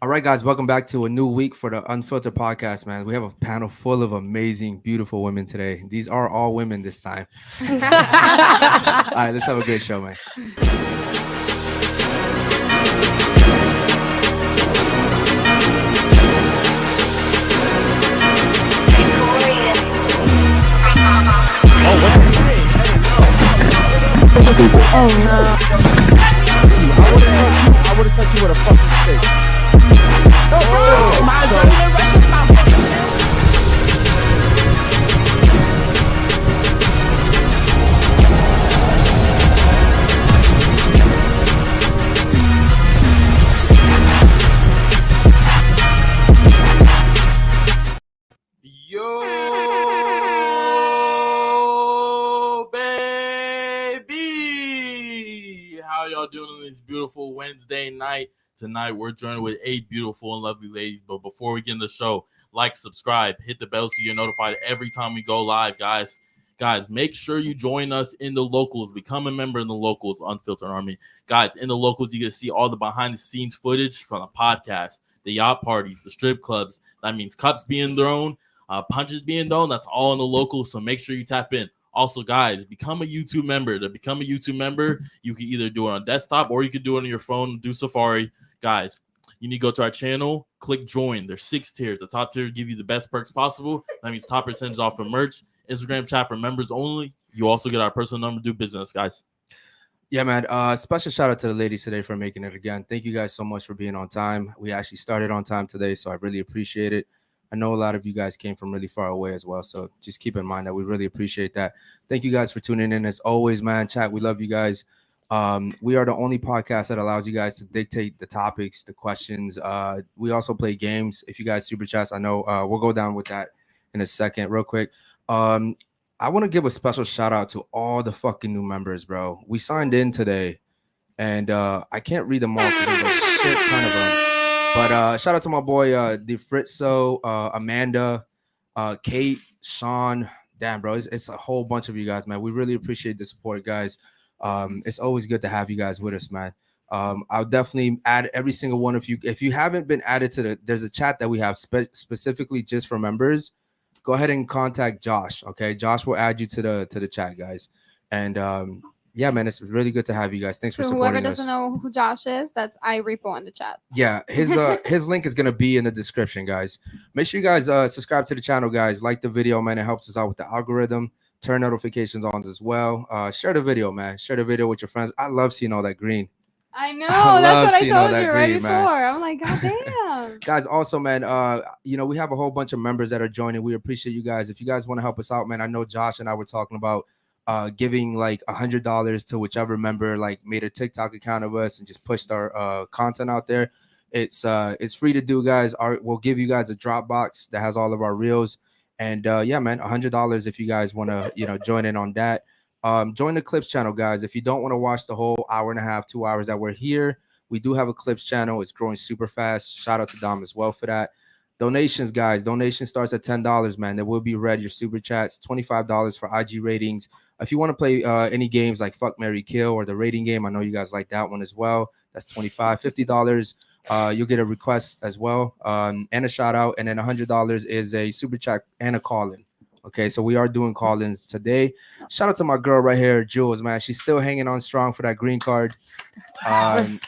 All right, guys, welcome back to a new week for the Unfiltered Podcast, man. We have a panel full of amazing, beautiful women today. These are all women this time. All right, let's have a great show, man. Oh no. I would have touched you with a fucking stick. Yo, baby! How y'all doing on this beautiful Wednesday night? Tonight, we're joined with 8 beautiful and lovely ladies. But before we get in the show, like, subscribe, hit the bell so you're notified every time we go live, guys. Guys, make sure you join us in the locals. Become a member in the locals, Unfiltered Army. Guys, in the locals, you get to see all the behind-the-scenes footage from the podcast, the yacht parties, the strip clubs. That means cups being thrown, punches being thrown. That's all in the locals, so make sure you tap in. Also, guys, become a YouTube member. To become a YouTube member, you can either do it on desktop or you can do it on your phone, do Safari. Guys, you need to go to our channel, click join. There's 6 tiers. The top tier give you the best perks possible. That means top percentage off of merch, Instagram chat for members only. You also get our personal number to do business, guys. Yeah, man. Special shout out to the ladies today for making it again. Thank you guys so much for being on time. We actually started on time today, so I really appreciate it. I know a lot of you guys came from really far away as well, so just keep in mind that we really appreciate that. Thank you guys for tuning in as always, man. Chat, we love you guys. We are the only podcast that allows you guys to dictate the topics, the questions. We also play games. If you guys super chats, I know we'll go down with that in a second, real quick. I want to give a special shout out to all the fucking new members, bro. We signed in today, and I can't read them all because there's a shit ton of them. But shout out to my boy DeFritzo, Amanda, Kate, Sean. Damn, bro, it's a whole bunch of you guys, man. We really appreciate the support, guys. It's always good to have you guys with us, man. I'll definitely add every single one of you. If you haven't been added to there's a chat that we have specifically just for members. Go ahead and contact Josh. Okay, Josh will add you to the chat, guys. And yeah, man, it's really good to have you guys. Thanks for supporting Whoever us. doesn't know who Josh is, that's iRepo in the chat. Yeah, his link is gonna be in the description, guys. Make sure you guys subscribe to the channel, guys. Like the video, man. It helps us out with the algorithm. Turn notifications on as well. Share the video, man. Share the video with your friends. I love seeing all that green. I know. I love That's what I seeing all told that you right green, before. man. I'm like, God damn. Guys, also, man, we have a whole bunch of members that are joining. We appreciate you guys. If you guys want to help us out, man, I know Josh and I were talking about giving like $100 to whichever member like made a TikTok account of us and just pushed our content out there. It's free to do, guys. We'll give you guys a Dropbox that has all of our reels. And yeah, man, $100 if you guys want to, join in on that. Join the Clips channel, guys. If you don't want to watch the whole hour and a half, 2 hours that we're here, we do have a Clips channel. It's growing super fast. Shout out to Dom as well for that. Donations, guys. Donation starts at $10, man. That will be read. Your super chats, $25 for IG ratings. If you want to play any games like Fuck, Marry, Kill or the rating game, I know you guys like that one as well. That's $25, $50. You'll get a request as well and a shout out. And then $100 is a super chat and a call-in. Okay, so we are doing call-ins today. Shout out to my girl right here, Jules, man. She's still hanging on strong for that green card.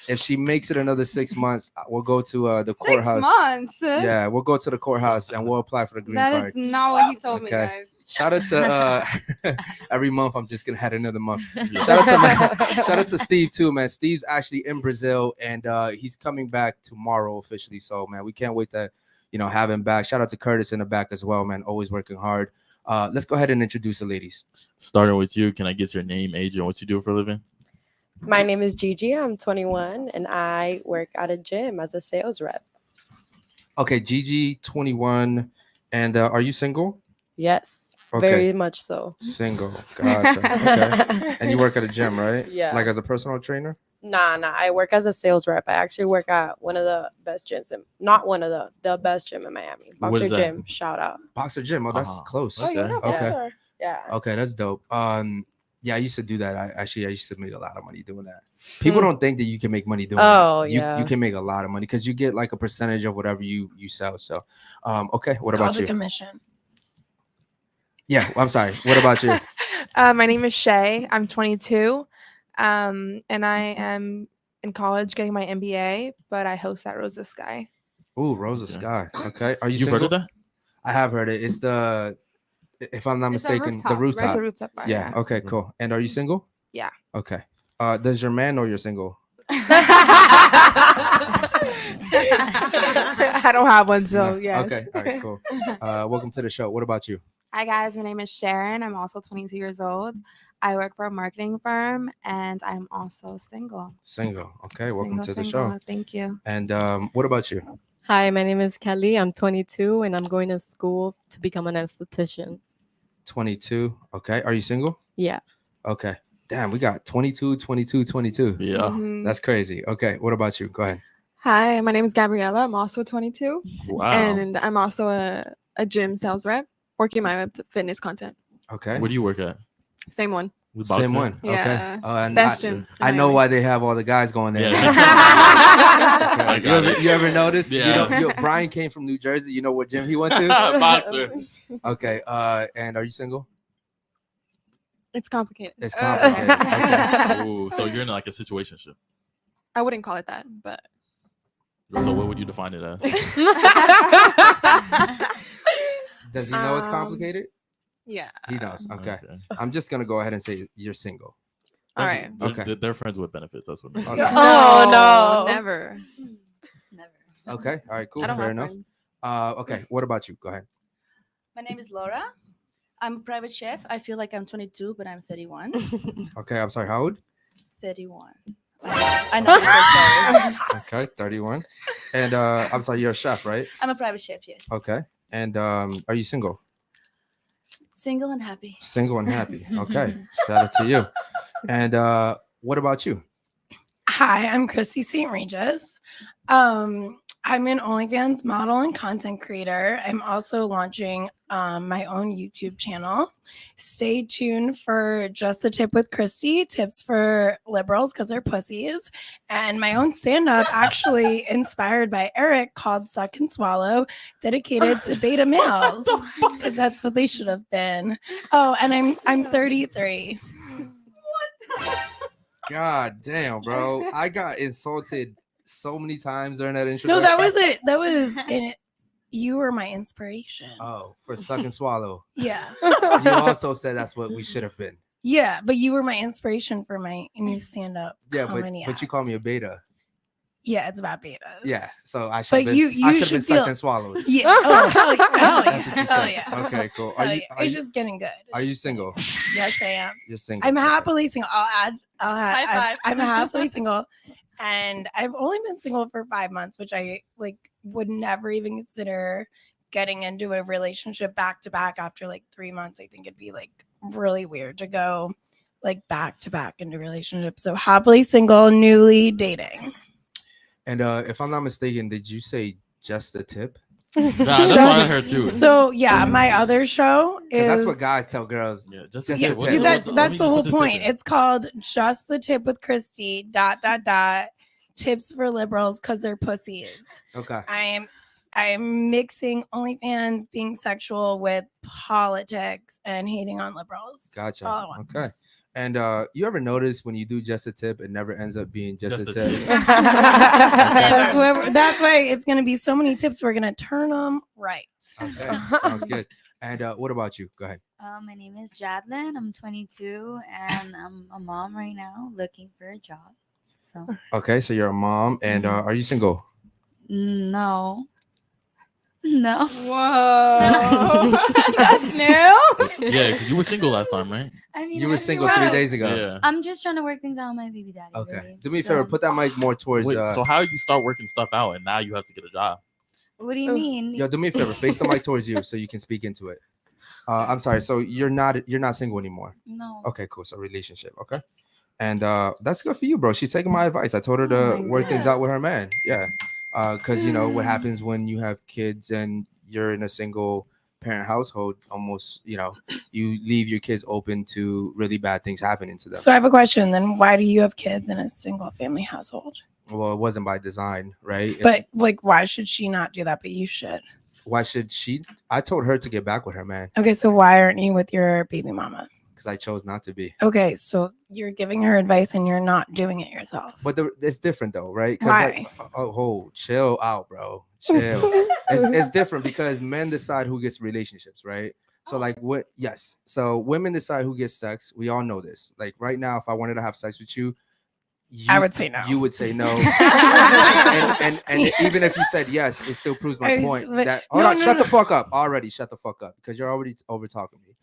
If she makes it another 6 months, we'll go to the courthouse. 6 months? Yeah, we'll go to the courthouse and we'll apply for the green card. That is not what he told me, guys. Shout out to every month. I'm just gonna add another month. Shout out to Steve too, man. Steve's actually in Brazil and he's coming back tomorrow officially. So man, we can't wait to have him back. Shout out to Curtis in the back as well, man. Always working hard. Let's go ahead and introduce the ladies. Starting with you, can I get your name, age, and what you do for a living? My name is Gigi. I'm 21, and I work at a gym as a sales rep. Okay, Gigi, 21, and are you single? Yes, Okay. very much so. Single. Gotcha. Okay. And you work at a gym, right? Yeah. Like as a personal trainer? Nah. I work as a sales rep. I actually work at one of the best gyms, not one of the best gym in Miami. What Boxer is that? Gym. Shout out. Boxer gym. Oh, that's close. Okay. Yes, Okay. sir. Yeah. Okay, that's dope. Yeah, I used to do that. I used to make a lot of money doing that. People don't think that you can make money doing Oh, that. yeah. You can make a lot of money because you get like a percentage of whatever you sell. So, okay. What It's about called a you? commission. Yeah, I'm sorry. What about you? My name is Shay. I'm 22, and I am in college getting my MBA, but I host at Rosa Sky. Ooh, Rosa Okay. Sky. Okay, are you You've heard of single? that? I have heard it. It's the, if I'm not It's a mistaken, the rooftop, right? rooftop. It's a rooftop bar. Yeah. Okay. Cool. And are you single? Yeah. Okay. Does your man know you're single? I don't have one, so No. yes. Okay. All right. Cool. Welcome to the show. What about you? Hi guys, my name is Sharon. I'm also 22 years old. I work for a marketing firm and I'm also single. Single. Okay. Welcome to the Single. show. Thank you. And what about you? Hi, my name is Kelly. I'm 22 and I'm going to school to become an esthetician. 22. Okay. Are you single? Yeah. Okay. Damn, we got 22, 22, 22. Yeah. Mhm. That's crazy. Okay. What about you? Go ahead. Hi, my name is Gabriella. I'm also 22, Wow. and I'm also a gym sales rep, working my way up to fitness content. Okay. Where do you work at? Same one. With Same boxing? one. Okay. Yeah. And Best I, gym. I know why they have all the guys going there. Yeah. Okay. I got it. You ever notice? Yeah. Brian came from New Jersey. You know what gym he went to? Boxer. Okay. And are you single? It's complicated. It's complicated. Okay. Ooh, so you're in like a situationship. I wouldn't call it that, but So what would you define it as? Does he know it's Um, complicated? yeah. He knows. Okay. I'm just gonna go ahead and say you're single. All right. Okay. They're friends with benefits. That's what it means. Okay. Oh, no. Never. Never. Okay. All right. Cool. I don't Fair have enough. friends. Okay. What about you? Go ahead. My name is Laura. I'm a private chef. I feel like I'm 22, but I'm 31. Okay. I'm sorry. How old? 31. I know. I'm so sorry. Okay. 31. And I'm sorry. You're a chef, right? I'm a private chef, yes. Okay. And are you single? Single and happy. Single and happy. Okay. Shout out to you. And what about you? Hi, I'm Christy St. Regis. I'm an OnlyFans model and content creator. I'm also launching my own YouTube channel. Stay tuned for Just a Tip with Christy, tips for liberals because they're pussies, and my own stand-up actually inspired by Eric called Suck and Swallow, dedicated to beta males because that's what they should have been. Oh, and I'm 33. God damn, bro. I got insulted so many times during that No, introduction. that was it. That was in it. You were my inspiration. Oh, for Suck and Swallow. Yeah. You also said that's what we should have been. Yeah, but you were my inspiration for my new stand-up Yeah, comedy but you act. call me a beta. Yeah, it's about betas. Yeah, so I should But have you been should sucked feel- and swallowed. Yeah. Oh, hell yeah. Hell yeah. That's what you Hell said. yeah. Okay, cool. Hell yeah. It's just getting good. It's are you just getting single? good. Yes, I am. You're single. I'm Okay. happily single. High five. I'm happily single, and I've only been single for 5 months, which I would never even consider getting into a relationship back to back after 3 months. I think it'd be really weird to go back to back into relationships. So happily single, newly dating. And if I'm not mistaken, did you say Just a Tip? Nah, that's what I heard too. So yeah, my other show Because is that's what guys tell girls. Yeah, just Just yeah, a what- tip. what- let that's me the whole put tip point. in. It's called Just the Tip with Christy ... tips for liberals because they're pussies. Okay. I'm mixing OnlyFans being sexual with politics and hating on liberals. Gotcha. All at once. Okay. And you ever notice when you do Just a Tip, it never ends up being just a Just a tip? tip. That's why it's gonna be so many tips. We're gonna turn them right. Okay. Sounds good. And what about you? Go ahead. My name is Jadlyn. I'm 22 and I'm a mom right now looking for a job. So, Okay, so you're a mom, and are you single? no. No. Whoa. That's new. Yeah, 'cause you were single last time, right? I mean, You I'm were just single trying 3 to- days ago. Yeah. I'm just trying to work things out with my baby daddy. Okay. really. Do me a favor. So- Put that mic more towards. Wait, so how you start working stuff out and now you have to get a job? What do you mean? Yo, do me a favor. Face the mic towards you so you can speak into it. I'm sorry. So you're not single anymore. No. Okay, cool. So relationship. Okay. And that's good for you, bro. She's taking my advice. I told her to Oh my work things God. out with her man. Yeah. Because you know what happens when you have kids and you're in a single parent household, almost, you leave your kids open to really bad things happening to them. So I have a question then. Why do you have kids in a single family household? Well, it wasn't by design, right? But like, why should she not do that? But you should. Why should she? I told her to get back with her man Okay, so why aren't you with your baby mama? because I chose not to be. Okay, so you're giving her advice and you're not doing it yourself. But it's different though, right? Why? Chill out, bro. Chill. It's different because men decide who gets relationships, right? So like what? Yes. So women decide who gets sex. We all know this. Like right now, if I wanted to have sex with you, I would say no. You would say no. and even if you said yes, it still proves my point. That shut the fuck up already. Shut the fuck up because you're already over talking me.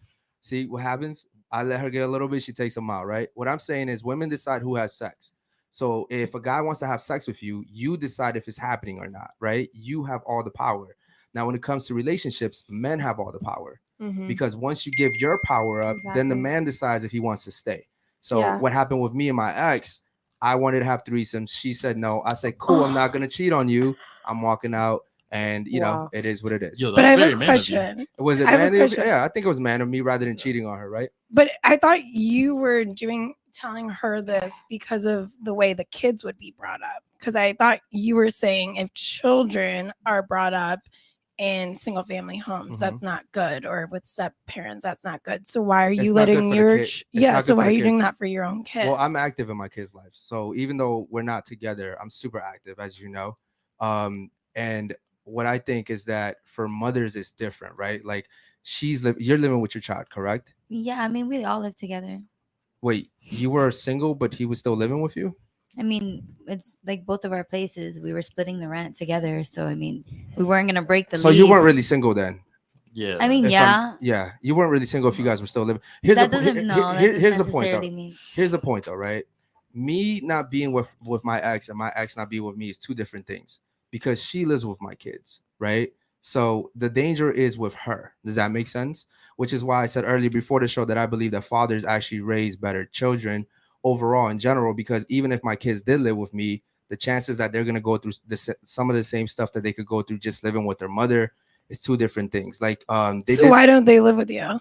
See what happens? I let her get a little bit. She takes them out, right? What I'm saying is women decide who has sex. So if a guy wants to have sex with you, you decide if it's happening or not, right? You have all the power. Now, when it comes to relationships, men have all the power because once you give your power up, then the man decides if he wants to stay. So what happened with me and my ex, I wanted to have threesomes. She said no. I said, cool, I'm not going to cheat on you. I'm walking out. And, it is what it is. But I have a question. Was it man? Yeah, I think it was man of me rather than cheating on her, right? But I thought you were telling her this because of the way the kids would be brought up. Because I thought you were saying if children are brought up in single family homes, that's not good, or with step parents, that's not good. So why are you letting your so why are you doing that for your own kids? Well, I'm active in my kids' life. So even though we're not together, I'm super active, as you know. And what I think is that for mothers, it's different, right? Like you're living with your child, correct? Yeah, I mean, we all live together. Wait, you were single, but he was still living with you? I mean, it's like both of our places. We were splitting the rent together. So, I mean, we weren't going to break the lease. So you weren't really single then? Yeah. I mean, yeah. You weren't really single if you guys were still living. Here's the point, though. Here's the point, though, right? Me not being with my ex and my ex not being with me is two different things because she lives with my kids, right? So the danger is with her. Does that make sense? Which is why I said earlier before the show that I believe that fathers actually raise better children overall in general, because even if my kids did live with me, the chances that they're going to go through some of the same stuff that they could go through just living with their mother is two different things. Like why don't they live with you?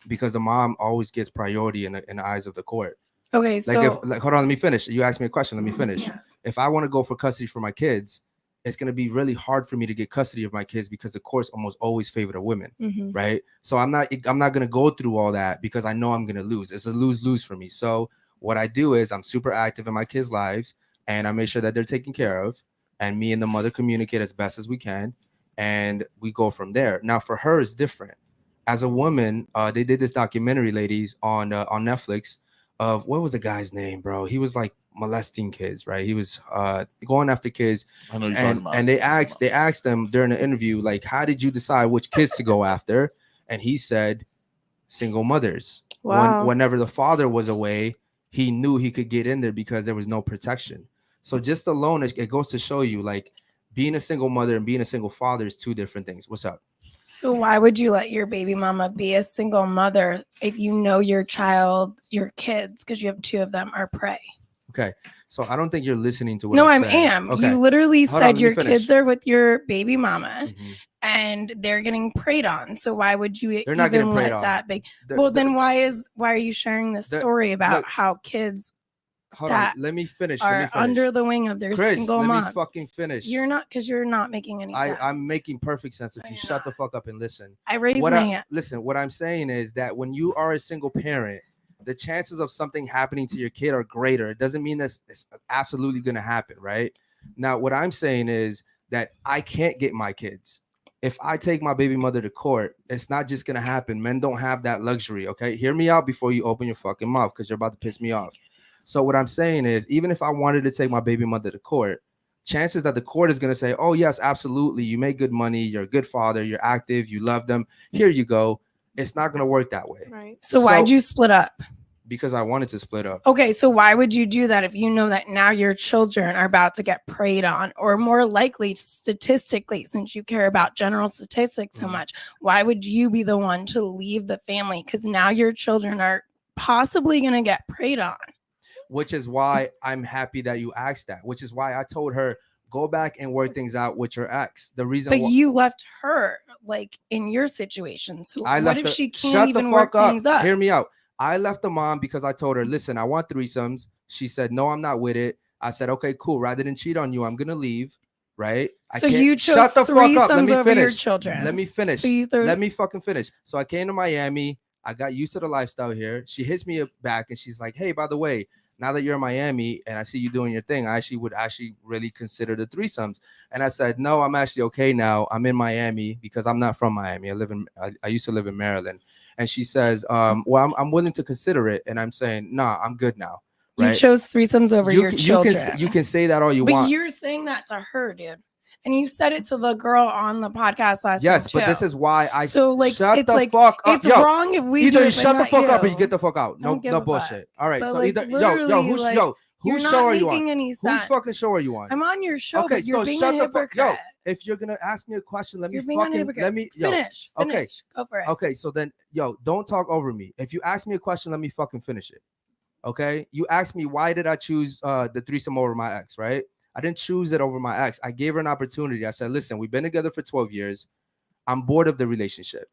Because the mom always gets priority in the eyes of the court. Okay, hold on, let me finish. You asked me a question, let me finish. If I want to go for custody for my kids, it's going to be really hard for me to get custody of my kids because the courts almost always favor the women, right? So I'm not going to go through all that because I know I'm going to lose. It's a lose-lose for me. So what I do is I'm super active in my kids' lives and I make sure that they're taken care of, and me and the mother communicate as best as we can, and we go from there. Now for her, it's different. As a woman, they did this documentary, ladies, on Netflix of what was the guy's name, bro? He was like molesting kids, right? He was going after kids. I know you're talking about. And they asked them during the interview, like, how did you decide which kids to go after? And he said, single mothers. Wow. Whenever the father was away, he knew he could get in there because there was no protection. So just alone, it goes to show you, like, being a single mother and being a single father is two different things. What's up? So why would you let your baby mama be a single mother if you know your kids, because you have two of them, are prey? Okay, so I don't think you're listening to what No, I'm I saying. am. Okay. You literally said your finish. kids are with your baby mama and they're getting preyed on. So why would you They're not getting even preyed let on. that big? Then why are you sharing this story about how kids Hold on, let me finish. are under the wing of their single moms? Let me fucking finish. You're not, because you're not making any sense. I'm making perfect sense if you shut the fuck up and listen. I raised my hand. Listen, what I'm saying is that when you are a single parent, the chances of something happening to your kid are greater. It doesn't mean that it's absolutely going to happen, right? Now, what I'm saying is that I can't get my kids. If I take my baby mother to court, it's not just going to happen. Men don't have that luxury, okay? Hear me out before you open your fucking mouth, because you're about to piss me off. So what I'm saying is, even if I wanted to take my baby mother to court, chances that the court is going to say, oh, yes, absolutely. You make good money. You're a good father. You're active. You love them. Here you go. It's not going to work that way. Right. So why'd you split up? Because I wanted to split up. Okay, so why would you do that if you know that now your children are about to get preyed on, or more likely statistically, since you care about general statistics so much, why would you be the one to leave the family? Because now your children are possibly going to get preyed on. Which is why I'm happy that you asked that, which is why I told her go back and work things out with your ex. The reason But why you left her like in your situation. So I what left if her, she can't shut the even work fuck up. things up? Hear me out. I left the mom because I told her, listen, I want threesomes. She said, no, I'm not with it. I said, okay, cool. Rather than cheat on you, I'm gonna leave. Right? So I can't, you chose shut the fuck up. Let threesomes me over your finish. children. Let me finish. So you Let me fucking finish. So I came to Miami. I got used to the lifestyle here. She hits me back and she's like, hey, by the way, now that you're in Miami and I see you doing your thing, I would really consider the threesomes. And I said, no, I'm actually okay now. I'm in Miami because I'm not from Miami. I used to live in Maryland. And she says, well, I'm willing to consider it. And I'm saying, nah, I'm good now. Right? You chose threesomes over your children. You can say that all you but want. You're saying that to her, dude. And you said it to the girl on the podcast last Yes, time, but too. this is why I so like shut it's the like fuck up. it's wrong if we either do you it, but shut the not fuck up or you. you get the fuck out. No, Don't give no a fuck. bullshit. All right, But, so like, either literally, whose you're show not are you making on? any Whose sense. fucking show are you on? I'm on your show, Okay, but you're so being shut a the fuck. hypocrite. If you're gonna ask me a question, let You're me being a fucking hypocrite. let me finish. Okay, Go for it. okay. So then, don't talk over me. If you ask me a question, let me fucking finish it. Okay, you asked me why did I choose the threesome over my ex, right? I didn't choose it over my ex. I gave her an opportunity. I said, listen, we've been together for 12 years. I'm bored of the relationship.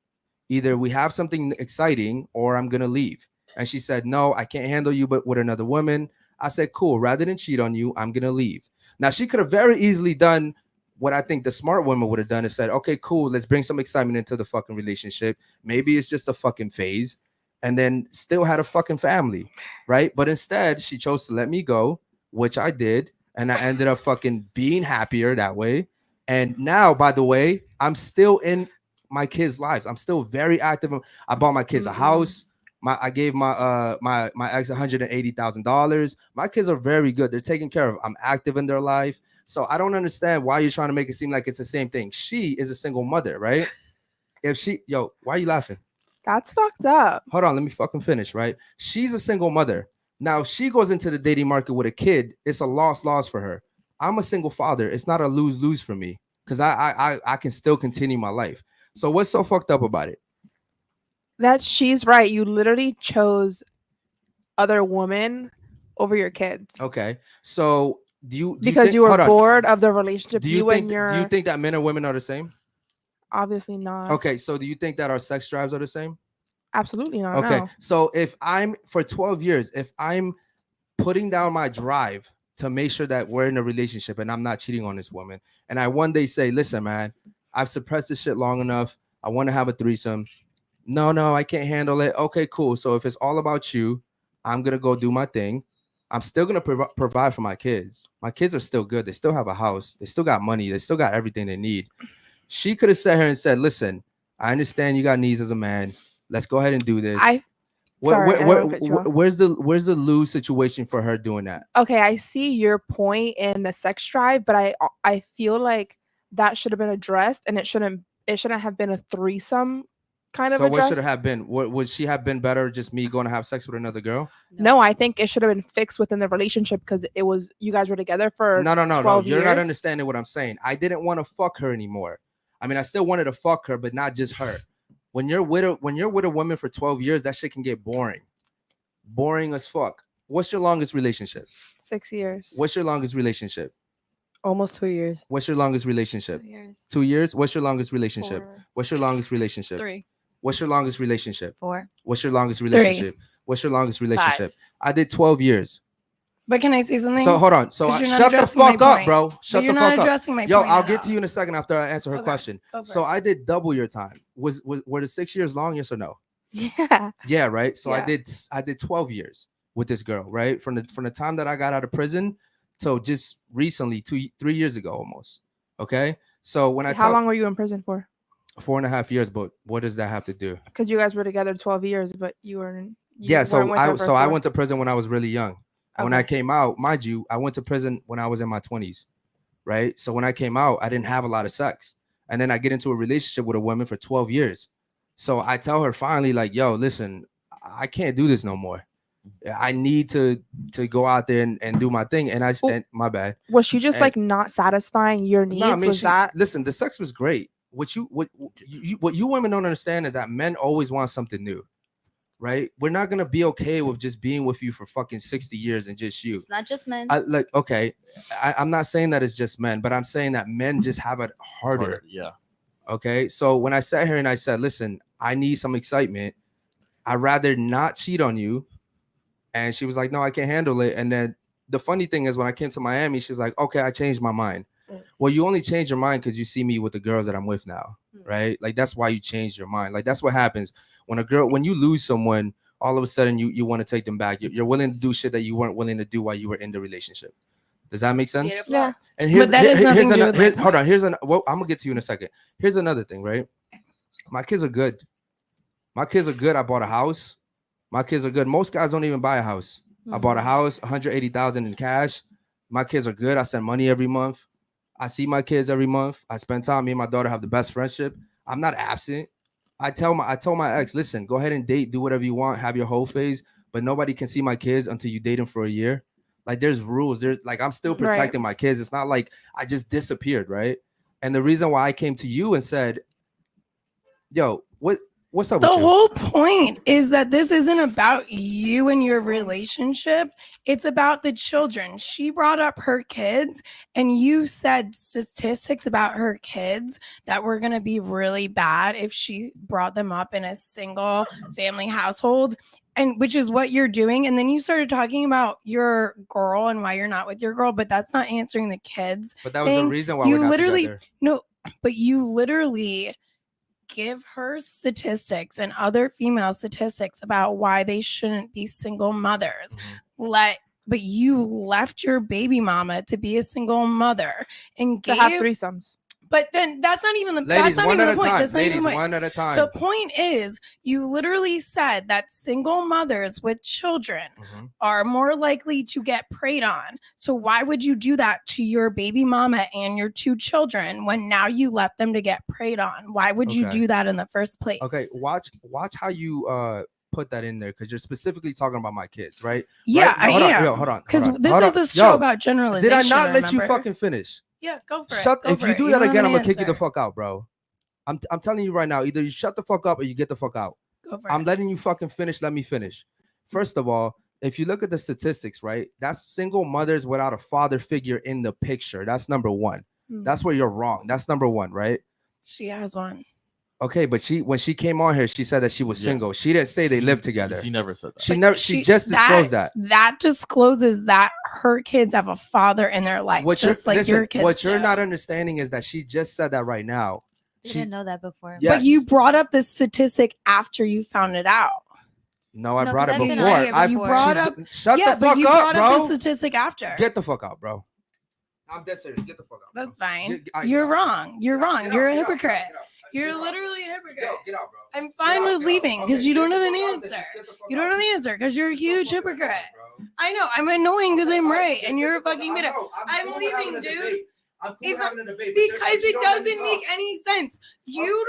Either we have something exciting or I'm gonna leave. And she said, no, I can't handle you but with another woman. I said, cool, rather than cheat on you, I'm gonna leave. Now she could have very easily done what I think the smart woman would have done and said, okay, cool, let's bring some excitement into the fucking relationship. Maybe it's just a fucking phase, and then still had a fucking family, right? But instead, she chose to let me go, which I did, and I ended up fucking being happier that way. And now, by the way, I'm still in my kids' lives. I'm still very active. I bought my kids a house. I gave my ex $180,000. My kids are very good. They're taken care of. I'm active in their life. So I don't understand why you're trying to make it seem like it's the same thing. She is a single mother, right? Why are you laughing? That's fucked up. Hold on, let me fucking finish, right? She's a single mother. Now, if she goes into the dating market with a kid, it's a loss for her. I'm a single father. It's not a lose for me because I can still continue my life. So what's so fucked up about it? That she's right. You literally chose other women over your kids. Okay. So do you because think, you were bored of the relationship. Do you think that men and women are the same? Obviously not. Okay. So do you think that our sex drives are the same? Absolutely not. Okay. No. So if I'm for 12 years, if I'm putting down my drive to make sure that we're in a relationship and I'm not cheating on this woman, and I one day say, listen, man, I've suppressed this shit long enough. I want to have a threesome. No, I can't handle it. Okay, cool. So if it's all about you, I'm going to go do my thing. I'm still going to provide for my kids. My kids are still good. They still have a house. They still got money. They still got everything they need. She could have sat here and said, listen, I understand you got needs as a man. Let's go ahead and do this. Where's the lose situation for her doing that? Okay, I see your point in the sex drive, but I feel like that should have been addressed, and it shouldn't have been a threesome kind of. So what should it have been? Would she have been better just me going to have sex with another girl? No, I think it should have been fixed within the relationship because it was you guys were together for no. 12 You're years. not understanding what I'm saying. I didn't want to fuck her anymore. I mean, I still wanted to fuck her, but not just her. When you're with a woman for 12 years, that shit can get boring as fuck. What's your longest relationship? 6 years. What's your longest relationship? Almost 2 years. What's your longest relationship? 2 years. 2 years. What's your longest relationship? 4. What's your longest relationship? 3. What's your longest relationship? 4. What's your longest relationship? 3. What's your longest relationship? I did 12 years. But can I say something? So hold on. So shut the fuck up, bro. Shut the fuck up. You're not addressing my Yo, point. I'll get to you in a second after I answer her question. So I did double your time. Were the 6 years long? Yes or no? Yeah. Yeah, right. So Yeah. I did 12 years with this girl, right? From the time that I got out of prison till just recently, 3 years ago almost. Okay. So when How long were you in prison for? 4.5 years, but what does that have to do? Because you guys were together 12 years, but you were I went to prison when I was really young. When Okay. I came out, mind you, I went to prison when I was in my 20s, right? So when I came out, I didn't have a lot of sex. And then I get into a relationship with a woman for 12 years. So I tell her finally, like, yo, listen, I can't do this no more. I need to go out there and do my thing. And and my bad. Was she just like not satisfying your needs? No, I mean, that? Listen, the sex was great. What you women don't understand is that men always want something new. right? We're not gonna be okay with just being with you for fucking 60 years and just you. It's not just men. I'm not saying that it's just men, but I'm saying that men just have it harder. Yeah. Okay. So when I sat here and I said, listen, I need some excitement, I'd rather not cheat on you. And she was like, no, I can't handle it. And then the funny thing is when I came to Miami, she's like, okay, I changed my mind. Well, you only change your mind because you see me with the girls that I'm with now, right? Like that's why you change your mind. Like that's what happens when you lose someone, all of a sudden you want to take them back. You're willing to do shit that you weren't willing to do while you were in the relationship. Does that make sense? Yeah. And But that has nothing to do with my point. hold on. I'm gonna get to you in a second. Here's another thing, right? My kids are good. My kids are good. I bought a house. My kids are good. Most guys don't even buy a house. I bought a house, 180,000 in cash. My kids are good. I send money every month. I see my kids every month. I spend time. Me and my daughter have the best friendship. I'm not absent. I told my ex, listen, go ahead and date, do whatever you want, have your whole phase, but nobody can see my kids until you date them for a year. Like there's rules. There's like I'm still protecting my kids. It's not like I just disappeared, right? And the reason why I came to you and said, yo, what's up The with you? whole point is that this isn't about you and your relationship. It's about the children. She brought up her kids, and you said statistics about her kids that were going to be really bad if she brought them up in a single family household, and which is what you're doing. And then you started talking about your girl and why you're not with your girl, but that's not answering the kids. But that was the reason why you we're not literally together. no, but you literally give her statistics and other female statistics about why they shouldn't be single mothers. But you left your baby mama to be a single mother and To have threesomes. But then that's not even the Ladies, that's not one even at the a point. time. That's not even Ladies, the point. one at a time. The point is, you literally said that single mothers with children are more likely to get preyed on. So why would you do that to your baby mama and your two children when now you left them to get preyed on? Why would you Okay. do that in the first place? Okay, watch how you put that in there because you're specifically talking about my kids, right? Yeah, Right? I am. Hold on. Because hold on, this hold is on. a show Yo, about generalization. Did I not let you remember? fucking finish? Yeah, go for it. Shut. Go If for you it. do You that don't again, have I'm an gonna kick you the answer. fuck out, bro. I'm telling you right now. Either you shut the fuck up or you get the fuck out. Go for I'm it. letting you fucking finish. Let me finish. First of all, if you look at the statistics, right, that's single mothers without a father figure in the picture. That's number one. That's where you're wrong. That's number one, right? She has one. Okay, but when she came on here, she said that she was single. She didn't say they lived together. She never said that. She just disclosed that. That discloses that her kids have a father in their life, just like your kids. What you're do. not understanding is that she just said that right now. I didn't know that before. Yes. But you brought up this statistic after you found it out. No, I No, brought 'cause it I've been before. on here before. brought up. Shut Yeah, the but fuck you up, brought up bro. the statistic after. Get the fuck out, bro. I'm dead serious. Get the fuck out. That's fine. Get- You're wrong. You're wrong. Get You're out, a get out, hypocrite. get out. You're Get out. literally a hypocrite. Yo, get out, bro. I'm fine with leaving because Okay, you get don't the have an fuck out. answer. Just get the fuck You don't out. have an answer because you're a huge Get the fuck hypocrite. out, bro. I know. I'm annoying because I'm right and you're a Get the fuck fucking out. bitter. I'm I'm cool with having leaving, a dude. debate. I'm cool It's having a debate, but because you it don't let doesn't me make talk. any sense. You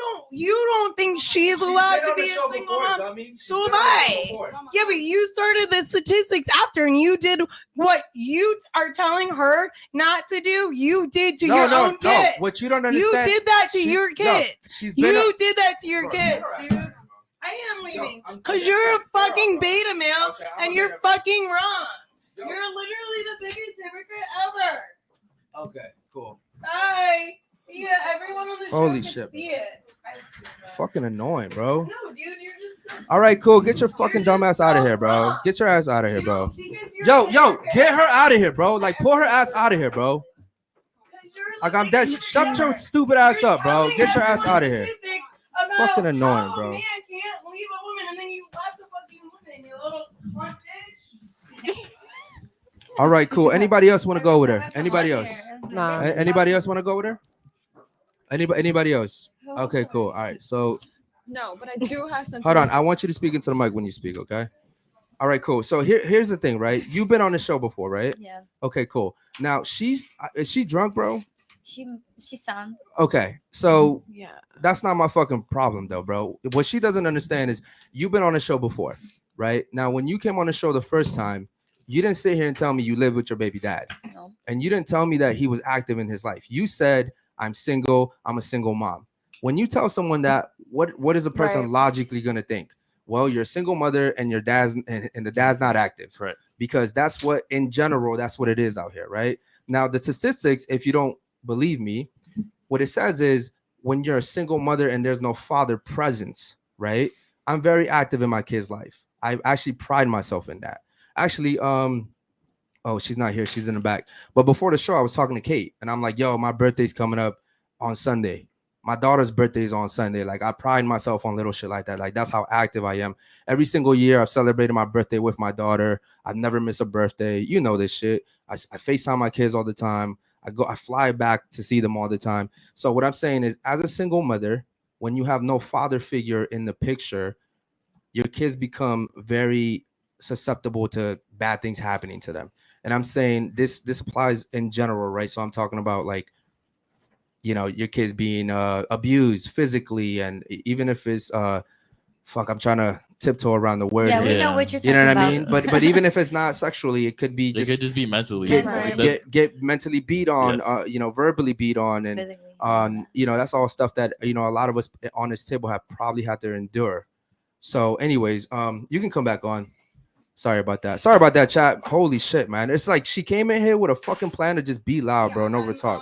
don't think she's allowed to be a single mom. So have I. Yeah, but you started the statistics after, and you did what you are telling her not to do. You did to your own kids. What you don't You understand. did that to your kids. she's been You a- did that to your Bro, kids, you're dude. right. I am leaving I'm because dead you're a serious. Get out, fucking bro. beta male Okay, I'm and a you're beta. fucking wrong. Yo. You're literally the biggest hypocrite ever. Okay, cool. Bye. See ya. Everyone on the show Holy can shit. see it. Fucking annoying, bro. No, dude, you're just. All right, cool. Get your fucking dumb ass out of here, bro. Get your ass out of here, bro. Yo, get her out of here, bro. Like, pull her ass out of here, bro. Like, I'm dead. Shut your stupid ass up, bro. Get your ass out of here. Fucking annoying, bro. Man can't leave a woman and then you left the fucking woman, you little punk bitch. All right, cool. Anybody else want to go with her? Anybody else? Nah. Anybody else want to go with her? Anybody else? Okay, cool. All right, so No, but I do have something. hold on. I want you to speak into the mic when you speak, okay? All right, cool. So here's the thing, right? You've been on the show before, right? Yeah. Okay, cool. Now is she drunk, bro? She sounds. Okay, so Yeah. that's not my fucking problem, though, bro. What she doesn't understand is you've been on the show before, right? Now, when you came on the show the first time, you didn't sit here and tell me you live with your baby dad, No. and you didn't tell me that he was active in his life. You said, "I'm single. I'm a single mom." When you tell someone that, what is a person Right. logically gonna think? Well, you're a single mother and your dad's and the dad's not active. Correct. Because that's what, in general, that's what it is out here, right? Now, the statistics, if you don't believe me, what it says is when you're a single mother and there's no father presence, right? I'm very active in my kid's life. I actually pride myself in that. Actually, oh, she's not here. She's in the back. But before the show, I was talking to Kate, and I'm like, yo, my birthday's coming up on Sunday. My daughter's birthday is on Sunday. Like, I pride myself on little shit like that. Like, that's how active I am. Every single year, I've celebrated my birthday with my daughter. I've never missed a birthday. You know this shit. I FaceTime my kids all the time. I fly back to see them all the time. So what I'm saying is, as a single mother, when you have no father figure in the picture, your kids become very susceptible to bad things happening to them. And I'm saying this applies in general, right? So I'm talking about, like, you know, your kids being abused physically, and even if it's fuck, I'm trying to tiptoe around the word. Yeah, we here. know what you're talking You know what about. I mean? But even if it's not sexually, it could be It could just be mentally. get mentally beat on, Yes. you know, verbally beat on, and Physically. you know, that's all stuff that, you know, a lot of us on this table have probably had to endure. So anyways, you can come back on. Sorry about that, chat. Holy shit, man. It's like she came in here with a fucking plan to just be loud, bro. No talk.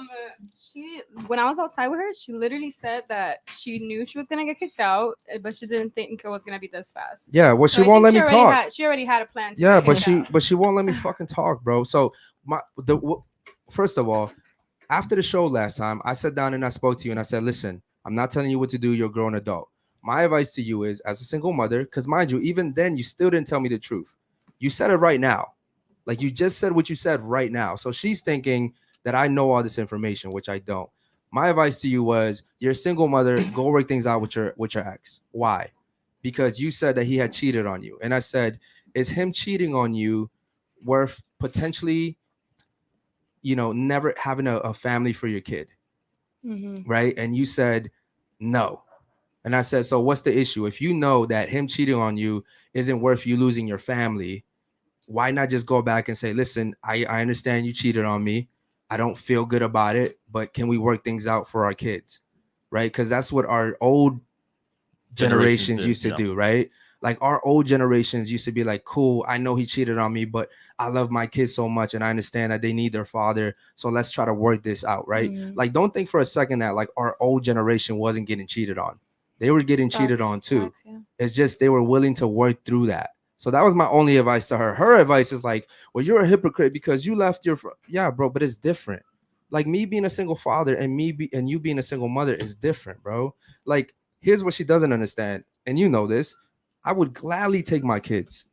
When I was outside with her, she literally said that she knew she was gonna get kicked out, but she didn't think it was gonna be this fast. Yeah, well, So she I won't let think me she already talk. She already had a plan. Yeah, but she won't let me fucking talk, bro. So first of all, after the show last time, I sat down and I spoke to you and I said, listen, I'm not telling you what to do. You're a grown adult. My advice to you is, as a single mother, because mind you, even then you still didn't tell me the truth. You said it right now. Like, you just said what you said right now. So she's thinking that I know all this information, which I don't. My advice to you was, you're a single mother, go work things out with your ex. Why? Because you said that he had cheated on you. And I said, is him cheating on you worth potentially, you know, never having a family for your kid? Right? And you said no. And I said, so what's the issue? If you know that him cheating on you isn't worth you losing your family, why not just go back and say, listen, I understand you cheated on me. I don't feel good about it, but can we work things out for our kids? Right? Because that's what our old generations used to do, right? Like, our old generations used to be like, cool, I know he cheated on me, but I love my kids so much and I understand that they need their father. So let's try to work this out, right? Like, don't think for a second that, like, our old generation wasn't getting cheated on. They were getting cheated on too. It's just they were willing to work through that. So that was my only advice to her. Her advice is like, well, you're a hypocrite because you left your yeah, bro, but it's different. Like, me being a single father and and you being a single mother is different, bro. Like, here's what she doesn't understand, and you know this. I would gladly take my kids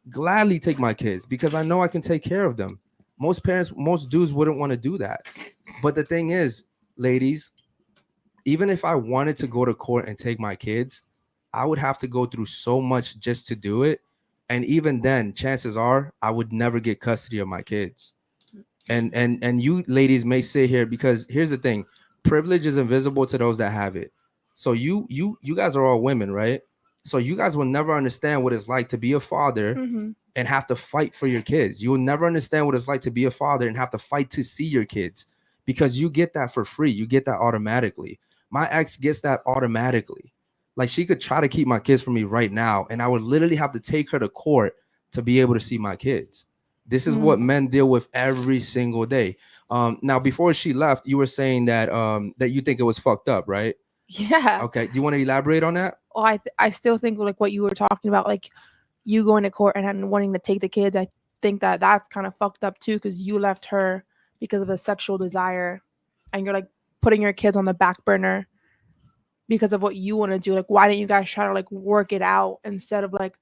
because I know I can take care of them. Most parents, most dudes wouldn't want to do that. But the thing is, ladies, even if I wanted to go to court and take my kids, I would have to go through so much just to do it. And even then, chances are I would never get custody of my kids. And you ladies may sit here, because here's the thing, privilege is invisible to those that have it. So you guys are all women, right? So you guys will never understand what it's like to be a father and have to fight for your kids. You will never understand what it's like to be a father and have to fight to see your kids, because you get that for free. You get that automatically. My ex gets that automatically. Like, she could try to keep my kids from me right now, and I would literally have to take her to court to be able to see my kids. This is what men deal with every single day. Now, before she left, you were saying that that you think it was fucked up, right? Yeah. Okay. Do you want to elaborate on that? Well, I still think, like, what you were talking about, like, you going to court and wanting to take the kids, I think that that's kind of fucked up too, because you left her because of a sexual desire, and you're, like, putting your kids on the back burner because of what you want to do. Like, why didn't you guys try to, like, work it out instead of, like,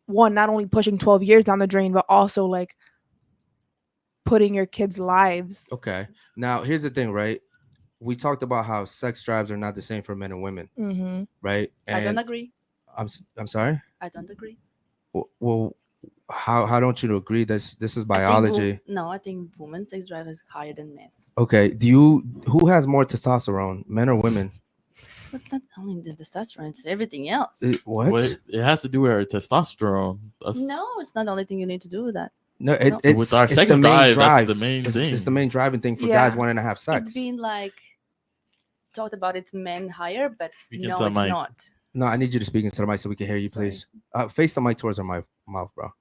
one, not only pushing 12 years down the drain, but also, like, putting your kids' lives. Okay. Now, here's the thing, right? We talked about how sex drives are not the same for men and women, right? And I don't agree. I'm sorry. I don't agree. Well, how don't you agree? This is biology. I think women's sex drive is higher than men. Okay. Who has more testosterone, men or women? It's not only the testosterone; it's everything else. What? Well, it has to do with our testosterone. No, it's not the only thing you need to do with that. No, it's with our it's sex the main drive, that's the main thing. It's the main driving thing for guys wanting to have sex. It's been like talked about, it's men higher, but Speaking no, to it's Mike. not. No, I need you to speak into the mic so we can hear you, Sorry. please. Face the mic towards my mouth, bro.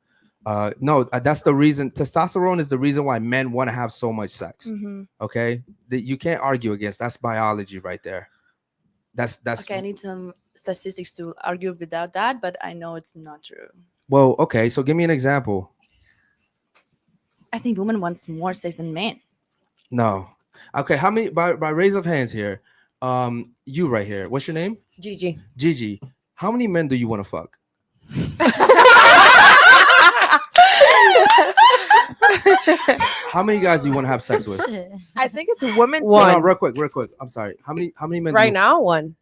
No, that's the reason. Testosterone is the reason why men want to have so much sex. Okay, that you can't argue against. That's biology right there. That's Okay, I need some statistics to argue without that, but I know it's not true. well. Okay, so give me an example. I think women wants more sex than men. No. Okay, how many by raise of hands here? You right here. What's your name? Gigi. Gigi. How many men do you want to fuck? How many guys do you want to have sex with? I think it's a woman. One. No, real quick. I'm sorry. How many men? Right now, one.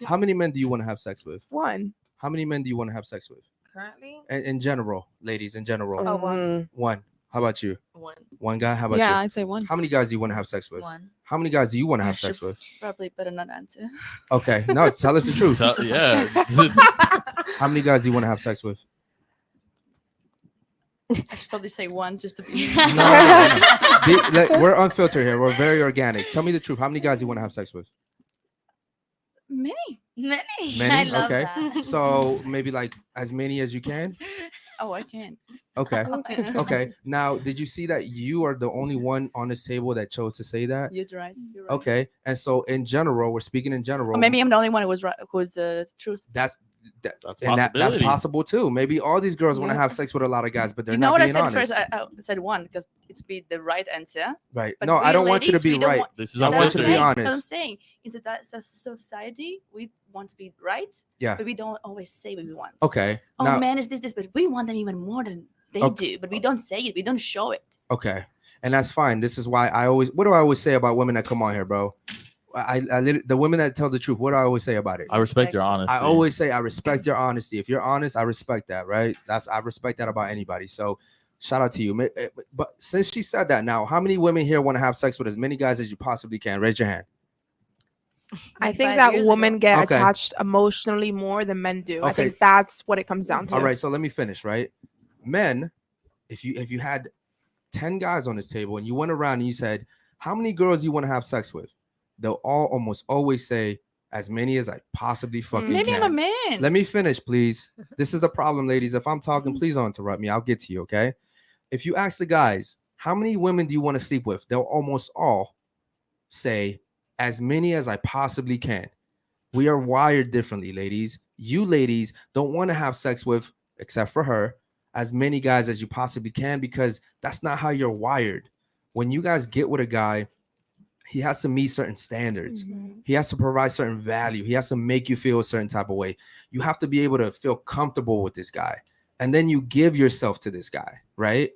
How many men do you want to have sex with? One. How many men do you want to have sex with? Currently? In general, ladies, in general. Oh, one. One. How about you? One. One guy. How about Yeah, you? I'd say one. How many guys do you want to have sex with? One. How many guys do you want to I have sex should with? Probably better not answer. Okay, no, tell us the truth. So, yeah. How many guys do you want to have sex with? I should probably say one just to be. No. We're unfiltered here. We're very organic. Tell me the truth. How many guys do you want to have sex with? Many. Many. Many? I love Okay. that. So maybe like as many as you can. Oh, I can. Okay. Okay. Now, did you see that you are the only one on this table that chose to say that? You're right. You're right. Okay. And so in general, we're speaking in general. Or maybe I'm the only one who was right. Who's truth. That's That's and that's possibility. possible too. Maybe all these girls want to Yeah. have sex with a lot of guys, but they're You know not what I being said honest. first? I said one because it's be the right answer. Right. But No, I we don't want you to ladies, be we don't right. want- This is I our want you to be But I'm honest. saying in society we want to be right, Yeah. but we don't always say what we want. Okay. Oh, Now, man, is this, but we want them even more than they Okay. do, but we don't say it. We don't show it. okay. And that's fine. This is why what do I always say about women that come on here, bro? The women that tell the truth, what do I always say about it? I respect your honesty. I always say I respect your honesty. If you're honest, I respect that, right? I respect that about anybody. So shout out to you. But since she said that now, how many women here want to have sex with as many guys as you possibly can? Raise your hand. I think 5 that years women ago. get Okay. attached emotionally more than men do. I Okay. think that's what it comes down to. All right, so let me finish, right? Men, if you had 10 guys on this table and you went around and you said, how many girls you want to have sex with? They'll almost always say as many as I possibly fucking Maybe can. I'm a man. Let me finish, please. This is the problem, ladies. If I'm talking, please don't interrupt me. I'll get to you, okay? If you ask the guys, how many women do you want to sleep with? They'll almost all say as many as I possibly can. We are wired differently, ladies. You ladies don't want to have sex with, except for her, as many guys as you possibly can because that's not how you're wired. When you guys get with a guy, he has to meet certain standards. He has to provide certain value. He has to make you feel a certain type of way. You have to be able to feel comfortable with this guy. And then you give yourself to this guy, right?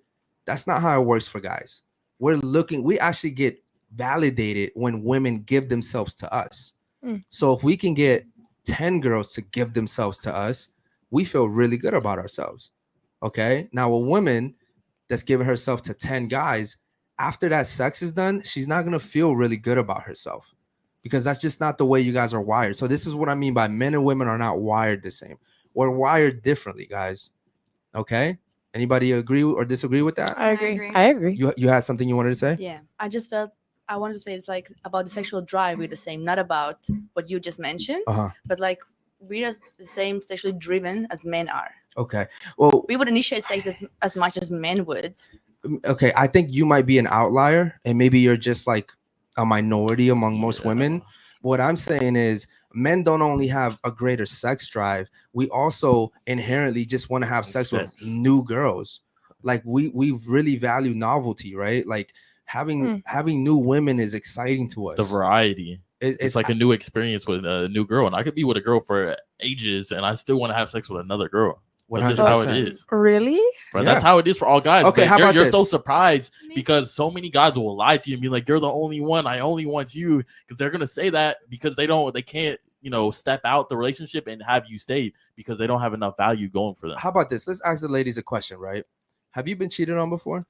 That's not how it works for guys. We actually get validated when women give themselves to us. So if we can get 10 girls to give themselves to us, we feel really good about ourselves. Okay. Now, a woman that's giving herself to 10 guys, after that sex is done, she's not going to feel really good about herself because that's just not the way you guys are wired. So this is what I mean by men and women are not wired the same. We're wired differently, guys. Okay. Anybody agree or disagree with that? I agree. I agree. You had something you wanted to say? Yeah, I just felt I wanted to say it's like about the sexual drive. We're the same, not about what you just mentioned, Uh-huh. but like we're the same sexually driven as men are. Okay. Well, We would initiate sex as much as men would. okay. I think you might be an outlier and maybe you're just like a minority among most women. What I'm saying is men don't only have a greater sex drive. We also inherently just want to have sex with new girls. Like we really value novelty, right? Like having new women is exciting to us. The variety. It's like a new experience with a new girl, and I could be with a girl for ages, and I still want to have sex with another girl. That's just how it 100%. is. Really? But that's how it is for all guys. Okay, But how about you're this? so surprised because so many guys will lie to you and be like, "You're the only one. I only want you," because they're gonna say that because they can't, step out the relationship and have you stay because they don't have enough value going for them. How about this? Let's ask the ladies a question, right? Have you been cheated on before?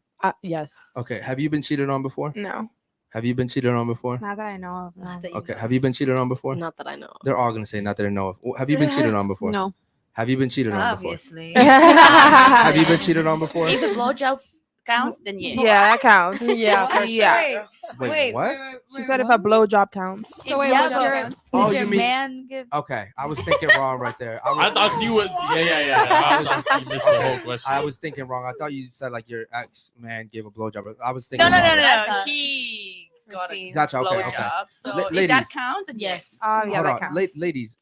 Yes. Okay. Have you been cheated on before? No. Have you been cheated on before? Not that I know of. No. Okay. Have you been cheated on before? Not that I know of. They're all gonna say not that I know of. Well, have you been cheated on before? No. Have you been cheated on before? Obviously. Have you been cheated on before? If the blowjob counts, then yes. Yeah, that counts. Yeah, for Yeah. Wait, what? She said if a blowjob counts. So wait, Yeah, what's but- your Oh, Did you your mean- man give? Okay, I was thinking wrong right there. I thought she was. Yeah. I thought she missed the whole question. I was thinking wrong. I thought you said like your ex man gave a blowjob. I was No, thinking. no, wrong. no. He got a Received. Gotcha. Okay. blowjob. Okay. So La- if that ladies. counts, then yes. Oh, yeah, Hold that on, counts. ladies.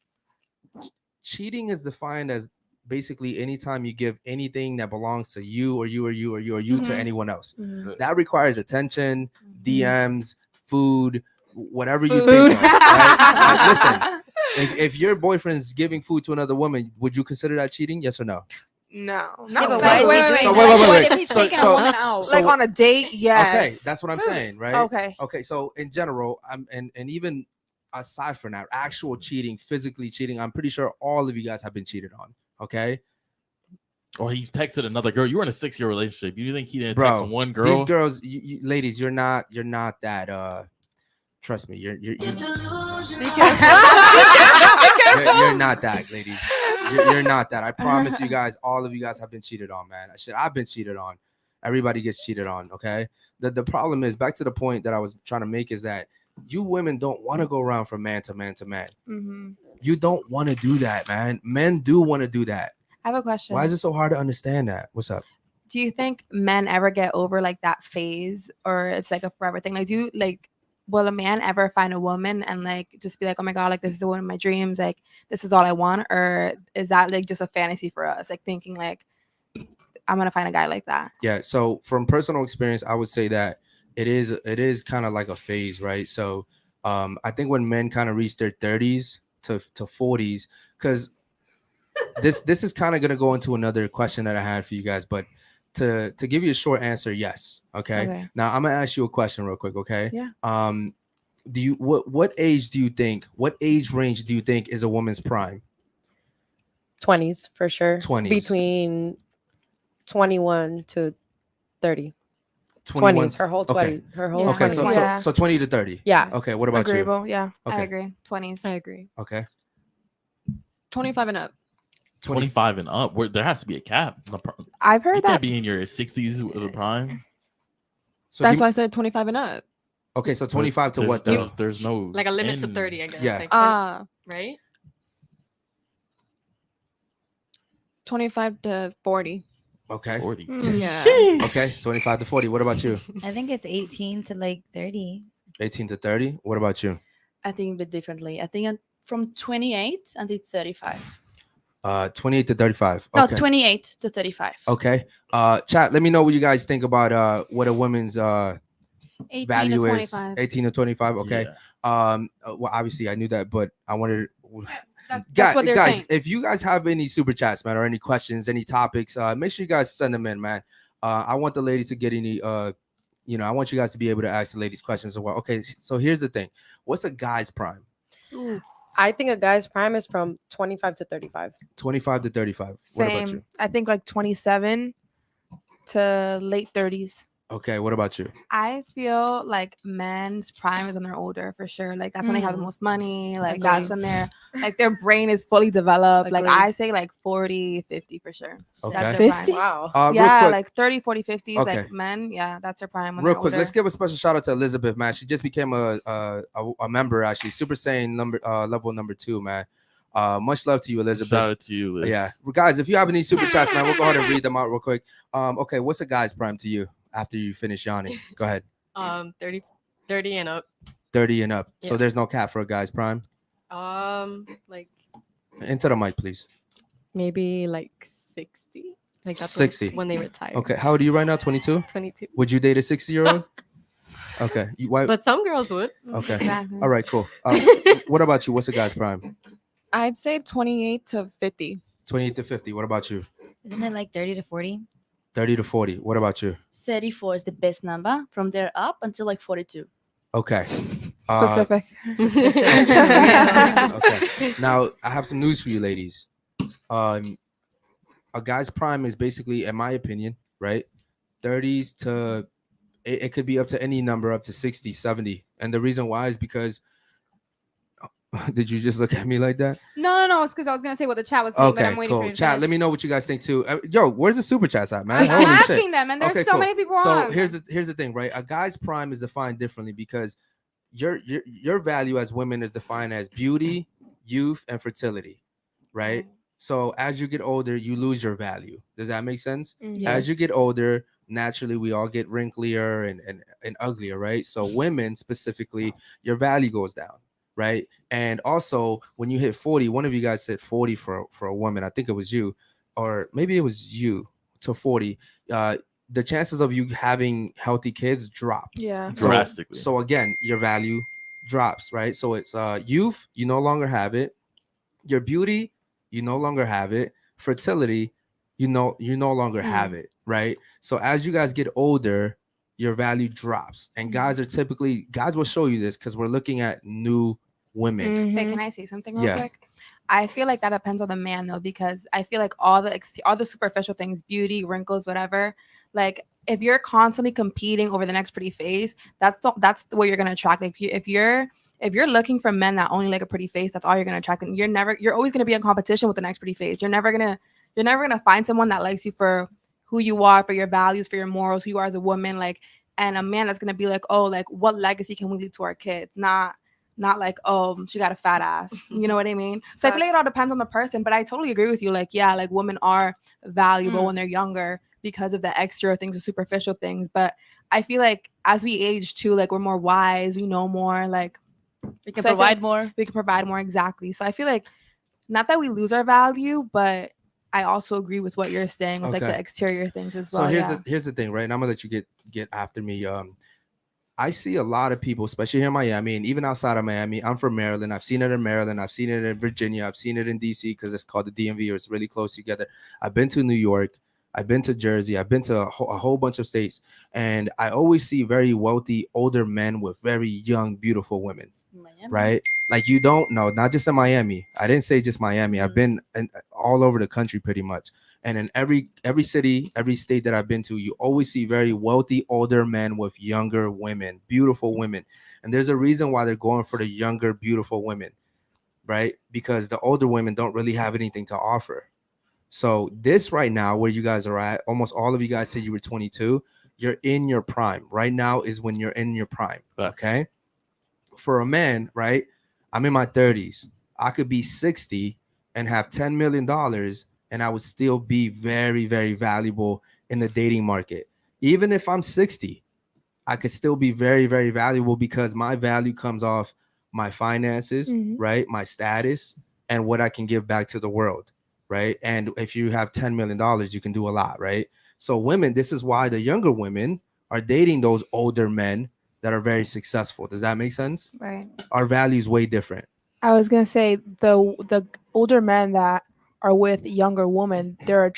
Cheating is defined as basically anytime you give anything that belongs to you or you or you or you or you to Mhm. anyone else. Mhm. That requires attention, Mm-hmm. DMs, food, whatever you Food. think of. Right? Like, listen, if your boyfriend's giving food to another woman, would you consider that cheating? Yes or no? No. Yeah, but Not why is he Wait, doing wait, So that? wait. What if he's taking a woman out? so like on a date, yes. Okay, that's what I'm saying, right? Okay. Okay, so in general, and even aside from that, actual cheating, physically cheating, I'm pretty sure all of you guys have been cheated on. Okay, Or he texted another girl. You were in a 6-year relationship. You think he didn't bro, text one girl? these girls, ladies, you're not that. Trust me, you're not that, ladies. You're not that. I promise you guys, all of you guys have been cheated on, man. Shit, I've been cheated on. Everybody gets cheated on. Okay. The problem is, back to the point that I was trying to make, is that you women don't want to go around from man to man to man. Mm-hmm. You don't want to do that, man. Men do want to do that. I have a question. Why is it so hard to understand that? What's up? Do you think men ever get over like that phase, or it's like a forever thing? Like, will a man ever find a woman and like just be like, oh my god, like this is the one of my dreams, like this is all I want, or is that like just a fantasy for us, like thinking like I'm gonna find a guy like that? Yeah. So from personal experience, I would say that it is kind of like a phase, right? So I think when men kind of reach their 30s to 40s, because this is kind of gonna go into another question that I had for you guys, but to give you a short answer, yes. Okay. Now I'm gonna ask you a question real quick. Okay. Yeah. Do you what age do you think? What age range do you think is a woman's prime? 20s for sure. 20s. Between 21 to 30. 21 20s. Her whole 20. Okay. Her whole Okay. 20s. So, Yeah. so 20 to 30. Yeah. Okay. What about Agreeable. Yeah. you? I Okay. agree. 20s. I agree. Okay. 25 and up. 25 and up. There has to be a cap. I've You heard can't that. be in your 60s with a prime. So That's give- why I said 25 and up. Okay. So 25 to There's- what though? There's no Like a limit to end. 30, I guess. Yeah. Like 20, Ah, right? 25 to 40. Okay. 40. Yeah. Okay. 25 to 40. What about you? I think it's 18 to like 30. 18 to 30. What about you? I think a bit differently. I think from 28 until 35. 28 to 35. No, Okay. 28 to 35. Okay. Chat, let me know what you guys think about what a woman's 18 value to is. 25? 18 to 25. Okay. Yeah. Well, obviously I knew that, but I wanted That's what they're guys, saying. if you guys have any super chats, man, or any questions, any topics, make sure you guys send them in, man. I want the ladies to get any I want you guys to be able to ask the ladies questions as well. Okay, so here's the thing. What's a guy's prime? I think a guy's prime is from 25 to 35. 25 to 35. What about you? Same. I think like 27 to late 30s. Okay, what about you? I feel like men's prime is when they're older for sure. Like that's when they have the most money. Like that's when they're like their brain is fully developed. Like I say like 40, 50 for sure. Okay. That's their 50? prime. Wow. Real Yeah, quick, like 30, 40, 50s. Okay. Like men, yeah, that's their prime when real they're quick, older. let's give a special shout out to Elizabeth, man. She just became a member, actually. Super Saiyan level number 2, man. Much love to you, Elizabeth. Shout out to you, Liz. Yeah, guys, if you have any super chats, man, we'll go ahead and read them out real quick. Okay, what's a guy's prime to you after you finish yawning? Go ahead. 30 and up. 30 and up. So Yeah. there's no cap for a guy's prime. Like Into the mic, please. maybe like 60. Like that's 60. when they retire. Okay, how old are you right now? 22. 22. Would you date a 60-year-old? Okay, why? But some girls would. Okay, Exactly. all right, cool. What about you? What's a guy's prime? I'd say 28 to 50. 28 to 50. What about you? Isn't it like 30 to 40? 30 to 40. What about you? 34 is the best number. From there up until like 42. Okay. Specific. Okay. Now I have some news for you, ladies. A guy's prime is basically, in my opinion, right? 30s to it could be up to any number, up to 60, 70. And the reason why is because Did you just look at me like that? No. It's because I was gonna say what the chat was saying, but Okay, I'm waiting for cool. you to Chat, let me finish. know what you guys think too. Yo, where's the super chats at, man? I'm Holy shit. asking them, and there's Okay, so cool. many people So on. here's the thing, right? A guy's prime is defined differently because your value as women is defined as beauty, youth, and fertility, right? So as you get older, you lose your value. Does that make sense? As you Yes. get older, naturally we all get wrinklier and uglier, right? So women specifically, your value goes down, right? And also when you hit 40, one of you guys said 40 for a woman. I think it was you, or maybe it was you to 40. The chances of you having healthy kids drop. Yeah. So, Drastically. so again, your value drops, right? So it's youth, you no longer have it. Your beauty, you no longer have it. Fertility, you no longer have it, right? So as you guys get older, your value drops. And guys will show you this because we're looking at new women. Mm-hmm. Wait, can I say something real Yeah. quick? I feel like that depends on the man though, because I feel like all the superficial things, beauty, wrinkles, whatever, like if you're constantly competing over the next pretty face, that's what you're gonna attract. Like if you're looking for men that only like a pretty face, that's all you're gonna attract. And you're always gonna be in competition with the next pretty face. You're never gonna find someone that likes you for who you are, for your values, for your morals, who you are as a woman, like, and a man that's gonna be like, oh, like what legacy can we leave to our kids? Not like, oh, she got a fat ass. You know what I mean? So I feel like it all depends on the person, but I totally agree with you. Like, yeah, like women are valuable when they're younger because of the extra things, the superficial things. But I feel like as we age too, like we're more wise, we know more, like We can so I feel provide like more. we can provide more, exactly. So I feel like not that we lose our value, but I also agree with what you're saying with like Okay. the exterior things as So well. here's the thing, right? And I'm gonna let you get after me. I see a lot of people, especially here in Miami and even outside of Miami. I'm from Maryland. I've seen it in Maryland. I've seen it in Virginia. I've seen it in DC because it's called the DMV, or it's really close together. I've been to New York. I've been to Jersey. I've been to a whole bunch of states. And I always see very wealthy, older men with very young, beautiful women, right? Like you don't know, not just in Miami. I didn't say just Miami. I've been all over the country pretty much. And in every city, every state that I've been to, you always see very wealthy older men with younger women, beautiful women. And there's a reason why they're going for the younger, beautiful women, right? Because the older women don't really have anything to offer. So this right now, where you guys are at, almost all of you guys said you were 22. You're in your prime. Right now is when you're in your prime. Okay. For a man, right? I'm in my 30s. I could be 60 and have $10 million, and I would still be very, very valuable in the dating market. Even if I'm 60, I could still be very, very valuable because my value comes off my finances, right? My status and what I can give back to the world, right? And if you have $10 million, you can do a lot, right? So women, this is why the younger women are dating those older men that are very successful. Does that make sense? Right. Our value is way different. I was gonna say the older men that are with younger women, they're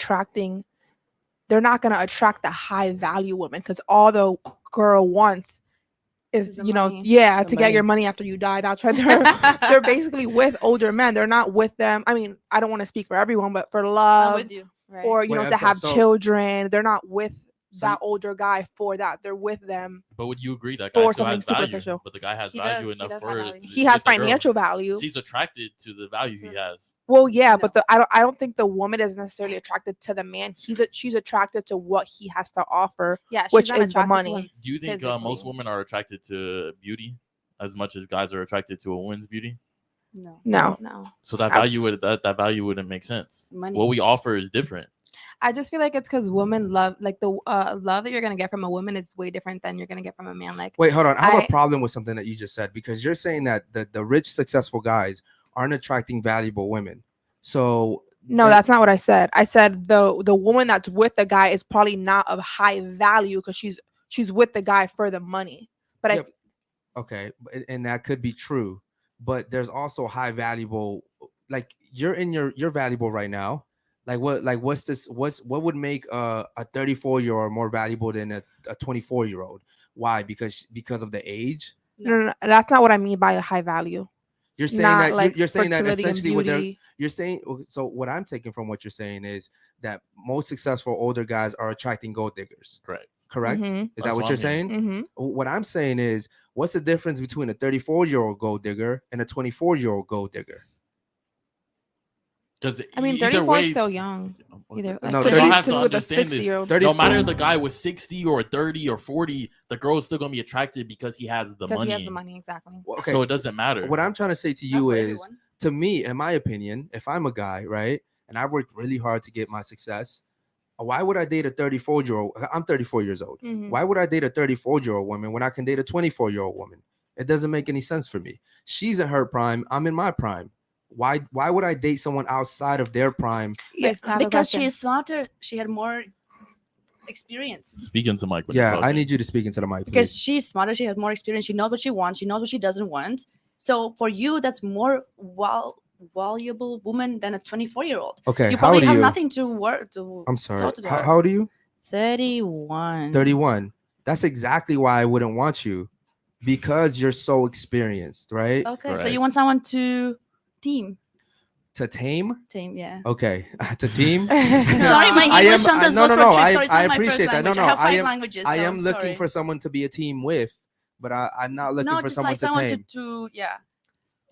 not gonna attract the high value women because all the girl wants is the you know money. yeah The to get your money. money after you die. That's why they're basically with older men. They're not with them. I mean, I don't want to speak for everyone, but for I'm love with you. Right. or you Wait, know I'm to sorry, have so- children, they're not with So that older guy for that. They're with them. But would you agree that guy For still has something value? superficial. But the guy has He value does- he enough does have for value. He has get the girl. financial value. She's attracted to the value he has. Well, yeah, No. but I don't think the woman is necessarily attracted to the man. She's attracted to what he has to offer, Yeah, she's which not is the attracted to money. him Do you think most physically. women are attracted to beauty as much as guys are attracted to a woman's beauty? No. No. So that Abs- value wouldn't make sense. Money. What we offer is different. I just feel like it's because women love, like the love that you're gonna get from a woman is way different than you're gonna get from a man. Like, Wait, hold on. I have a I- problem with something that you just said because you're saying that the rich, successful guys aren't attracting valuable women. So No, that's not what I said. I said the woman that's with the guy is probably not of high value because she's with the guy for the money. But Yeah, okay, and that could be true, but there's also high valuable. Like you're in you're valuable right now. Like what would make a 34-year-old more valuable than a 24-year-old? Why? Because of the age. no, that's not what I mean by a high value. You're saying Not that like you're saying that fertility and essentially what they're beauty. you're saying. So what I'm taking from what you're saying is that most successful older guys are attracting gold diggers. Correct. Correct? Mhm. Is that That's what what you're I'm hearing. saying? Mhm. What I'm saying is What's the difference between a 34-year-old gold digger and a 24-year-old gold digger? Because I mean, either 34 is way, still young. Either No, to 30 be, y'all have to to be with a understand this. 60-year-old. 34. No matter the guy was 60 or 30 or 40, the girl is still gonna be attracted because he has the Because money. he has the money, exactly. Well, okay. So it doesn't matter. What I'm trying to say to Not you for is, everyone. to me, in my opinion, if I'm a guy, right, and I've worked really hard to get my success, why would I date a 34-year-old? I'm 34 years old. Mhm. Why would I date a 34-year-old woman when I can date a 24-year-old woman? It doesn't make any sense for me. She's in her prime. I'm in my prime. Why would I date someone outside of their prime? Yes, I have a Because question. she's smarter. She had more experience. Speaking to Mike. When you're Yeah, I talking. need you to speak into the mic, Because please. she's smarter. She has more experience. She knows what she wants. She knows what she doesn't want. So for you, that's more valuable woman than a 24-year-old. Okay, You how probably old are have you? nothing to work to. I'm sorry. talk to How, her. how old are you? 31. 31. That's exactly why I wouldn't want you, because you're so experienced, right? Okay, so Correct. you want someone to team, To tame? yeah. Okay, to team. Sorry, my I English am- sometimes no, goes no, for no, a trip. I- Sorry, it's I not my first appreciate that. No, language. no, I have I 5 am- languages. I so am looking sorry. for someone to be a team with, but I'm not looking no, for just someone like someone to tame. to yeah.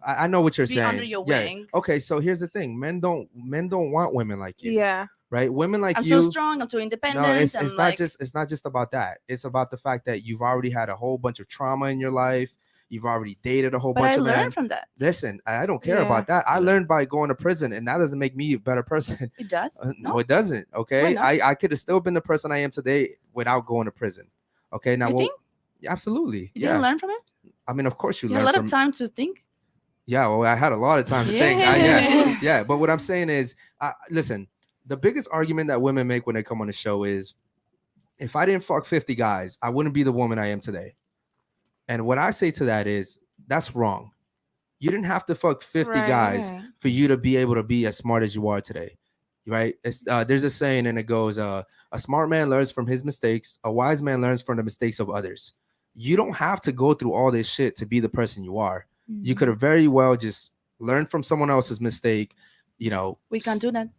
I know what you're be saying. under your Yeah. wing. Okay, so here's the thing: men don't want women like you, Yeah. right? Women like I'm you. too strong. I'm too independent. No, it's I'm not like, just about that. It's about the fact that you've already had a whole bunch of trauma in your life. You've already dated a whole but bunch I of men. learned from that. Listen, I don't care Yeah. about that. I Yeah. learned by going to prison, and that doesn't make me a better person. It does. No, it doesn't. Okay, not? I could have still been the person I am today without going to prison. Okay, now You think? absolutely. You Yeah. didn't learn from it. I mean, of course you You had learn a lot from. of time to think. Yeah, well, I had a lot of time to think. Yeah. But what I'm saying is, listen, the biggest argument that women make when they come on the show is, if I didn't fuck 50 guys, I wouldn't be the woman I am today. And what I say to that is, that's wrong. You didn't have to fuck 50 Right. guys for you to be able to be as smart as you are today. Right? There's a saying, and it goes, a smart man learns from his mistakes. A wise man learns from the mistakes of others. You don't have to go through all this shit to be the person you are. You could have very well just learned from someone else's mistake. We can't do that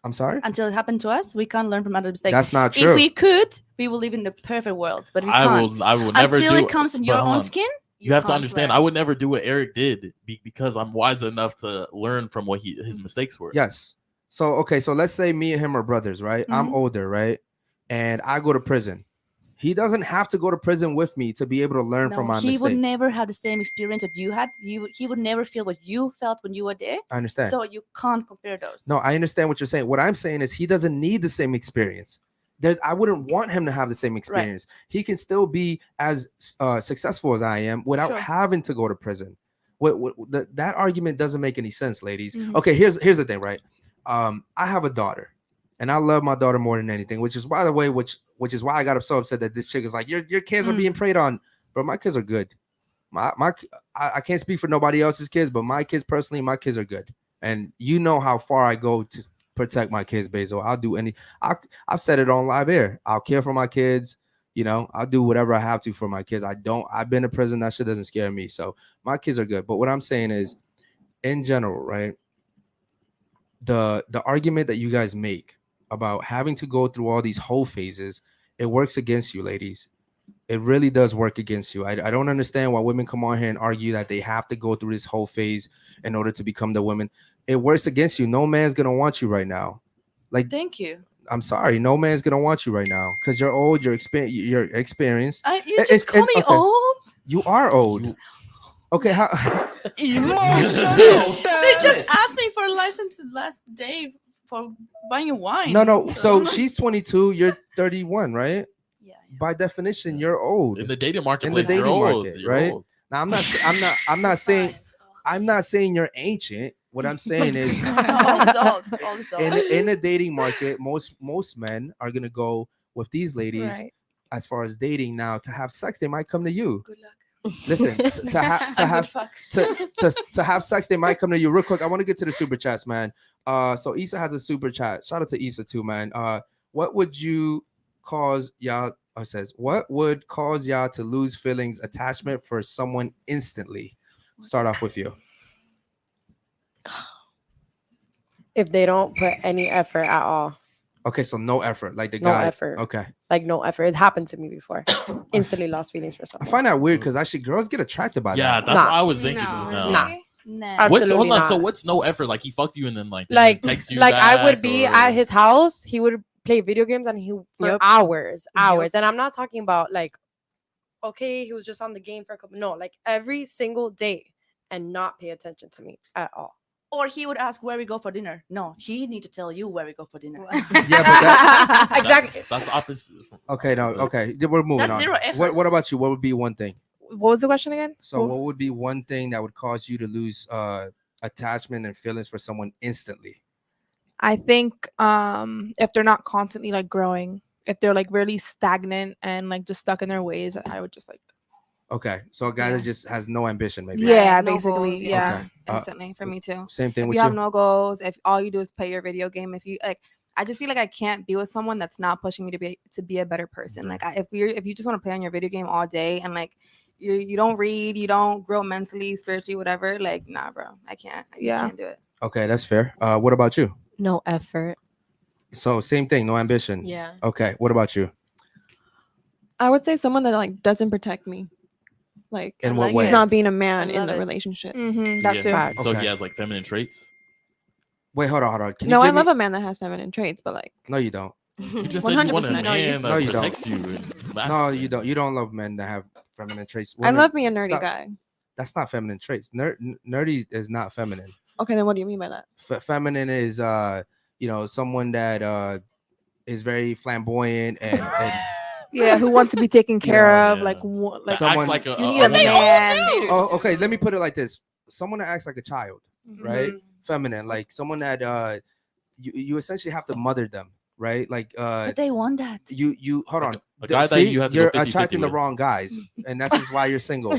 I'm sorry? until it happened to us. We can't learn from other mistakes. That's not true. If we could, we will live in the perfect world. But we I can't. will never until do it comes in but your hold own on. skin. You have to can't understand. learn. I would never do what Eric did because I'm wise enough to learn from what his mistakes were. Yes. So, okay. So let's say me and him are brothers, right? I'm Mhm. older, right? And I go to prison. He doesn't have to go to prison with me to be able to learn from my he mistake. would never have the same experience that you had. He would never feel what you felt when you were there. I understand. So you can't compare those. No, I understand what you're saying. What I'm saying is, he doesn't need the same experience. I wouldn't want him to have the same experience. He can still be as successful as I am without Sure. having to go to prison. That argument doesn't make any sense, ladies. Mhm. Okay, here's the thing, right? I have a daughter, and I love my daughter more than anything. Which is, by the way, which is why I got so upset that this chick is like, your kids are being preyed on, but my kids are good. I can't speak for nobody else's kids, but my kids personally, my kids are good, and you know how far I go to protect my kids, Basil. I'll do I've said it on live air. I'll care for my kids. I'll do whatever I have to for my kids. I've been in prison. That shit doesn't scare me. So my kids are good. But what I'm saying is, in general, right? The argument that you guys make about having to go through all these whole phases, it works against you, ladies. It really does work against you. I don't understand why women come on here and argue that they have to go through this whole phase in order to become the woman. It works against you. No man's gonna want you right now. Like, Thank you. I'm sorry, no man's gonna want you right now because you're old. You're experienced. You just call me okay. old. You are old. Okay, how? Emotional. They just asked me for a license last day for buying a wine. No. So she's 22. You're 31, right? Yeah. By definition, you're old. In the dating In marketplace, the dating you're old. market, You're right? old. Now, I'm not saying you're ancient. What I'm saying is, Old. in a dating market, most men are gonna go with these ladies. Right. As far as dating now, to have sex, they might come to you. Good luck. Listen, to have sex, they might come to you. Real quick, I want to get to the super chats, man. So Issa has a super chat. Shout out to Issa too, man. What would cause y'all to lose feelings attachment for someone instantly? Start off with you. If they don't put any effort at all. Okay, so no effort. Like the No guy. effort. Okay. Like no effort. It happened to me before. Instantly lost feelings for I someone. find that weird because actually girls get attracted by Yeah, that. that's Nah. what I was thinking No. just now. Nah. Nah. What's Absolutely hold on? So not. what's no effort? Like he fucked you and then like Like text you I would back, be or- at his house. He would play video games and he for Yep. hours, Yep. hours. And I'm not talking about like, okay, he was just on the game for a couple. No, like every single day, and not pay attention to me at all. Or he would ask where we go for dinner. No, he need to tell you where we go for dinner. Yeah, but that, Exactly. That's opposite. okay, no, okay. We're moving That's on. zero effort. What about you? What would be one thing? What was the question again? So What- what would be one thing that would cause you to lose attachment and feelings for someone instantly? I think if they're not constantly like growing, if they're like really stagnant and like just stuck in their ways, I would just like Okay, so a guy Yeah. that just has no ambition, maybe. yeah, no basically goals, yeah. Okay. Instantly for me too. Same thing If with you you. have no goals, if all you do is play your video game, if you like, I just feel like I can't be with someone that's not pushing me to be a better person. Like if you just want to play on your video game all day and like you don't read, you don't grow mentally, spiritually, whatever. Like nah, bro, I can't. I just Yeah. can't do it. Okay, that's fair. What about you? No effort. So same thing, no ambition. Yeah. Okay, what about you? I would say someone that like doesn't protect me. Like In what he's way? not being a man in love the it. relationship. Mm-hmm, So that too. Facts. So Okay. he has like feminine traits. Wait, hold on. Can No, you I give love me... a man that has feminine traits, but like No, you don't. You just said you want a 100%. man No, that you don't. protects you. and No, you don't. You don't love men that have feminine traits. I Women- love me a nerdy stop. guy. That's not feminine traits. Nerdy is not feminine. Okay, then what do you mean by that? Feminine is someone that is very flamboyant and Yeah, who wants to be taken care Yeah. of? Yeah. Like That Someone- acts like a, you a- need a a man. man. oh, okay. Let me put it like this: someone that acts like a child, right? Mhm. Feminine, like someone that you essentially have to mother them, right? Like But they want that. you hold on. a guy that See, you have to go you're 50-50 attracting the with. wrong guys, and that's just why you're single.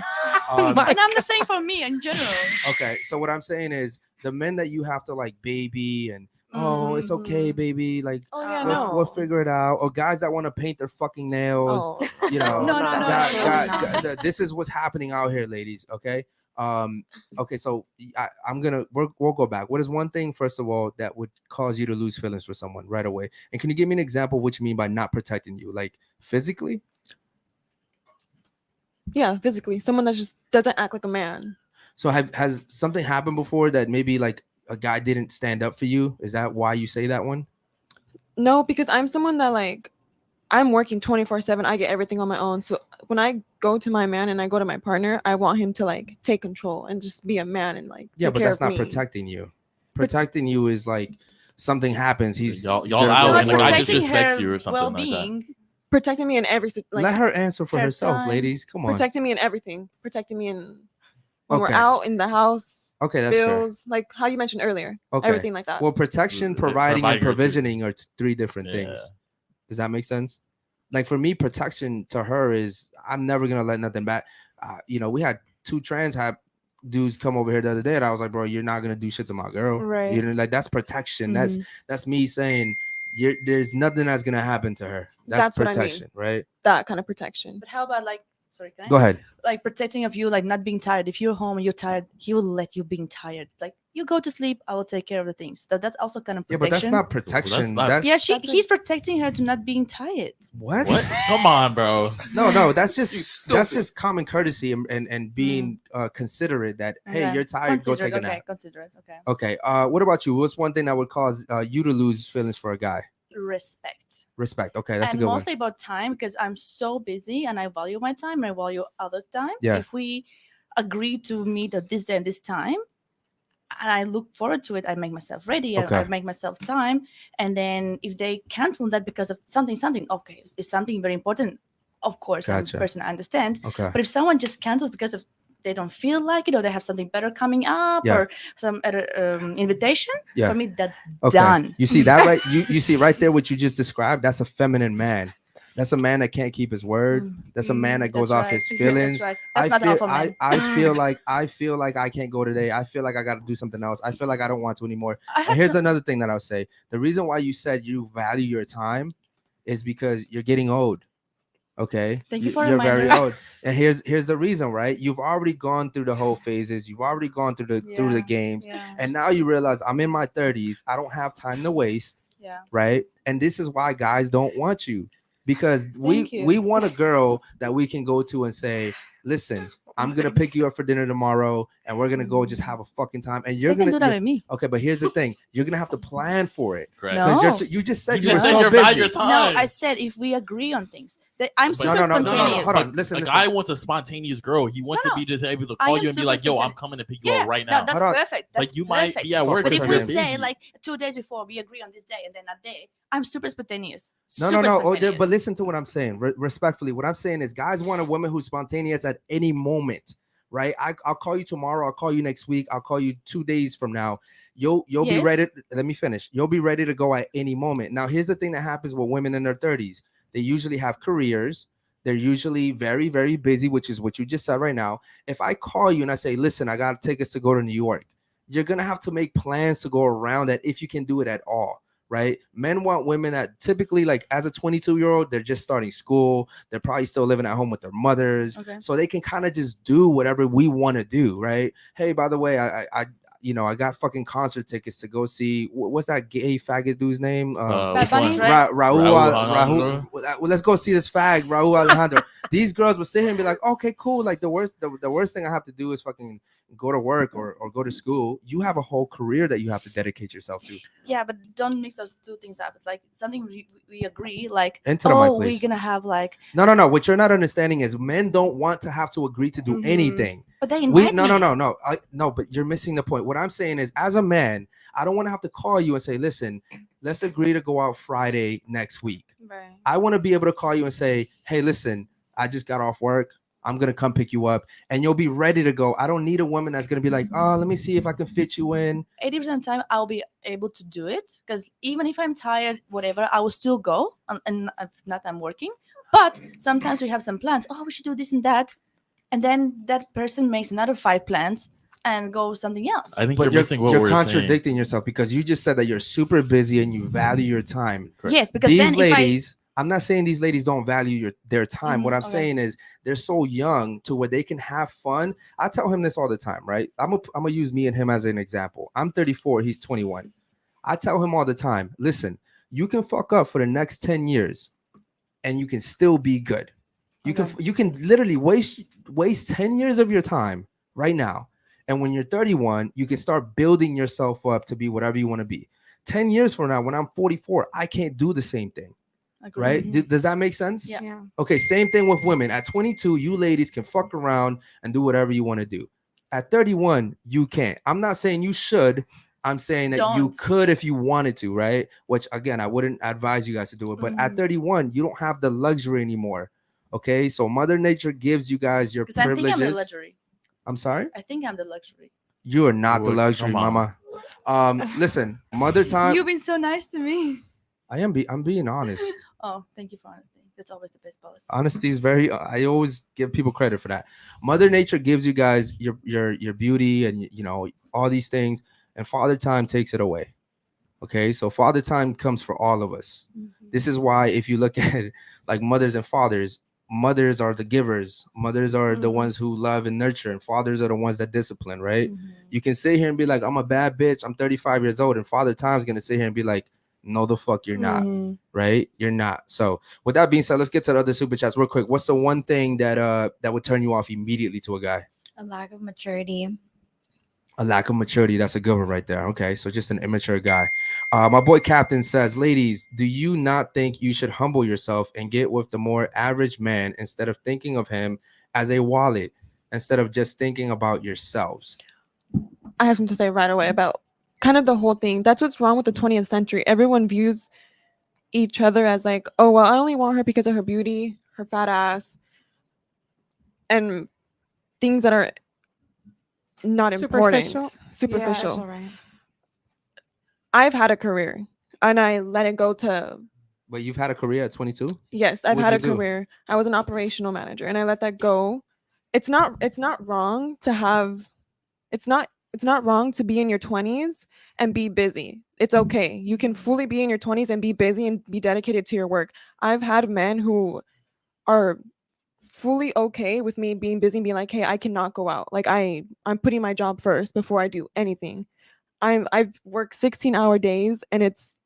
Oh my And I'm not saying for me in general. Okay, so what I'm saying is the men that you have to like baby and oh, it's okay, baby, like Oh yeah, we'll figure it out. Or guys that want to paint their fucking nails, Oh. you know. No, no, no, absolutely This is what's happening out here, ladies. Okay. Okay, so we'll go back. What is one thing, first of all, that would cause you to lose feelings for someone right away? And can you give me an example of what you mean by not protecting you, like physically? Yeah, physically, someone that just doesn't act like a man. So has something happened before that maybe like a guy didn't stand up for you? Is that why you say that one? No, because I'm someone that like I'm working 24/7. I get everything on my own. So when I go to my man and I go to my partner, I want him to like take control and just be a man and like Yeah, take but care that's of not me. protecting you. Protecting you is like something happens. He's Y'all gonna out go and the work. guy Protecting disrespects her you or something like that. well-being. Protecting me in every like Let her answer for her herself, time. ladies. Come on. protecting me in everything. Protecting me in when we're Okay. out in the house, Okay, that's fair. bills, like how you mentioned earlier. Okay. Everything like that. Well, protection, Okay, providing, and providing are two- provisioning are three different Yeah. things. Does that make sense? Like for me, protection to her is I'm never gonna let nothing back. We had two trans dudes come over here the other day, and I was like, bro, you're not gonna do shit to my girl, Right. Like that's protection. Mhm. That's me saying there's nothing that's gonna happen to her. That's what I mean. protection, right? that kind of protection. But how about like, sorry, can I? Go ahead. Like protecting of you, like not being tired. If you're home and you're tired, he will let you being tired. Like you go to sleep, I will take care of the things. That's also kind of Yeah, protection. but that's not protection. not- That's Yeah, That's he's protecting her to not being tired. what? What? Come on, bro. No, that's just You that's stupid. just common courtesy and being considerate that hey, Okay. you're tired, go Consider take a it. nap. Okay, consider it. Okay. Okay. What about you? What's one thing that would cause you to lose feelings for a guy? Respect. Respect. Okay, that's And a good mostly about time because I'm so busy and I value my time and I value other time. Yeah. If we agree to meet at this day and this time, and I look forward to it, I make myself ready. Okay. I make myself time. And then if they cancel that because of something, okay, it's something very important. Of course, I'm Gotcha. a person I understand. one. Okay. But if someone just cancels because of they don't feel like it or they have something better coming up Yeah. or some other invitation, Yeah. for me that's Okay. done. You see that right? You see right there what you just described? That's a feminine man. That's a man that can't keep his word. That's a man that goes That's off right. his Yeah, feelings. That's right. That's not alpha man. I feel like I can't go today. I feel like I got to do something else. I feel like I don't want to anymore. I And had here's some- another thing that I'll say. The reason why you said you value your time is because you're getting old. Okay. Thank you for You're very reminding me. old. And here's the reason, right? You've already gone through the whole phases. You've already gone through the Yeah, games. yeah. And now you realize I'm in my 30s. I don't have time to waste. Yeah. right? And this is why guys don't want you, because Thank you. we want a girl that we can go to and say, listen, I'm gonna pick you up for dinner tomorrow, and we're gonna go just have a fucking time. And you're They can gonna do that with me. okay, but here's the thing: you're gonna have to plan for it. Correct. No. You just said You you, just were said so you're busy. about your time. No, I said if we agree on things. I'm But- super No, no, no, no, no, spontaneous. hold on. But Listen, a listen. guy wants a spontaneous girl. He wants No, to be just able to I call am you and be super like, "Yo, I'm spontaneous. coming to pick you Yeah, up right no, now." that's Hold on. perfect. That's But you might perfect. be at work But because if you're we busy. say like 2 days before we agree on this day and then that day, I'm super spontaneous. No, super no, no. spontaneous. But listen to what I'm saying. Respectfully, what I'm saying is, guys want a woman who's spontaneous at any moment, right? I'll call you tomorrow. I'll call you next week. I'll call you 2 days from now. You'll be Yes. ready. Let me finish. You'll be ready to go at any moment. Now, here's the thing that happens with women in their 30s. They usually have careers. They're usually very, very busy, which is what you just said right now. If I call you and I say, listen, I got tickets to go to New York, you're going to have to make plans to go around that if you can do it at all, right? Men want women that typically, like as a 22-year-old, they're just starting school. They're probably still living at home with their mothers. Okay. So they can kind of just do whatever we want to do, right? Hey, by the way, I got fucking concert tickets to go see, what's that gay faggot dude's name? Bad which Bunny? one? Raul. Well, let's go see this fag, Raul Alejandro. These girls would sit here and be like, okay, cool. Like the worst thing I have to do is fucking go to work or go to school. You have a whole career that you have to dedicate yourself to. Yeah, but don't mix those two things up. It's like something we agree, like, Into the mic, oh, please. we're gonna have like, No. What you're not understanding is men don't want to have to agree to do anything. but they invite No, me. no, but you're missing the point. What I'm saying is, as a man, I don't want to have to call you and say, listen, let's agree to go out Friday next week. Right. I want to be able to call you and say, hey, listen, I just got off work. I'm going to come pick you up and you'll be ready to go. I don't need a woman that's going to be like, oh, let me see if I can fit you in. 80% of the time, I'll be able to do it because even if I'm tired, whatever, I will still go. And if not, I'm working. But sometimes we have some plans. Oh, we should do this and that. And then that person makes another 5 plans and goes something else. I think But you're missing what you're we're contradicting yourself because you just said that you're super busy and you value your time. Yes, because These then ladies, I'm not saying these ladies don't value their time. What I'm okay. saying is they're so young to where they can have fun. I tell him this all the time, right? I'm gonna use me and him as an example. I'm 34, he's 21. I tell him all the time, listen, you can fuck up for the next 10 years and you can still be good. You can literally waste 10 years of your time right now. And when you're 31, you can start building yourself up to be whatever you want to be. 10 years from now, when I'm 44, I can't do the same thing. Right? Does that make sense? Yeah. Okay, same thing with women. At 22, you ladies can fuck around and do whatever you want to do. At 31, you can't. I'm not saying you should. I'm saying that you Don't. could if you wanted to, right? Which again, I wouldn't advise you guys to do it. But at 31, you don't have the luxury anymore. Okay, so Mother Nature gives you guys your Because I think I'm the privileges. luxury. I'm sorry? I think I'm the luxury. You are not the Well, luxury, come on. mama. Listen, Mother Time. You've been so nice to me. I'm being honest. Oh, thank you for honesty. That's always the best policy. Honesty is very. I always give people credit for that. Mother Nature gives you guys your beauty and all these things, and Father Time takes it away. Okay, so Father Time comes for all of us. This is why if you look at it, like mothers and fathers, mothers are the givers. Mothers are the ones who love and nurture, and fathers are the ones that discipline. Right? You can sit here and be like, I'm a bad bitch. I'm 35 years old, and Father Time's gonna sit here and be like, no, the fuck you're not. Right? You're not. So with that being said, let's get to the other super chats real quick. What's the one thing that would turn you off immediately to a guy? A lack of maturity. A lack of maturity. That's a good one right there. Okay, so just an immature guy. My boy Captain says, ladies, do you not think you should humble yourself and get with the more average man instead of thinking of him as a wallet, instead of just thinking about yourselves? I have something to say right away about kind of the whole thing. That's what's wrong with the 20th century. Everyone views each other as like, oh, well, I only want her because of her beauty, her fat ass, and things that are not Superficial? important. Superficial. Yeah, right. I've had a career and I let it go to, But you've had a career at 22? yes, I've What'd had a you do? career. I was an operational manager and I let that go. It's not wrong to have, it's not wrong to be in your 20s and be busy. It's okay. You can fully be in your 20s and be busy and be dedicated to your work. I've had men who are fully okay with me being busy and being like, hey, I cannot go out. Like I'm putting my job first before I do anything. I've worked 16-hour days and it's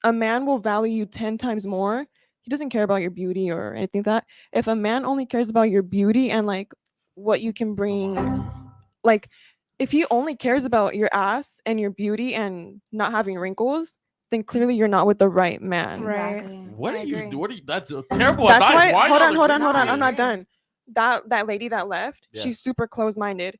a man will value you 10 times more. He doesn't care about your beauty or anything like that. If a man only cares about your beauty and like what you can bring, like if he only cares about your ass and your beauty and not having wrinkles, then clearly you're not with the right man. Right. What I are you? agree. What are you? That's a terrible That's advice. why. Why Hold y'all on. agree I'm with not this? done. That lady that left, Yeah. she's super close-minded,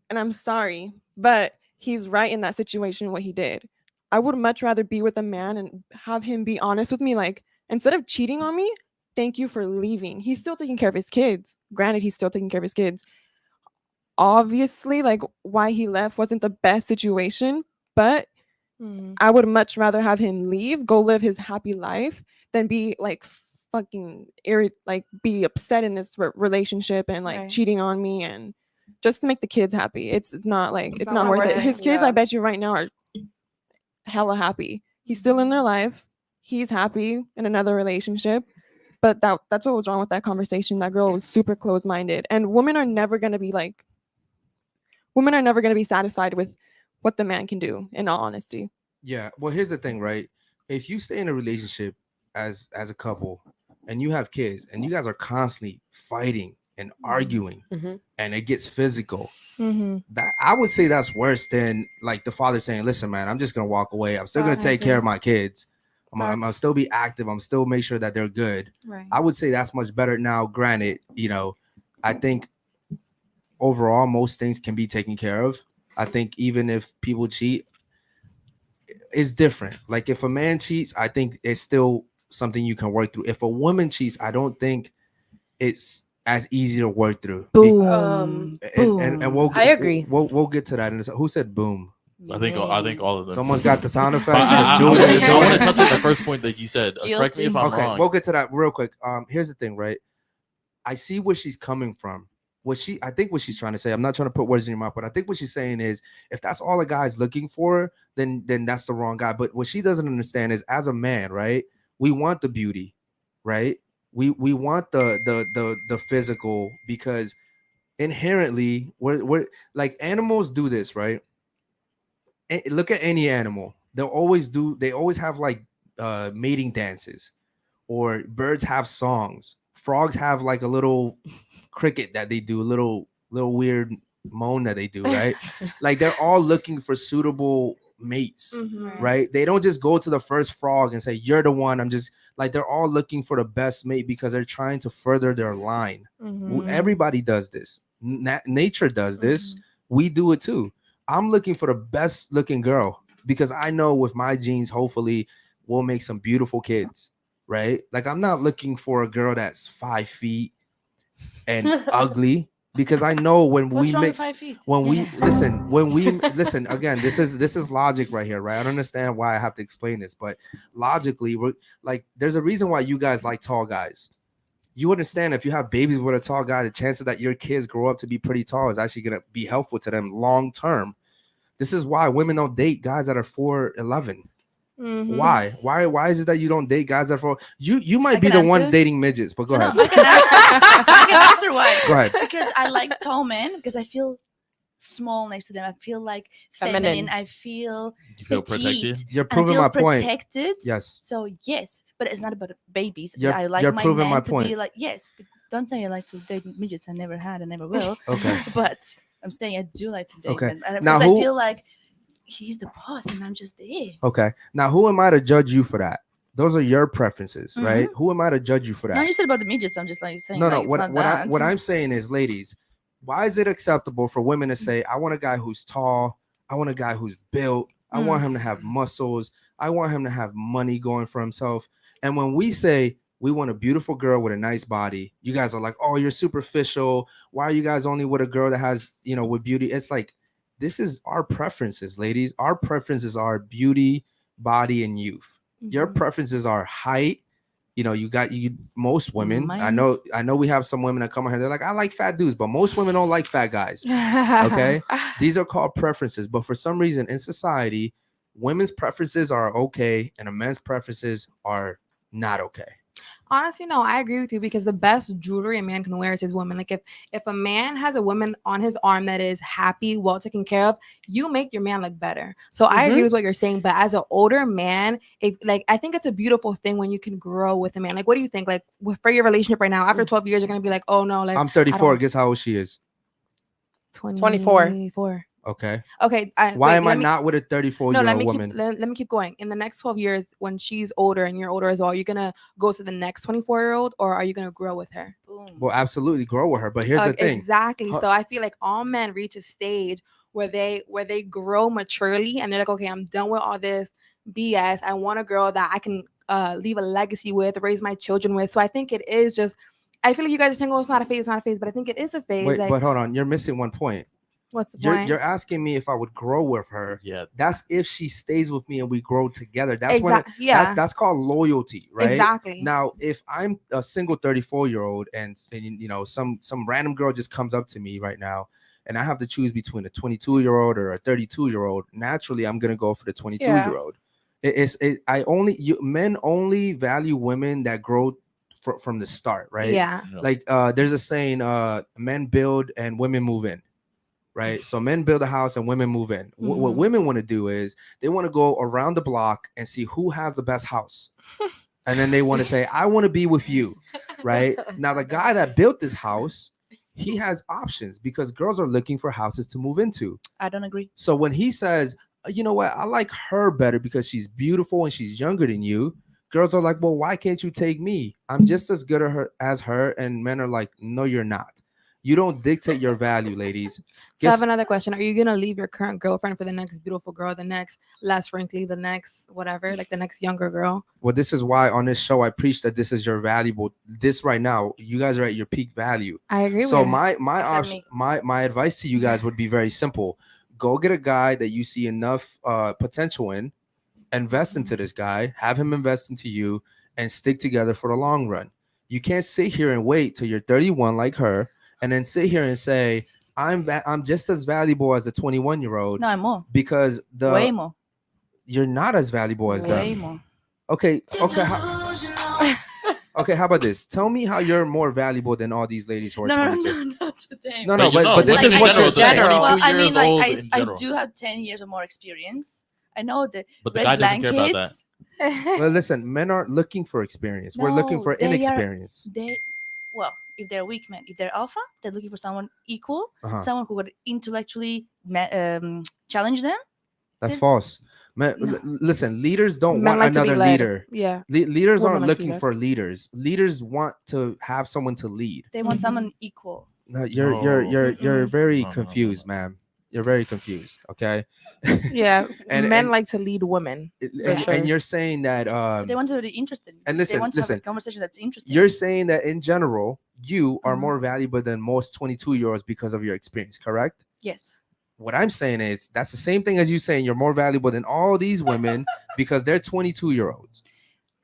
and I'm sorry, but he's right in that situation. What he did, I would much rather be with a man and have him be honest with me. Like instead of cheating on me, thank you for leaving. He's still taking care of his kids. Granted, he's still taking care of his kids. Obviously, like why he left wasn't the best situation, but I would much rather have him leave, go live his happy life, than be like fucking like be upset in this relationship and like Right. cheating on me and just to make the kids happy. It's not like it's not not worth worth it. it. His kids, I Yeah. bet you right now are hella happy. He's still in their life. He's happy in another relationship. But that's what was wrong with that conversation. That girl was super close-minded. And women are never gonna be satisfied with what the man can do, in all honesty. Yeah. Well, here's the thing, right? If you stay in a relationship as a couple and you have kids and you guys are constantly fighting and arguing and it gets physical, that I would say that's worse than like the father saying, "Listen, man, I'm just gonna walk away. I'm still gonna take care of my kids. I'm gonna still be active. I'm still make sure that they're good." Right. I would say that's much better. Now, granted, I think overall most things can be taken care of. I think even if people cheat, it's different. Like if a man cheats, I think it's still something you can work through. If a woman cheats, I don't think it's as easy to work through. And we'll I agree. We'll get to that. Who said boom? I think all of them. Someone's got the sound But effects. I Julian is want doing to it. touch on the first point that you said. Correct me if I'm Okay, wrong. we'll get to that real quick. Here's the thing, right? I see where she's coming from. I think what she's trying to say, I'm not trying to put words in your mouth, but I think what she's saying is if that's all a guy's looking for, then that's the wrong guy. But what she doesn't understand is as a man, right? We want the beauty, right? We want the physical because inherently we're like animals do this, right? Look at any animal. They always have like mating dances, or birds have songs. Frogs have like a little cricket that they do, a little weird moan that they do, right? Like they're all looking for suitable mates, right? They don't just go to the first frog and say, "You're the one." I'm just like they're all looking for the best mate because they're trying to further their line. Everybody does this. Nature does this. We do it too. I'm looking for the best looking girl because I know with my genes, hopefully, we'll make some beautiful kids, right? Like I'm not looking for a girl that's 5 feet and ugly because I know when What's we wrong with mix, 5 feet? when we listen again, this is logic right here, right? I don't understand why I have to explain this, but logically, we're like, there's a reason why you guys like tall guys. You understand if you have babies with a tall guy, the chances that your kids grow up to be pretty tall is actually going to be helpful to them long term. This is why women don't date guys that are 4'11". Why is it that you don't date guys that are 4? You might be the one dating midgets, but go ahead. I can answer why. Go ahead. Because I like tall men because I feel small next to them. I feel like feminine. I feel You feel petite. protected? You're I proving feel my point. protected. Yes. So yes, but it's not about babies. You're- I like you're my proving men my to point. be like yes. But don't say I like to date midgets. I never had. I never will. Okay. But I'm saying I do like to date Okay. men. And Now because who- I feel like he's the boss and I'm just there. Okay. Now, who am I to judge you for that? Those are your preferences, right? Who am I to judge you for that? No, you said about the midgets. I'm just like saying. No, like, it's not that. what I'm saying is, ladies, why is it acceptable for women to say, I want a guy who's tall, I want a guy who's built, I want him to have muscles, I want him to have money going for himself. And when we say we want a beautiful girl with a nice body, you guys are like, oh, you're superficial. Why are you guys only with a girl that has, with beauty? It's like, this is our preferences, ladies. Our preferences are beauty, body, and youth. Your preferences are height. You most women. I know we have some women that come on here. They're like, I like fat dudes, but most women don't like fat guys. Okay, these are called preferences. But for some reason in society, women's preferences are okay, and a man's preferences are not okay. Honestly, no, I agree with you because the best jewelry a man can wear is his woman. Like if a man has a woman on his arm that is happy, well taken care of, you make your man look better. So I agree with what you're saying. But as an older man, if like I think it's a beautiful thing when you can grow with a man. Like, what do you think? Like for your relationship right now, after 12 years, you're gonna be like, oh no, like I'm 34. Guess how old she is? 24. Okay. Okay. Why am I not with a 34-year-old woman? Let me keep going. In the next 12 years, when she's older and you're older as well, are you gonna go to the next 24-year-old or are you gonna grow with her? Well, absolutely grow with her. But here's the thing. Exactly. So I feel like all men reach a stage where they grow maturely and they're like, okay, I'm done with all this BS. I want a girl that I can leave a legacy with, raise my children with. So I think it is just. I feel like you guys are saying, "Oh, it's not a phase," but I think it is a phase. Wait, like, but hold on, you're missing one point. What's the point? You're asking me if I would grow with her. Yeah. That's if she stays with me and we grow together. That's when that's called loyalty, right? Exactly. Now, if I'm a single 34-year-old and you know some random girl just comes up to me right now and I have to choose between a 22-year-old or a 32-year-old, naturally I'm gonna go for the 22-year-old. Men only value women that grow from the start, right? Yeah. Like there's a saying, men build and women move in. Right, so men build a house and women move in. What women want to do is they want to go around the block and see who has the best house, and then they want to say, "I want to be with you." Right now, the guy that built this house, he has options because girls are looking for houses to move into. I don't agree. So when he says, "You know what? I like her better because she's beautiful and she's younger than you," girls are like, "Well, why can't you take me? I'm just as good as her." And men are like, "No, you're not. You don't dictate your value, ladies." So I have another question. Are you gonna leave your current girlfriend for the next beautiful girl, the next less wrinkly, the next whatever, like the next younger girl? Well, this is why on this show I preach that this is your valuable. This right now, you guys are at your peak value. I agree. So my option, my advice to you guys would be very simple. Go get a guy that you see enough potential in, invest into this guy, have him invest into you, and stick together for the long run. You can't sit here and wait till you're 31 like her. And then sit here and say, I'm just as valuable as a 21-year-old. No, I'm more. Because way more. You're not as valuable as them. Way more. Okay. Okay. How about this? Tell me how you're more valuable than all these ladies who are 22. No, not today. No, but this is what you're saying. Well, I mean, like I do have 10 years of more experience. I know the but the guy doesn't care about that. Well, listen, men aren't looking for experience. We're looking for inexperience. Well, if they're weak men, if they're alpha, they're looking for someone equal, someone who would intellectually challenge them. That's false. Man, listen, leaders don't want another leader. Yeah. Leaders aren't looking for leaders. Leaders want to have someone to lead. They want someone equal. No, you're very confused, ma'am. You're very confused. Okay. Yeah. and men like to lead women. And you're saying that they want to be interested. And listen, they want to have a conversation that's interesting. You're saying that in general, you are more valuable than most 22-year-olds because of your experience, correct? Yes. What I'm saying is that's the same thing as you saying you're more valuable than all these women because they're 22-year-olds.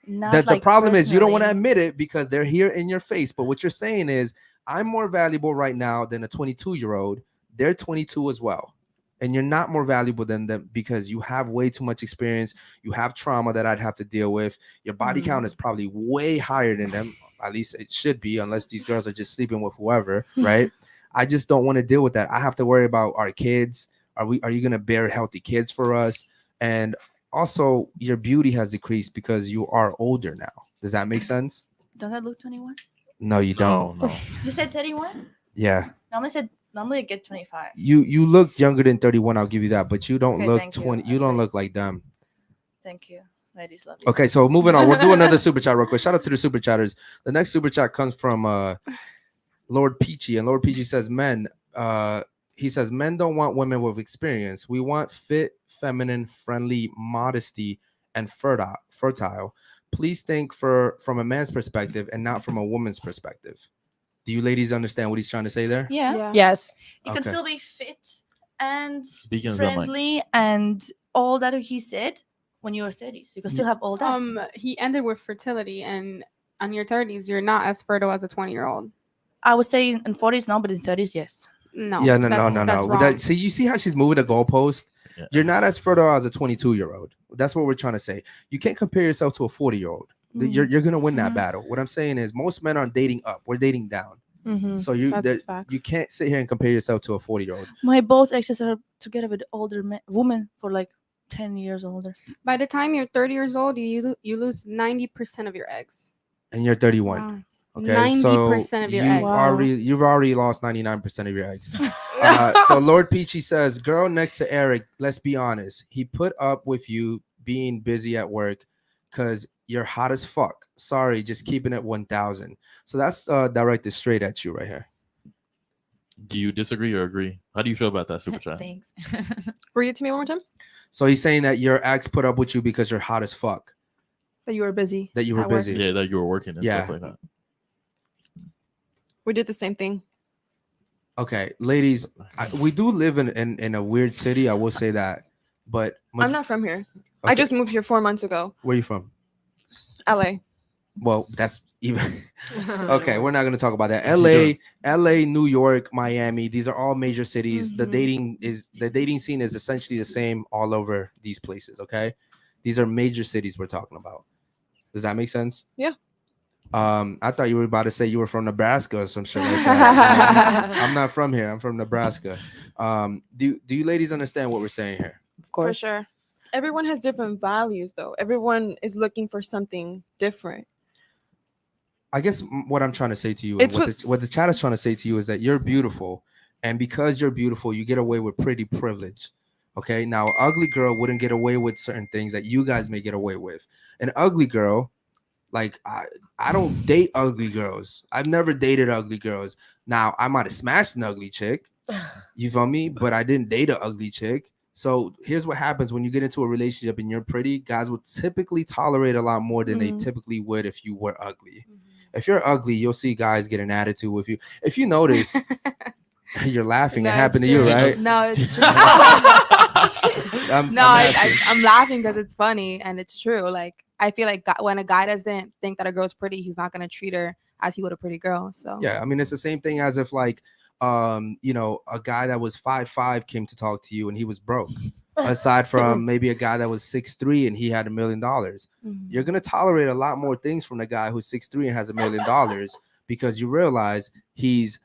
The problem is you don't want to admit it because they're here in your face. But what you're saying is I'm more valuable right now than a 22-year-old. They're 22 as well. And you're not more valuable than them because you have way too much experience. You have trauma that I'd have to deal with. Your body count is probably way higher than them. At least it should be, unless these girls are just sleeping with whoever, right? I just don't want to deal with that. I have to worry about our kids. Are you going to bear healthy kids for us? And also, your beauty has decreased because you are older now. Does that make sense? Don't I look 21? No, you don't. No. You said 31? Yeah. Normally I get 25. You look younger than 31. I'll give you that, but you don't look 20. You don't look like them. Thank you. Ladies love you. Okay, so moving on. We'll do another super chat real quick. Shout out to the super chatters. The next super chat comes from Lord Peachy, and Lord Peachy says, men don't want women with experience. We want fit, feminine, friendly, modesty, and fertile. Please think from a man's perspective and not from a woman's perspective. Do you ladies understand what he's trying to say there? Yeah. Yes. You can still be fit and Speaking friendly and all that he said when you were 30s. You can still have all that. He ended with fertility, and on your 30s, you're not as fertile as a 20-year-old. I would say in 40s, no, but in 30s, yes. No. Yeah, no. See, you see how she's moving the goalpost? Yeah. You're not as fertile as a 22-year-old. That's what we're trying to say. You can't compare yourself to a 40-year-old. You're gonna win that battle. What I'm saying is most men aren't dating up. We're dating down. So That's facts. you can't sit here and compare yourself to a 40-year-old. My both exes are together with older women for like 10 years older. By the time you're 30 years old, you lose 90% of your eggs. And you're 31. Wow. Okay, 90% of your eggs. You've already lost 99% of your eggs. So Lord Peachy says, girl next to Eric, let's be honest, he put up with you being busy at work because you're hot as fuck. Sorry, just keeping it 1,000. So that's directed straight at you right here. Do you disagree or agree? How do you feel about that super chat? Thanks. Read it to me one more time. So he's saying that your ex put up with you because you're hot as fuck. That you were busy. That you were at work. busy. Yeah, that you were working and stuff like that. We did the same thing. Okay, ladies, we do live in a weird city. I will say that, but I'm not from here. I just moved here 4 months ago. Where are you from? LA. Well, that's even okay. We're not going to talk about that. LA, New York, Miami. These are all major cities. The dating scene is essentially the same all over these places. Okay, these are major cities we're talking about. Does that make sense? Yeah. I thought you were about to say you were from Nebraska or some shit like that. I'm not from here. I'm from Nebraska. Do you ladies understand what we're saying here? Of course. For sure. Everyone has different values, though. Everyone is looking for something different. I guess what I'm trying to say to you, It's and what the chat is trying to say to you is that you're beautiful, and because you're beautiful, you get away with pretty privilege. Okay, now an ugly girl wouldn't get away with certain things that you guys may get away with. An ugly girl, like I don't date ugly girls. I've never dated ugly girls. Now I might have smashed an ugly chick, you feel me? But I didn't date an ugly chick. So here's what happens when you get into a relationship and you're pretty. Guys will typically tolerate a lot more than they typically would if you were ugly. If you're ugly, you'll see guys get an attitude with you. If you notice, you're laughing. No, it happened to it's you, true. right? No, it's true. I'm I'm asking. laughing because it's funny and it's true. Like I feel like when a guy doesn't think that a girl's pretty, he's not gonna treat her as he would a pretty girl. So Yeah, I mean it's the same thing as if like a guy that was 5'5" came to talk to you and he was broke. Aside from maybe a guy that was 6'3" and he had $1 million. You're gonna tolerate a lot more things from the guy who's 6'3" and has $1 million because you realize he's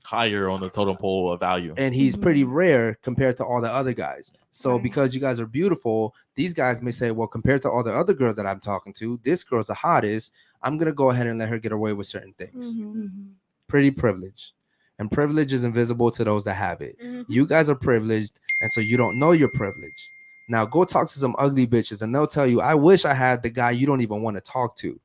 higher on the totem pole of value. And he's pretty rare compared to all the other guys. So because you guys are beautiful, these guys may say, well, compared to all the other girls that I'm talking to, this girl's the hottest. I'm going to go ahead and let her get away with certain things. Pretty privilege. And privilege is invisible to those that have it. You guys are privileged, and so you don't know you're privileged. Now go talk to some ugly bitches, and they'll tell you, I wish I had the guy you don't even want to talk to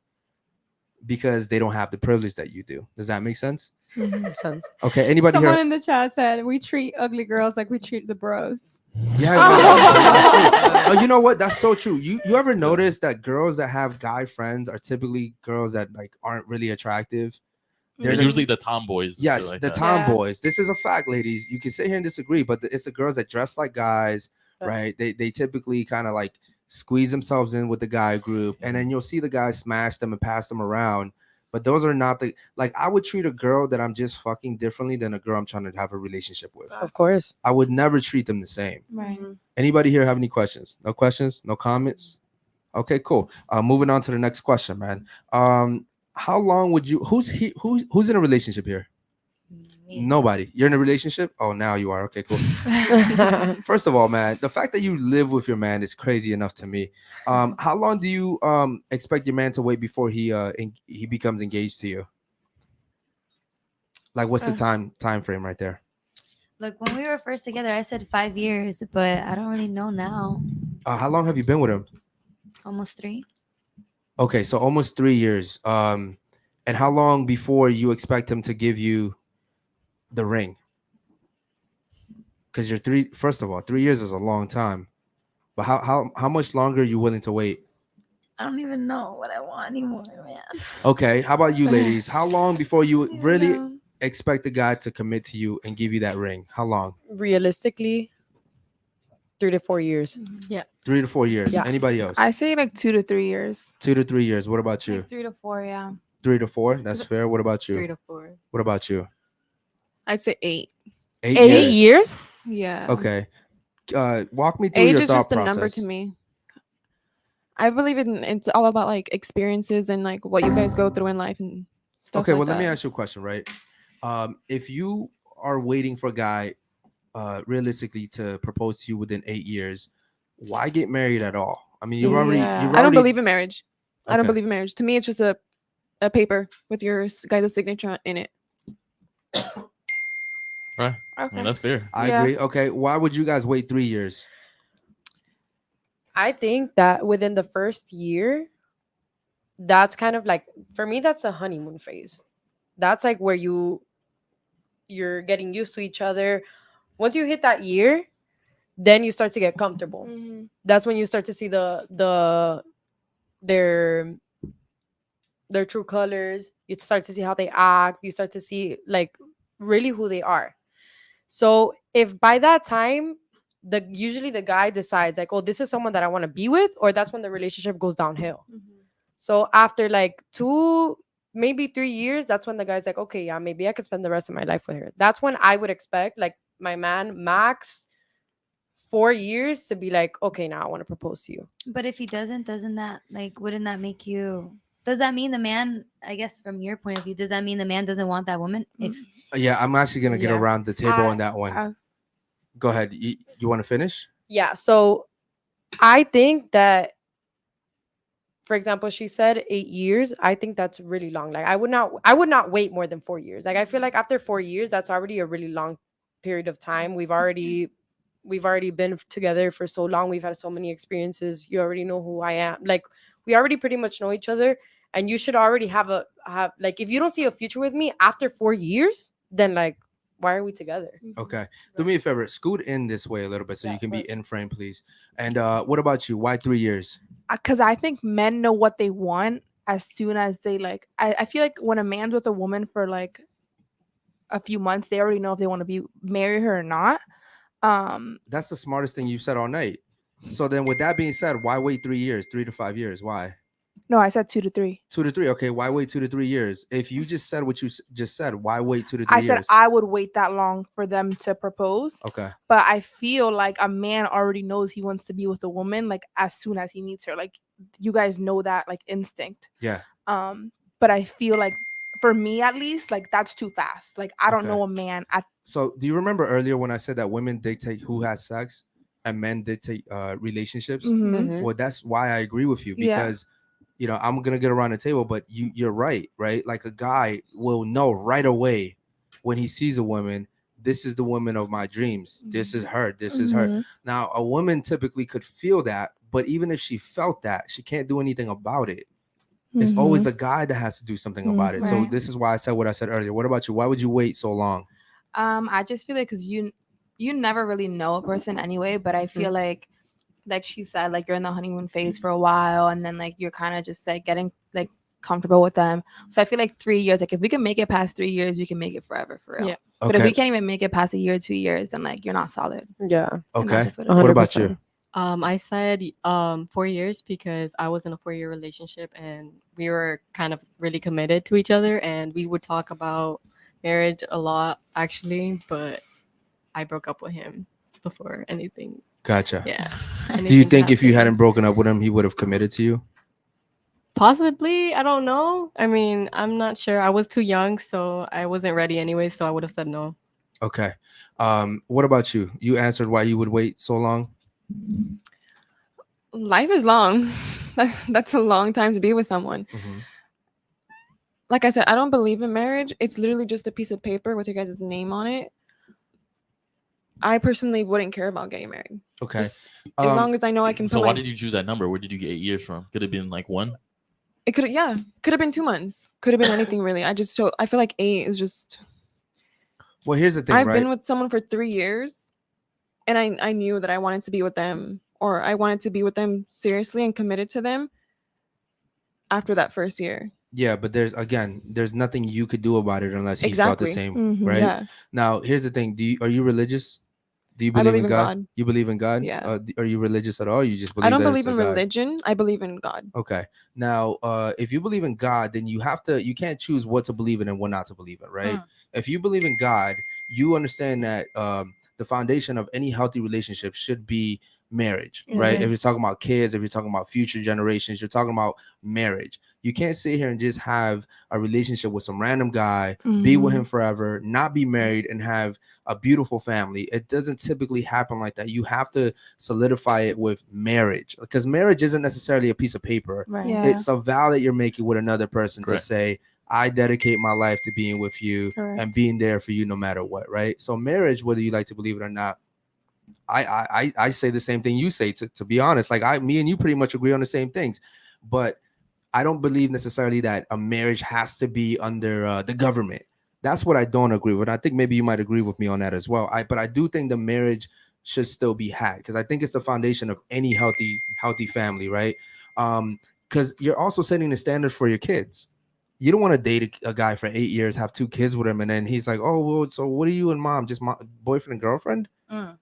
because they don't have the privilege that you do. Does that make sense? Makes sense. Okay, anybody Someone here? in the chat said we treat ugly girls like we treat the bros. Yeah. Oh, you know what? That's so true. You ever notice that girls that have guy friends are typically girls that like aren't really attractive? They're usually the tomboys. and Yes, shit like the that. tomboys. This is a fact, ladies. You can sit here and disagree, but it's the girls that dress like guys, right? They typically kind of like squeeze themselves in with the guy group, and then you'll see the guys smash them and pass them around. But those are not the like I would treat a girl that I'm just fucking differently than a girl I'm trying to have a relationship with. Of course. I would never treat them the same. Right. Anybody here have any questions? No questions? No comments? Okay, cool. Moving on to the next question, man. How long would you who's in a relationship here? Nobody. You're in a relationship? Oh, now you are. Okay, cool. First of all, man, the fact that you live with your man is crazy enough to me. How long do you expect your man to wait before he becomes engaged to you? Like, what's the time frame right there? Look, when we were first together, I said 5 years, but I don't really know now. How long have you been with him? Almost 3. Okay, so almost 3 years. And how long before you expect him to give you the ring? Because you're first of all, 3 years is a long time. But how much longer are you willing to wait? I don't even know what I want anymore, man. Okay, how about you ladies? How long before you really expect the guy to commit to you and give you that ring? How long? Realistically, 3 to 4 years. Yeah. 3 to 4 years. Yeah. Anybody else? I say like 2 to 3 years. 2 to 3 years. What about you? Like 3 to 4, yeah. 3 to 4. That's fair. What about you? 3 to 4. What about you? I'd say 8. 8 years? Yeah. Okay. Walk me through Age your is thought just a process. number to me. I believe it's all about like experiences and like what you guys go through in life and stuff Okay, like well, that. let me ask you a question, right? If you are waiting for a guy realistically to propose to you within 8 years, why get married at all? I mean, you've already, Yeah. you've I don't already. believe in marriage. I don't Okay. believe in marriage. To me, it's just a paper with your guy's signature in it. Right. I Okay. mean, that's fair. I Yeah. agree. Okay, why would you guys wait 3 years? I think that within the first year, that's kind of like, for me, that's the honeymoon phase. That's like where you're getting used to each other. Once you hit that year, then you start to get comfortable. Mhm. That's when you start to see their true colors. You start to see how they act. You start to see like really who they are. So if by that time, usually the guy decides like, oh, this is someone that I want to be with, or that's when the relationship goes downhill. So after like 2, maybe 3 years, that's when the guy's like, okay, yeah, maybe I could spend the rest of my life with her. That's when I would expect like my man max 4 years to be like, okay, now I want to propose to you. But if he doesn't that like wouldn't that make you? Does that mean the man? I guess from your point of view, does that mean the man doesn't want that woman? If Yeah, I'm actually gonna get Yeah. around the table on I- that one. I- Go ahead. You want to finish? Yeah. So I think that, for example, she said 8 years. I think that's really long. Like I would not wait more than 4 years. Like I feel like after 4 years, that's already a really long period of time. We've already been together for so long. We've had so many experiences. You already know who I am. Like we already pretty much know each other. And you should already have like, if you don't see a future with me after 4 years, then like, why are we together? Okay. Do me a favor. Scoot in this way a little bit so Yeah, you can be perfect. in frame, please. And what about you? Why 3 years? Because I think men know what they want as soon as they like. I feel like when a man's with a woman for like a few months, they already know if they want to be marry her or not. That's the smartest thing you've said all night. So then, with that being said, why wait 3 years, 3 to 5 years? Why No, I said 2 to 3. 2 to 3? Okay, why wait 2 to 3 years? If you just said what you just said, why wait 2 to 3 I said years? I would wait that long for them to propose. Okay. But I feel like a man already knows he wants to be with a woman like as soon as he meets her. Like you guys know that like instinct. Yeah. But I feel like for me at least, like that's too fast. Like I don't Okay. know a man at So, do you remember earlier when I said that women dictate who has sex and men dictate relationships? Mhm. Well, that's why I agree with you Yeah. because I'm gonna get around the table, but you're right? Like a guy will know right away when he sees a woman. This is the woman of my dreams. This is her. This is her. Mhm. Now, a woman typically could feel that, but even if she felt that, she can't do anything about it. It's always Mhm. the guy that has to do something about it. So Right. this is why I said what I said earlier. What about you? Why would you wait so long? I just feel like because you never really know a person anyway, but I feel like she said, like you're in the honeymoon phase for a while, and then like you're kind of just like getting like comfortable with them. So I feel like 3 years, like if we can make it past 3 years, we can make it forever for real. Yeah. But if Okay. we can't even make it past a year, 2 years, then like you're not solid. Yeah. And Okay. that's just what it is. What about you? 100%. I said 4 years because I was in a 4-year relationship and we were kind of really committed to each other and we would talk about marriage a lot actually, but I broke up with him before anything. Gotcha. Yeah. Do you anything think if you happened. hadn't broken up with him, he would have committed to you? Possibly, I don't know. I mean, I'm not sure. I was too young, so I wasn't ready anyway, so I would have said no. Okay. What about you? You answered why you would wait so long. Life is long. That's a long time to be with someone. Mhm. Like I said, I don't believe in marriage. It's literally just a piece of paper with your guys' name on it. I personally wouldn't care about getting married. Okay. Just as long as I know I can put So my, why did you choose that number? Where did you get 8 years from? Could have been like 1. it could have been 2 months. Could have been anything really. I feel like 8 is just Well, here's the thing, I've right? been with someone for 3 years and I knew that I wanted to be with them, or I wanted to be with them seriously and committed to them after that first year. Yeah, but there's nothing you could do about it unless he felt the Exactly. same, Mhm. right? Yeah. Now, here's the thing. Are you religious? Do you I believe believe in in God? God. You believe in God? Yeah. Are you religious at all? You just believe I don't that believe it's a in God? religion. I believe in God. Okay. Now, if you believe in God, then you can't choose what to believe in and what not to believe in, right? If you believe in God, you understand that the foundation of any healthy relationship should be marriage, right? Mhm. If you're talking about kids, if you're talking about future generations, you're talking about marriage. You can't sit here and just have a relationship with some random guy, be with him forever, not be married, and have a beautiful family. It doesn't typically happen like that. You have to solidify it with marriage, because marriage isn't necessarily a piece of paper. Right. Yeah. It's a vow that you're making with another person Correct. to say, I dedicate my life to being with you Correct. and being there for you no matter what, right? So marriage, whether you like to believe it or not, I say the same thing you say, to be honest. Like me and you pretty much agree on the same things, but I don't believe necessarily that a marriage has to be under the government. That's what I don't agree with. I think maybe you might agree with me on that as well. But I do think the marriage should still be had, because I think it's the foundation of any healthy family, right? Because you're also setting the standard for your kids. You don't want to date a guy for 8 years, have 2 kids with him, and then he's like, oh, well, so what are you and mom? Just boyfriend and girlfriend?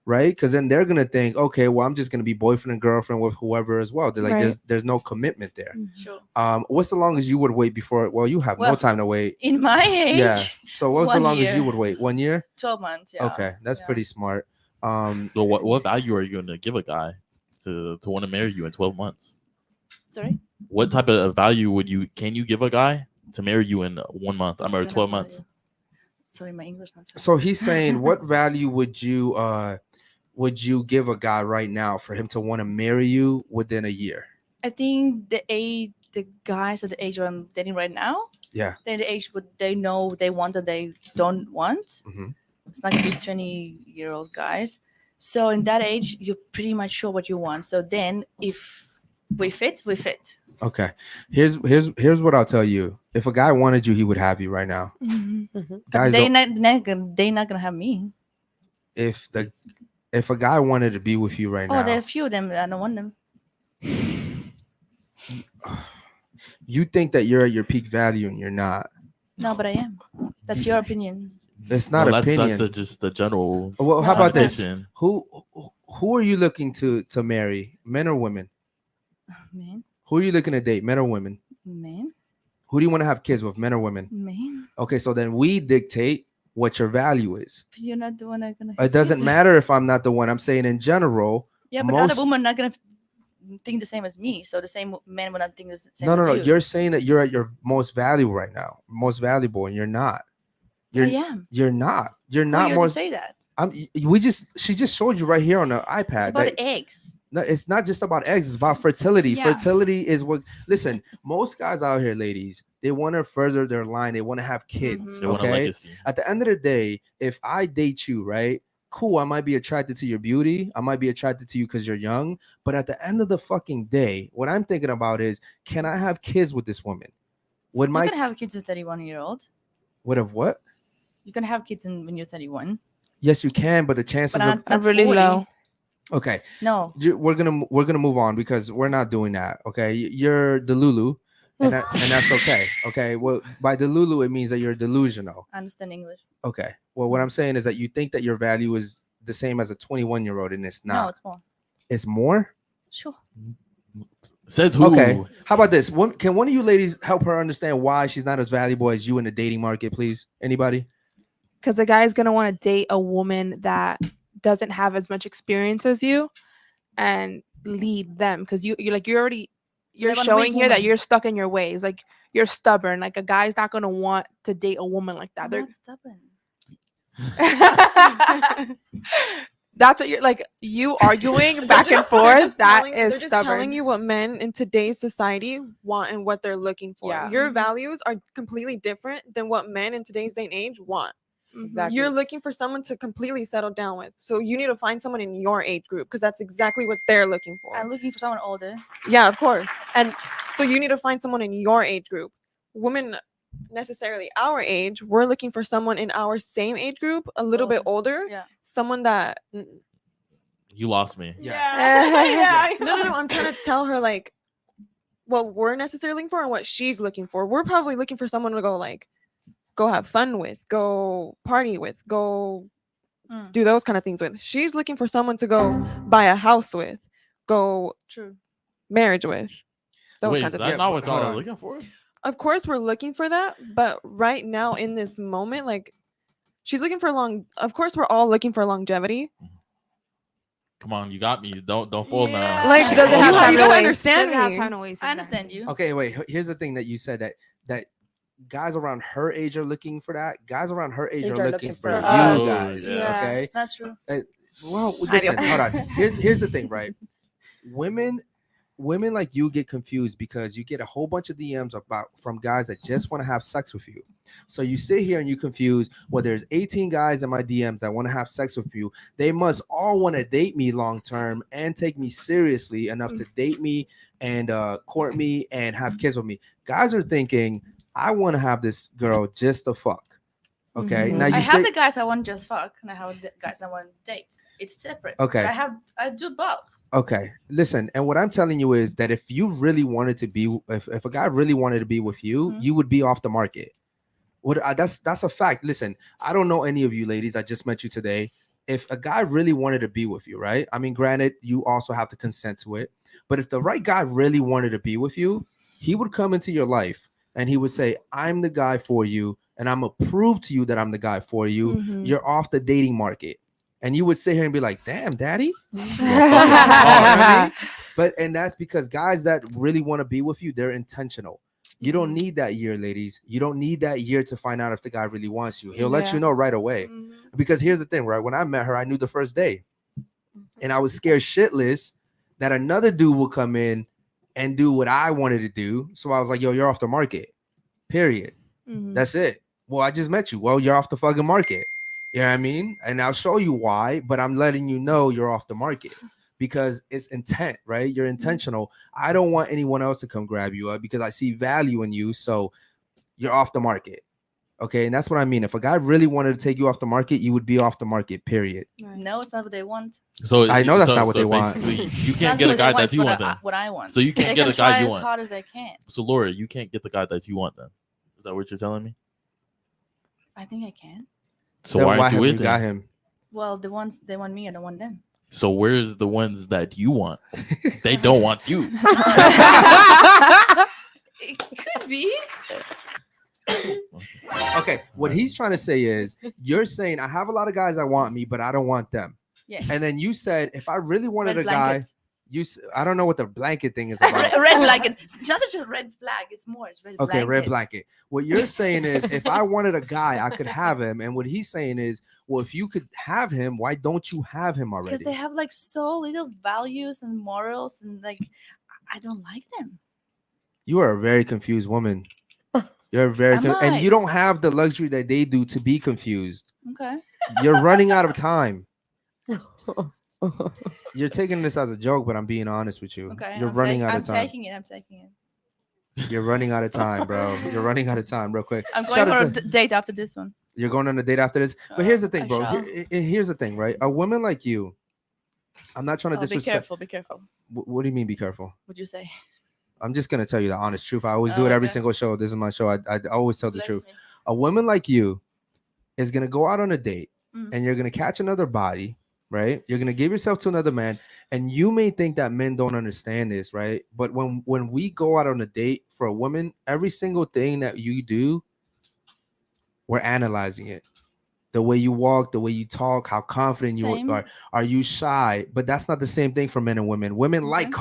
Right? Because then they're gonna think, okay, well, I'm just gonna be boyfriend and girlfriend with whoever as well. They're like, Right. there's no commitment there. Sure. What's the longest you would wait before? Well, you have no Well, time to wait. In my age, Yeah. So what's the 1 longest year. you would wait? 1 year? 12 months. Yeah. Okay, that's Yeah. pretty smart. So what value are you going to give a guy to want to marry you in 12 months? Sorry. What type of value can you give a guy to marry you in 1 month? I'm What or kind of 12 months. value? Sorry, my English not so. So he's saying, what value would you give a guy right now for him to want to marry you within a year? I think the guys at the age where I'm dating right now, Yeah. they're the age what they know they want and they don't want. Mhm. It's not gonna be 20-year-old guys. So in that age, you're pretty much sure what you want. So then, if we fit, we fit. Okay. Here's what I'll tell you. If a guy wanted you, he would have you right now. Guys, They're don't- not gonna have me. if a guy wanted to be with you right Oh, there are now, a few of them. I don't want them. you think that you're at your peak value and you're not. No, but I am. That's your opinion. It's not Well, opinion. That's just the general. Well, how about this? competition. Who are you looking to marry? Men or women? Man, Who are you looking to date? Men or women? man, Who do you want to have kids with? Men or women? man. Okay, so then we dictate what your value is. But you're not the one I'm gonna. It doesn't matter if I'm not the one. I'm saying in general. Yeah, but other women not gonna think the same as me. So the same men will not think the same. No. as you. You're saying that you're at your most valuable right now, most valuable, and you're not. I am. You're not. You're Who not are you more. to say that? She just showed you right here on the iPad. It's about that- eggs. No, it's not just about eggs. It's about fertility. Yeah. Fertility is what. Listen, most guys out here, ladies, they want to further their line. They want to have kids. They want a Okay. legacy. At the end of the day, if I date you, right? Cool. I might be attracted to your beauty. I might be attracted to you because you're young. But at the end of the fucking day, what I'm thinking about is, can I have kids with this woman? Would You my can have kids with 31-year-old. would have what? You can have kids when you're 31. Yes, you can, but the chances But of not really 40. low. okay. No. We're gonna move on because we're not doing that. Okay, you're Delulu, and that's okay. Okay, well, by Delulu it means that you're delusional. I understand English. Okay, well, what I'm saying is that you think that your value is the same as a 21-year-old, and it's No, not. it's more. It's more. Sure. Says who? Okay, how about this? Can one of you ladies help her understand why she's not as valuable as you in the dating market, please? Anybody? Because a guy is gonna want to date a woman that doesn't have as much experience as you and lead them. Because you're they want a showing weak here that woman. you're stuck in your ways. Like you're stubborn. Like a guy's not gonna want to date a woman like that. I'm They're not stubborn. that's what you're like. You arguing back and forth. That They're is just stubborn. telling you what men in today's society want and what they're looking for. Yeah. Your values are completely different than what men in today's day and age want. Exactly. You're looking for someone to completely settle down with. So you need to find someone in your age group because that's exactly what they're looking for. I'm looking for someone older. Yeah, of course. And so you need to find someone in your age group. Women necessarily our age, we're looking for someone in our same age group, a little bit older, Yeah. someone that You lost me. yeah. No, I'm trying to tell her like what we're necessarily looking for and what she's looking for. We're probably looking for someone to go have fun with, go party with, go do those kind of things with. She's looking for someone to go buy a house with, go True. marriage with. Those Wait, kinds is of that things. not what hold y'all are on. looking for? Of course we're looking for that, but right now in this moment, like she's looking for of course we're all looking for longevity. Come on, you got me. Don't fold now. Like, She doesn't you have time you to gotta waste. understand Doesn't have me. time to waste. I understand you. Okay, wait. Here's the thing that you said that guys around her age are looking for that. Guys around her age are looking for you us. guys. Yeah. Okay. It's not true. Well, listen. Hold on. Here's the thing, right? Women like you get confused because you get a whole bunch of DMs from guys that just want to have sex with you. So you sit here and you confuse, well, there's 18 guys in my DMs that want to have sex with you. They must all want to date me long term and take me seriously enough to date me and court me and have kids with me. Guys are thinking, I want to have this girl just to fuck. Okay. Now you I say, have the guys I want just fuck, and I have the guys I want to date. It's separate. Okay. But I do both. okay, listen, and what I'm telling you is that if you really wanted to be, if a guy really wanted to be with you, you would be off the market. That's a fact. Listen, I don't know any of you ladies. I just met you today. If a guy really wanted to be with you, right? I mean, granted, you also have to consent to it. But if the right guy really wanted to be with you, he would come into your life and he would say, I'm the guy for you, and I'm gonna prove to you that I'm the guy for you. You're off the dating market. And you would sit here and be like, damn, daddy. But that's because guys that really want to be with you, they're intentional. You don't need that year, ladies. You don't need that year to find out if the guy really wants you. He'll let you know right away. Because here's the thing, right? When I met her, I knew the first day. And I was scared shitless that another dude would come in and do what I wanted to do. So I was like, yo, you're off the market. Period. That's it. Well, I just met you. Well, you're off the fucking market. You know what I mean? And I'll show you why, but I'm letting you know you're off the market because it's intent, right? You're intentional. I don't want anyone else to come grab you up because I see value in you. So you're off the market. Okay. And that's what I mean. If a guy really wanted to take you off the market, you would be off the market, period. No, it's not what they want. So I know that's not what they want. You It's can't not get a what they guy want, that you it's want what then. what I want. So you can't they get can a guy try you as want. hard as they can. So Laura, you can't get the guy that you want then. Is that what you're telling me? I think I can. So Then why aren't you haven't with got him? him? Well, the ones they want me, I don't want them. So where's the ones that you want? They don't want you. It could be. Okay. What he's trying to say is you're saying I have a lot of guys that want me, but I don't want them. Yeah. And then you said if I really wanted Red a guy, blanket. I don't know what the blanket thing is about. Red blanket. It's not just a red flag. It's more. It's red Okay, blanket. red blanket. What you're saying is if I wanted a guy, I could have him. And what he's saying is, well, if you could have him, why don't you have him Because already? they have like so little values and morals, and like I don't like them. You are a very confused woman. You're very Am and I? you don't have the luxury that they do to be confused. Okay. You're running out of time. You're taking this as a joke, but I'm being honest with you. Okay. You're running out I'm of time. taking it. I'm taking it. You're running out of time, bro. You're running out of time, real quick. I'm going Shout for out a to- date after this one. You're going on a date after this. But here's the thing, I bro. shall. Here's the thing, right? A woman like you, I'm not trying to Oh, be disrespect. careful. Be careful. What do you mean, be careful? What'd you say? I'm just gonna tell you the honest truth. I always do it every Okay. single show. This is my show. I always tell the Bless truth. me. A woman like you is gonna go out on a date Mm. and you're gonna catch another body, right? You're gonna give yourself to another man, and you may think that men don't understand this, right? But when we go out on a date for a woman, every single thing that you do, we're analyzing it. The way you walk, the way you talk, how confident Same. you are. Are you shy? But that's not the same thing for men and women. Women like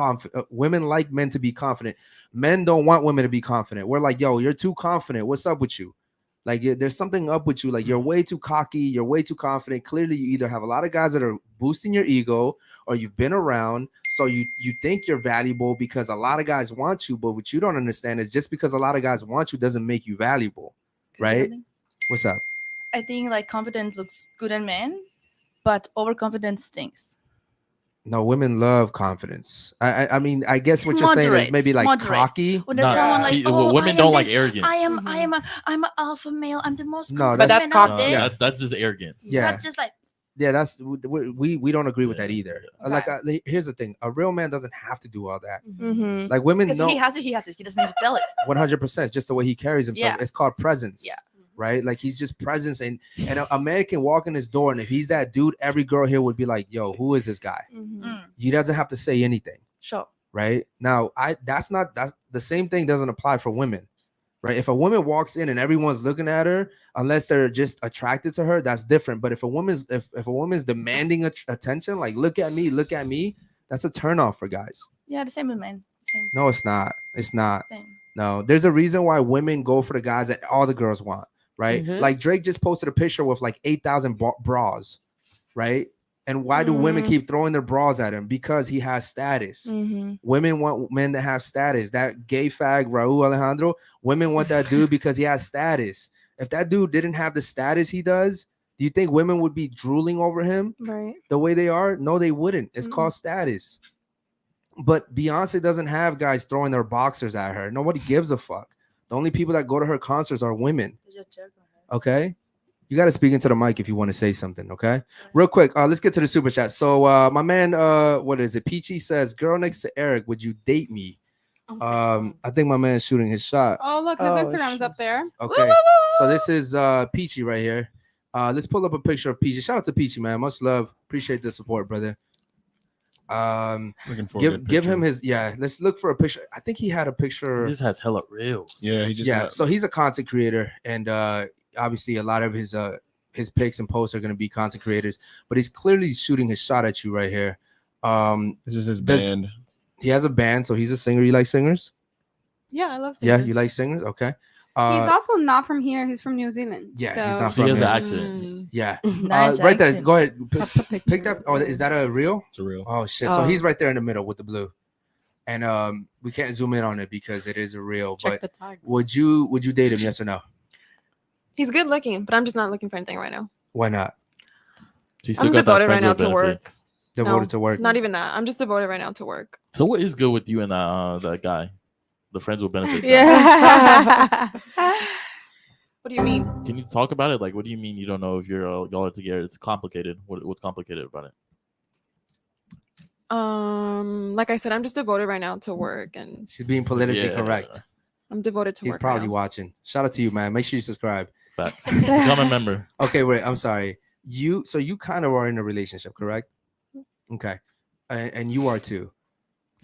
women like men to be confident. Men don't want women to be confident. We're like, yo, you're too confident. What's up with you? Like there's something up with you. Like you're way too cocky. You're way too confident. Clearly, you either have a lot of guys that are boosting your ego, or you've been around, so you think you're valuable because a lot of guys want you. But what you don't understand is just because a lot of guys want you doesn't make you valuable, right? What's up? I think like confidence looks good in men, but overconfidence stinks. No, women love confidence. I mean, I guess what you're saying is Moderate, maybe like moderate. cocky. When there's someone like, women I am don't like this, arrogance. I'm an alpha male. I'm the most No, confident that's man out cocky. there. Yeah. That's just arrogance. Yeah. That's just like Yeah, that's we don't agree with that either. Okay. Like, here's the thing: a real man doesn't have to do all that. Mm-hmm. Like women because know he has it. He has it. He doesn't need to tell it. 100%. Just the way he carries himself. Yeah. It's called presence. Yeah. Right. Like he's just presence, and a man can walk in his door, and if he's that dude, every girl here would be like, "Yo, who is this guy?" Mm. He doesn't have to say anything. Sure. Right now, that's the same thing doesn't apply for women. right? If a woman walks in and everyone's looking at her, unless they're just attracted to her, that's different. But if a woman's demanding attention, like look at me, that's a turnoff for guys. Yeah, the same with men. Same. No, it's not. It's not. Same. No, there's a reason why women go for the guys that all the girls want, right? Mhm. Like Drake just posted a picture with like 8,000 bras, right? And why do women Mhm. keep throwing their bras at him? Because he has status. Mm-hmm. Women want men that have status. That gay fag Raul Alejandro, women want that dude because he has status. If that dude didn't have the status he does, do you think women would be drooling over him Right. the way they are? No, they wouldn't. It's Mm-mm. called status. But Beyonce doesn't have guys throwing their boxers at her. Nobody gives a fuck. The only people that go to her concerts are women. Okay? You got to speak into the mic if you want to say something, okay? Real quick, let's get to the super chat. So my man, what is it? Peachy says, girl next to Eric, would you date me? I think my man's shooting his shot. Oh, look, his Oh, Instagram's shit. up there. Okay, so this is Peachy right here. Let's pull up a picture of Peachy. Shout out to Peachy, man. Much love. Appreciate the support, brother. Looking for a good give him picture. his Let's look for a picture. I think he had a picture. He just has hella reels. Yeah, he just So he's a content creator, and obviously a lot of his pics and posts are going to be content creators. But he's clearly shooting his shot at you right here. This is his band. He has a band, so he's a singer. You like singers? Yeah, I love singers. Yeah, you like singers? Okay. He's also not from here. He's from New Zealand. Yeah, so. he's not So he from has an here. accent. Yeah. Nice Right there. accent. Go ahead. Pop the Pick picture. that. Oh, is that a reel? It's a real. Oh shit. So Oh. he's right there in the middle with the blue. And we can't zoom in on it because it is a reel. Check But the tags. would you date him? Yes or no? He's good looking, but I'm just not looking for anything right now. Why not? She's I'm still got that devoted right friends now with to work. benefits. Devoted No, to work. Not even that. I'm just devoted right now to work. So what is good with you and that guy, the friends with benefits? guy? Yeah. What do you mean? Can you talk about it? Like, what do you mean you don't know if you're y'all are together? It's complicated. What's complicated about it? Like I said, I'm just devoted right now to work, and She's being politically Yeah. correct. I'm devoted to He's work. probably right now. watching. Shout out to you, man. Make sure you subscribe. Facts. Become a member. Okay, wait. I'm sorry. You kind of are in a relationship, correct? Okay, and you are too.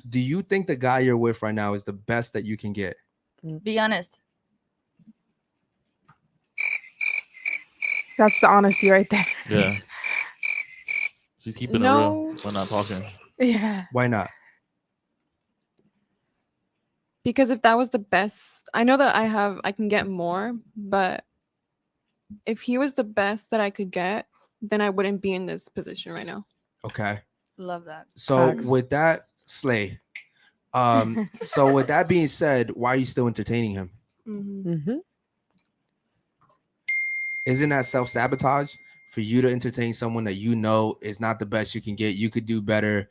Do you think the guy you're with right now is the best that you can get? Be honest. That's the honesty right there. Yeah. She's keeping it No. real. We're not talking. Yeah. Why not? Because if that was the best, I know that I can get more, but if he was the best that I could get, then I wouldn't be in this position right now. Okay. Love that. So Facts. with that, Slay. So with that being said, why are you still entertaining him? Mm-hmm. Isn't that self-sabotage for you to entertain someone that you know is not the best you can get? You could do better.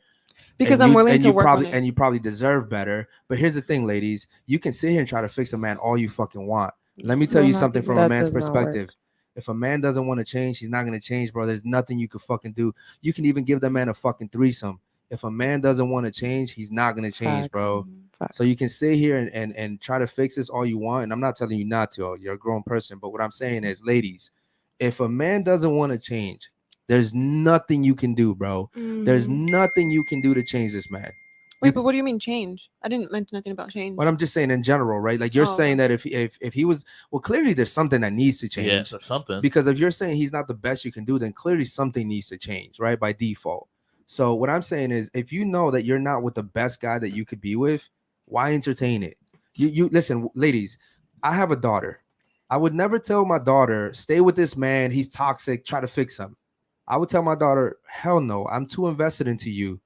Because and I'm you- willing and to you work probably on it. and you probably deserve better. But here's the thing, ladies, you can sit here and try to fix a man all you fucking want. Let me tell No, you not- something from that a man's does not work. perspective. If a man doesn't want to change, he's not going to change, bro. There's nothing you can fucking do. You can even give that man a fucking threesome. If a man doesn't want to change, he's not going to change, Facts. bro. Facts. So you can sit here and try to fix this all you want. And I'm not telling you not to. You're a grown person. But what I'm saying is, ladies, if a man doesn't want to change, there's nothing you can do, bro. There's nothing you can do to change this man. Wait, but what do you mean change? I didn't mention nothing about change. But I'm just saying in general, right? Like you're Oh, saying that if he was, well, clearly there's something that needs to Yeah, change. or something. Because if you're saying he's not the best you can do, then clearly something needs to change, right? By default. So what I'm saying is, if you know that you're not with the best guy that you could be with, why entertain it? You listen, ladies. I have a daughter. I would never tell my daughter, stay with this man. He's toxic. Try to fix him. I would tell my daughter, hell no. I'm too invested into you.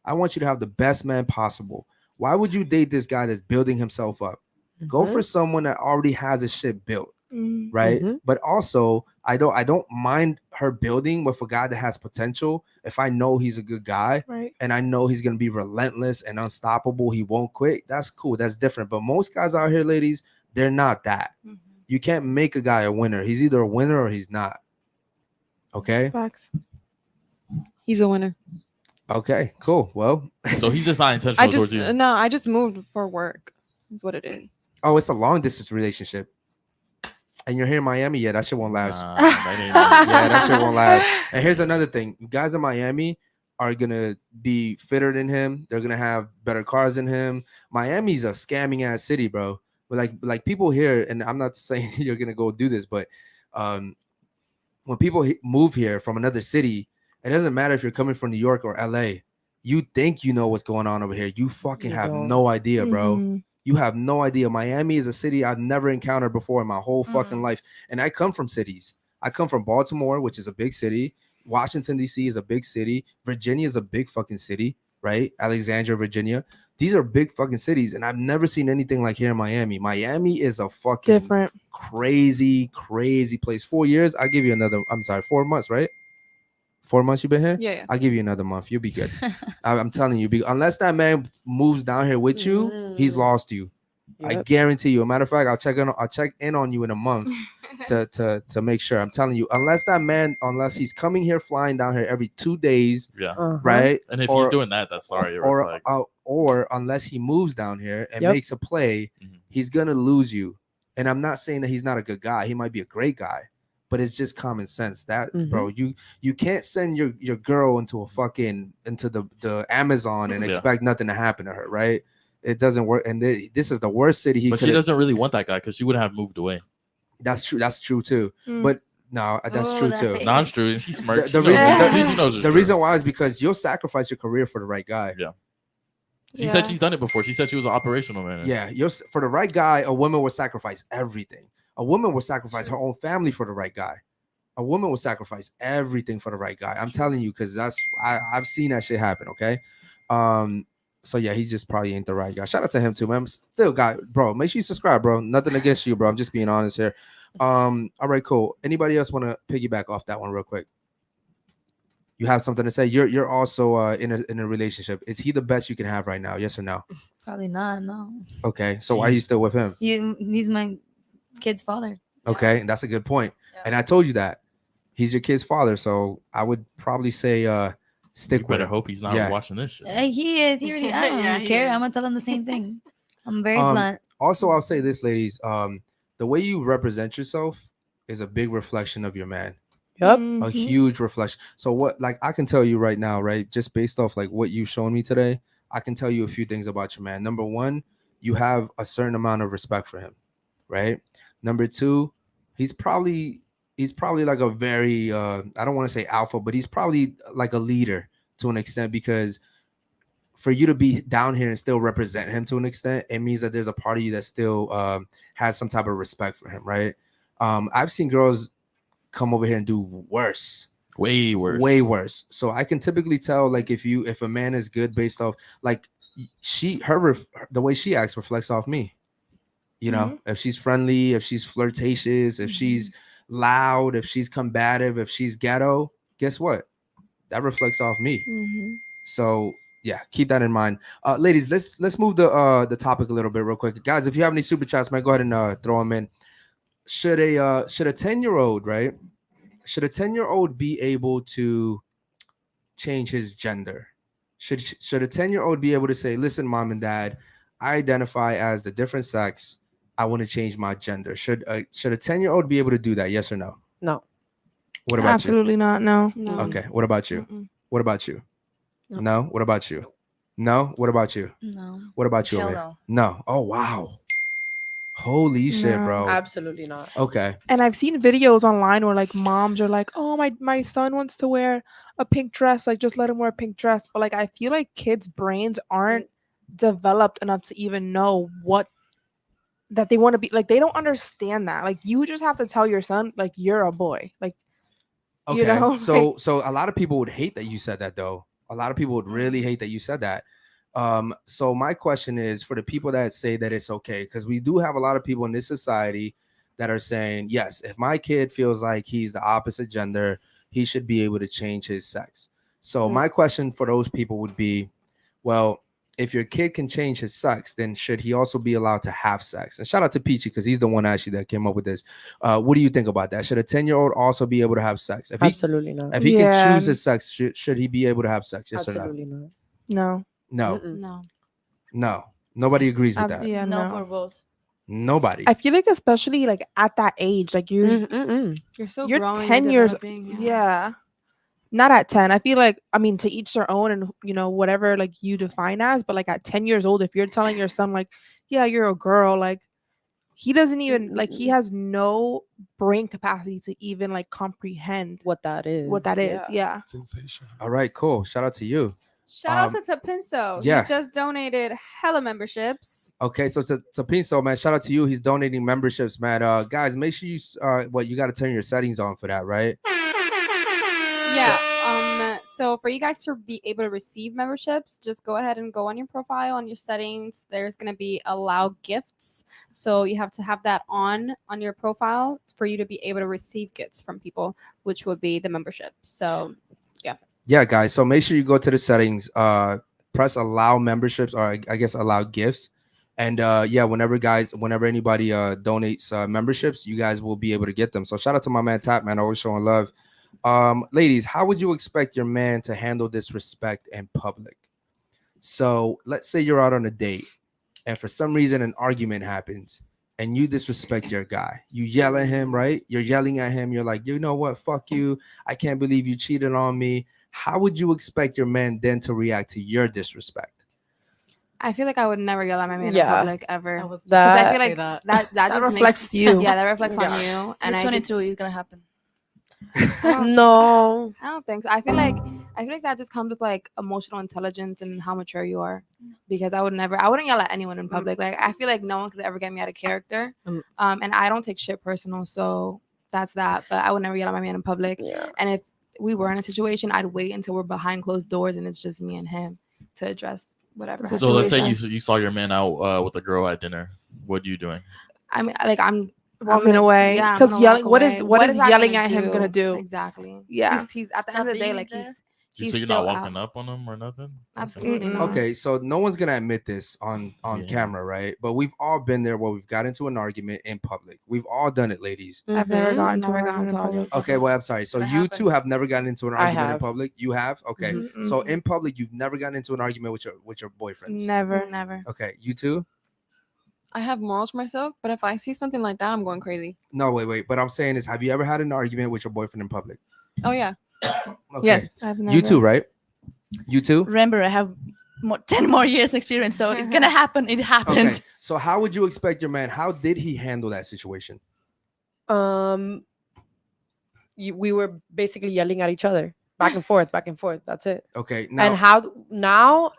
I want you to have the best man possible. Why would you date this guy that's building himself up? Go for someone that already has his shit built. Right. But also I don't mind her building with a guy that has potential if I know he's a good guy, Right. and I know he's gonna be relentless and unstoppable. He won't quit. That's cool. That's different. But most guys out here, ladies, they're not that. You can't make a guy a winner. He's either a winner or he's not. Okay. Facts. He's a winner. Okay, cool. Well, So he's just not intentional I just towards you. no, I just moved for work. Is what it is. oh, it's a long distance relationship. And you're here in Miami, yeah, that shit won't last. Nah, that ain't Yeah, that shit won't last. And here's another thing: guys in Miami are gonna be fitter than him. They're gonna have better cars than him. Miami's a scamming ass city, bro. But like people here, and I'm not saying you're gonna go do this, but when people move here from another city, it doesn't matter if you're coming from New York or LA. You think you know what's going on over here. You fucking You have don't. no idea, bro. Mhm. You have no idea. Miami is a city I've never encountered before in my whole fucking life. And I come from cities. I come from Baltimore, which is a big city. Washington, D.C. is a big city. Virginia is a big fucking city, right? Alexandria, Virginia. These are big fucking cities, and I've never seen anything like here in Miami. Miami is a fucking Different. crazy, crazy place. 4 years, I'll give you another. I'm sorry, 4 months, right? 4 months you've been here? Yeah, yeah. I'll give you another month. You'll be good. I'm telling you, unless that man moves down here with you, he's lost you. I Yep. guarantee you. A matter of fact, I'll check in on you in a month to make sure. I'm telling you, unless he's coming here, flying down here every 2 days, Yeah. right? And if he's doing that, that's sorry. Or unless he moves down here and Yep. makes a play, he's gonna lose you. And I'm not saying that he's not a good guy. He might be a great guy, but it's just common sense that bro, you can't send your girl into the Amazon and expect nothing to happen to her, right? It doesn't work. And this is the worst city he But she doesn't really want that guy because she would have moved away. That's true. That's true too. But no, that's true too. No, it's true. And she smirks. The The reason why is because you'll sacrifice your career for the right guy. Yeah. She said she's done it before. She said she was an operational manager. Yeah, for the right guy, a woman will sacrifice everything. A woman will sacrifice her own family for the right guy. A woman will sacrifice everything for the right guy. I'm telling you, because I've seen that shit happen. Okay. So yeah, he just probably ain't the right guy. Shout out to him too, man. Still got, bro. Make sure you subscribe, bro. Nothing against you, bro. I'm just being honest here. All right, cool. Anybody else want to piggyback off that one real quick? You have something to say? You're also in a relationship. Is he the best you can have right now? Yes or no? Probably not. No. Okay, so why are you still with him? He's my kid's father. Okay, that's a good point. And I told you that he's your kid's father, so I would probably say stick with better him. hope he's not watching this shit. He is. He already. I don't care. I'm gonna tell him the same thing. I'm very blunt. Also, I'll say this, ladies. The way you represent yourself is a big reflection of your man. Yep. A huge reflection. So what, like, I can tell you right now, right? Just based off like what you've shown me today, I can tell you a few things about your man. Number one, you have a certain amount of respect for him, right? Number two, he's probably like a very I don't want to say alpha, but he's probably like a leader to an extent, because for you to be down here and still represent him to an extent, it means that there's a part of you that still has some type of respect for him, right? I've seen girls come over here and do way worse. So I can typically tell, like, if a man is good based off, like, the way she acts reflects off me. You know, if she's friendly, if she's flirtatious, if she's loud, if she's combative, if she's ghetto, guess what? That reflects off me. So yeah, keep that in mind. Ladies, let's move the topic a little bit real quick. Guys, if you have any super chats, man, go ahead and throw them in. Should a 10-year-old, right? Should a 10-year-old be able to change his gender? Should a 10-year-old be able to say, listen, mom and dad, I identify as the different sex. I want to change my gender. Should a 10-year-old be able to do that? Yes or no? No. What about Absolutely not. No. you? Okay. What about you? What about you? No. What about you? No. What about you? No. What about you? Hell Amir? no. No. Oh wow. Holy shit, No. bro. Absolutely not. Okay. And I've seen videos online where like moms are like, oh, my son wants to wear a pink dress, like just let him wear a pink dress. But like I feel like kids' brains aren't developed enough to even know what that they want to be. Like they don't understand that. Like you just have to tell your son, like, you're a boy. Like, Okay. you know, So a lot of people would hate that you said that, though. A lot of people would really hate that you said that. So my question is for the people that say that it's okay, because we do have a lot of people in this society that are saying, yes, if my kid feels like he's the opposite gender, he should be able to change his sex. So my question for those people would be, well, if your kid can change his sex, then should he also be allowed to have sex? And shout out to Peachy, because he's the one actually that came up with this. What do you think about that? Should a 10-year-old also be able to have sex? Absolutely not. If he can choose his sex, should he be able to have sex? Yes Absolutely not. no. or no? No. No. Nobody agrees with that. Yeah, No no. for both. Nobody. I feel like especially like at that age, like you're You're so you're growing, 10 years. developing, Yeah. Not at 10. I feel like, I mean, to each their own, and you know, whatever like you define as, but like at 10 years old, if you're telling your son like, yeah, you're a girl, like he doesn't even like he has no brain capacity to even like comprehend what that is. Yeah. Sensation. All right, cool. Shout out to you. Shout out to Tapinso. yeah. He just donated hella memberships. Okay, so to Pinso, man, shout out to you. He's donating memberships, man. Guys, make sure you you got to turn your settings on for that, right? Yeah. So for you guys to be able to receive memberships, just go ahead and go on your profile, on your settings. There's gonna be allow gifts. So you have to have that on your profile for you to be able to receive gifts from people, which would be the membership. So yeah. Yeah, guys. So make sure you go to the settings, press allow memberships, or I guess allow gifts. And yeah, whenever anybody donates memberships, you guys will be able to get them. So shout out to my man Tap, man, always showing love. Ladies, how would you expect your man to handle disrespect in public? So let's say you're out on a date and for some reason an argument happens and you disrespect your guy. You yell at him, right? You're yelling at him. You're like, you know what? Fuck you. I can't believe you cheated on me. How would you expect your man then to react to your disrespect? I feel like I would never yell at my man in Yeah. public ever. I was Because That- I feel like that just reflects makes, you. Yeah, that reflects on Yeah. you. And You're I 22. It's gonna happen. No. I don't think so. I feel like that just comes with like emotional intelligence and how mature you are. Because I wouldn't yell at anyone in public. Like I feel like no one could ever get me out of character. And I don't take shit personal, so that's that. But I would never yell at my man in public. Yeah. And if we were in a situation, I'd wait until we're behind closed doors and it's just me and him to address whatever. So let's say situation. you saw your man out with a girl at dinner. What are you doing? I mean, like I'm Walking gonna- away. yeah, I'm Because gonna yelling, walk what away. is that yelling at him gonna do? Exactly. Yeah. He's at the Stop end of the day, being like there. You he's so you're not still walking out. up on him or nothing? Absolutely Mm-mm. not. Okay, so no one's gonna admit this on Yeah. camera, right? But we've all been there where we've got into an argument in public. We've all done it, ladies. I've never Mhm. gotten to Never an gotten argument to in argument. public. Okay, well, I'm sorry. So That you happened. two have never gotten into an I argument in have. public. You have, okay. Mhm. So in public, you've never gotten into an argument with your boyfriends. Never. Never. Okay, you too. I have morals for myself, but if I see something like that, I'm going crazy. No, wait. But I'm saying is, have you ever had an argument with your boyfriend in public? Oh yeah. Okay. Yes. I've You never. too, right? You too. Remember, I have 10 more years experience, so it's gonna happen. It happened. Okay. So how would you expect your man? How did he handle that situation? We were basically yelling at each other, back and forth, back and forth. That's it. Okay. Now, And how now?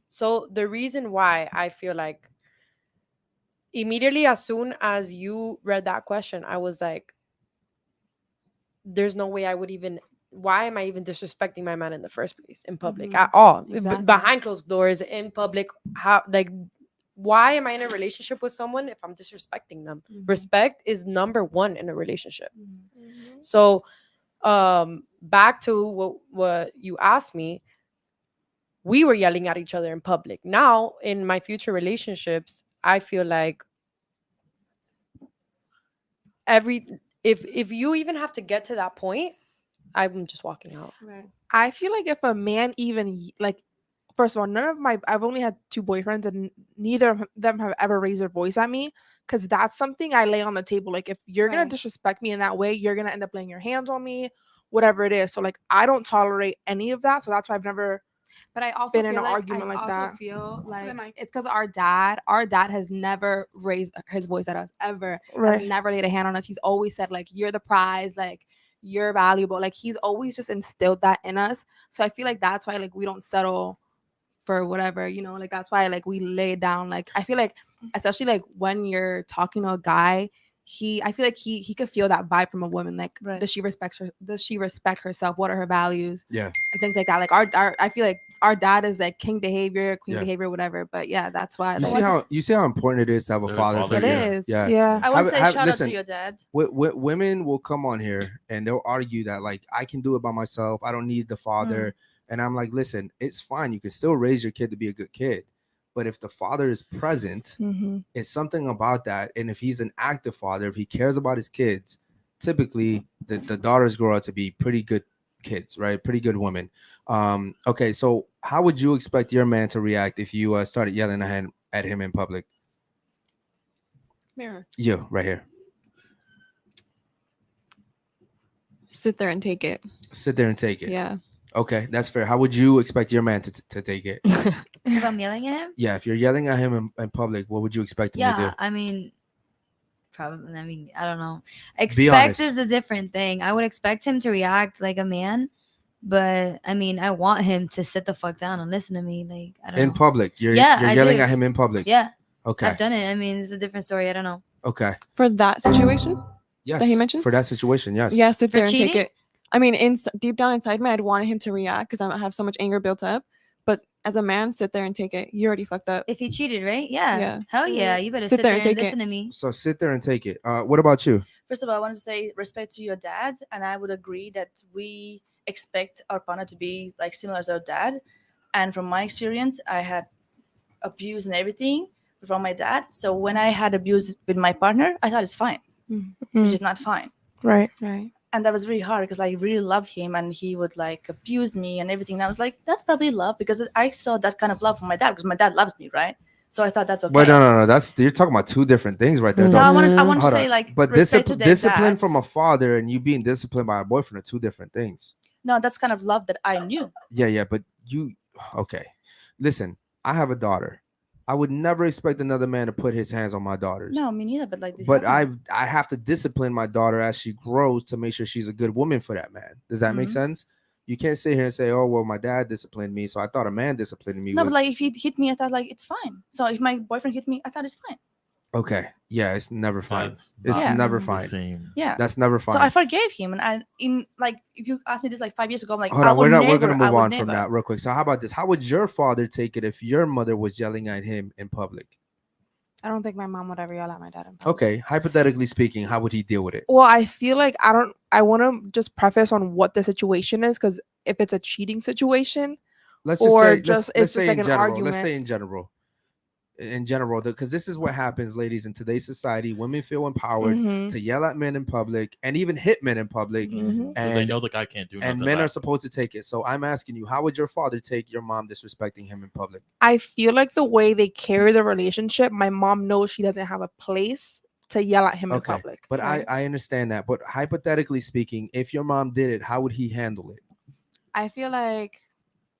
So the reason why I feel like immediately as soon as you read that question, I was like, "There's no way I would even. Why am I even disrespecting my man in the first place in public at all? Exactly. Behind closed doors in public? How like?" Why am I in a relationship with someone if I'm disrespecting them? Respect is number one in a relationship. So, back to what you asked me, we were yelling at each other in public. Now, in my future relationships, I feel like if you even have to get to that point, I'm just walking out. Right. I feel like if a man even like, first of all, I've only had 2 boyfriends and neither of them have ever raised their voice at me because that's something I lay on the table. Like if you're gonna Right. disrespect me in that way, you're gonna end up laying your hands on me, whatever it is. So like I don't tolerate any of that. So that's why I've never But I also been feel in an like, argument I like also that. feel like Mike. it's because our dad has never raised his voice at us ever. Right. Has never laid a hand on us. He's always said like you're the prize, like you're valuable. Like he's always just instilled that in us. So I feel like that's why like we don't settle for whatever, like that's why like we lay it down. Like I feel like especially like when you're talking to a guy, I feel like he could feel that vibe from a woman. Like Right. does she respect herself? What are her values? yeah. And things like that. Like our I feel like our dad is like king behavior, queen Yeah. behavior, whatever. But yeah, that's why. You like, see how important it is to have a Their father father it figure. is. Yeah. Yeah. I want to say shout listen, out to your dad. Women will come on here and they'll argue that like I can do it by myself. I don't need the father. And I'm like, listen, it's fine. You can still raise your kid to be a good kid. But if the father is present, it's something about that. And if he's an active father, if he cares about his kids, typically the daughters grow up to be pretty good kids, right? Pretty good women. Okay, so how would you expect your man to react if you started yelling at him in public? Mirror. You, right here. Sit there and take it. Sit there and take it. Yeah. Okay, that's fair. How would you expect your man to take it? If I'm yelling at him, Yeah, if you're yelling at him in public, what would you expect him to do? yeah, I mean, Probably. I mean, I don't know. honest. Expect is a different thing. I would expect him to react like a man, but I mean, I want him to sit the fuck down and listen to me. Like, I don't In know. public, you're I yelling do. at him in public. Yeah, Okay. I've done it. I mean, it's a different story. I don't know. Okay. For that situation Yes. that he mentioned? For that situation, yes. Yeah, sit For there and take cheating? it. I mean, deep down inside me, I'd wanted him to react because I have so much anger built up. But as a man, sit there and take it. You already fucked up. If he cheated, right? Yeah. Yeah. Hell yeah. You better Sit sit there there and and take it. listen to me. So sit there and take it. What about you? First of all, I want to say respect to your dad, and I would agree that we expect our partner to be like similar as our dad. And from my experience, I had abuse and everything from my dad. So when I had abuse with my partner, I thought it's fine, which is not fine. Right. Right. And that was really hard because I really loved him, and he would like abuse me and everything. And I was like, that's probably love, because I saw that kind of love from my dad, because my dad loves me, right? So I thought that's okay. But no. That's you're talking about two different things right there. No, though. I want to Hold say on. like, But respect to their discipline dad. from a father and you being disciplined by a boyfriend are two different things. No, that's kind of love that I knew. Yeah, but you okay. Listen, I have a daughter. I would never expect another man to put his hands on my daughters. No, me neither. But like, But I have to discipline my daughter as she grows to make sure she's a good woman for that man. Does that make Mhm. sense? You can't sit here and say, "Oh, well, my dad disciplined me, so I thought a man disciplined me." No, but like if he hit me, I thought like it's fine. So if my boyfriend hit me, I thought it's fine. Okay, yeah, it's never fine. That's It's not never the fine. same. Yeah, That's never fine. So I forgave him, and if you asked me this like 5 years ago, I'm like, Hold I on, would we're never, gonna I move would on from never. that real quick. So how about this? How would your father take it if your mother was yelling at him in public? I don't think my mom would ever yell at my dad in public. Okay, hypothetically speaking, how would he deal with it? Well, I feel like I want to just preface on what the situation is, because if it's a cheating situation, Let's just or say, just let's it's say just like in an general. argument. Let's say in general, because this is what happens, ladies, in today's society. Women feel empowered Mhm. to yell at men in public and even hit men in public, Mhm. Because they and know the guy can't do nothing. and men back. are supposed to take it. So I'm asking you, how would your father take your mom disrespecting him in public? I feel like the way they carry the relationship, my mom knows she doesn't have a place to yell at him in Okay, public. but right? I understand that. But hypothetically speaking, if your mom did it, how would he handle it? I feel like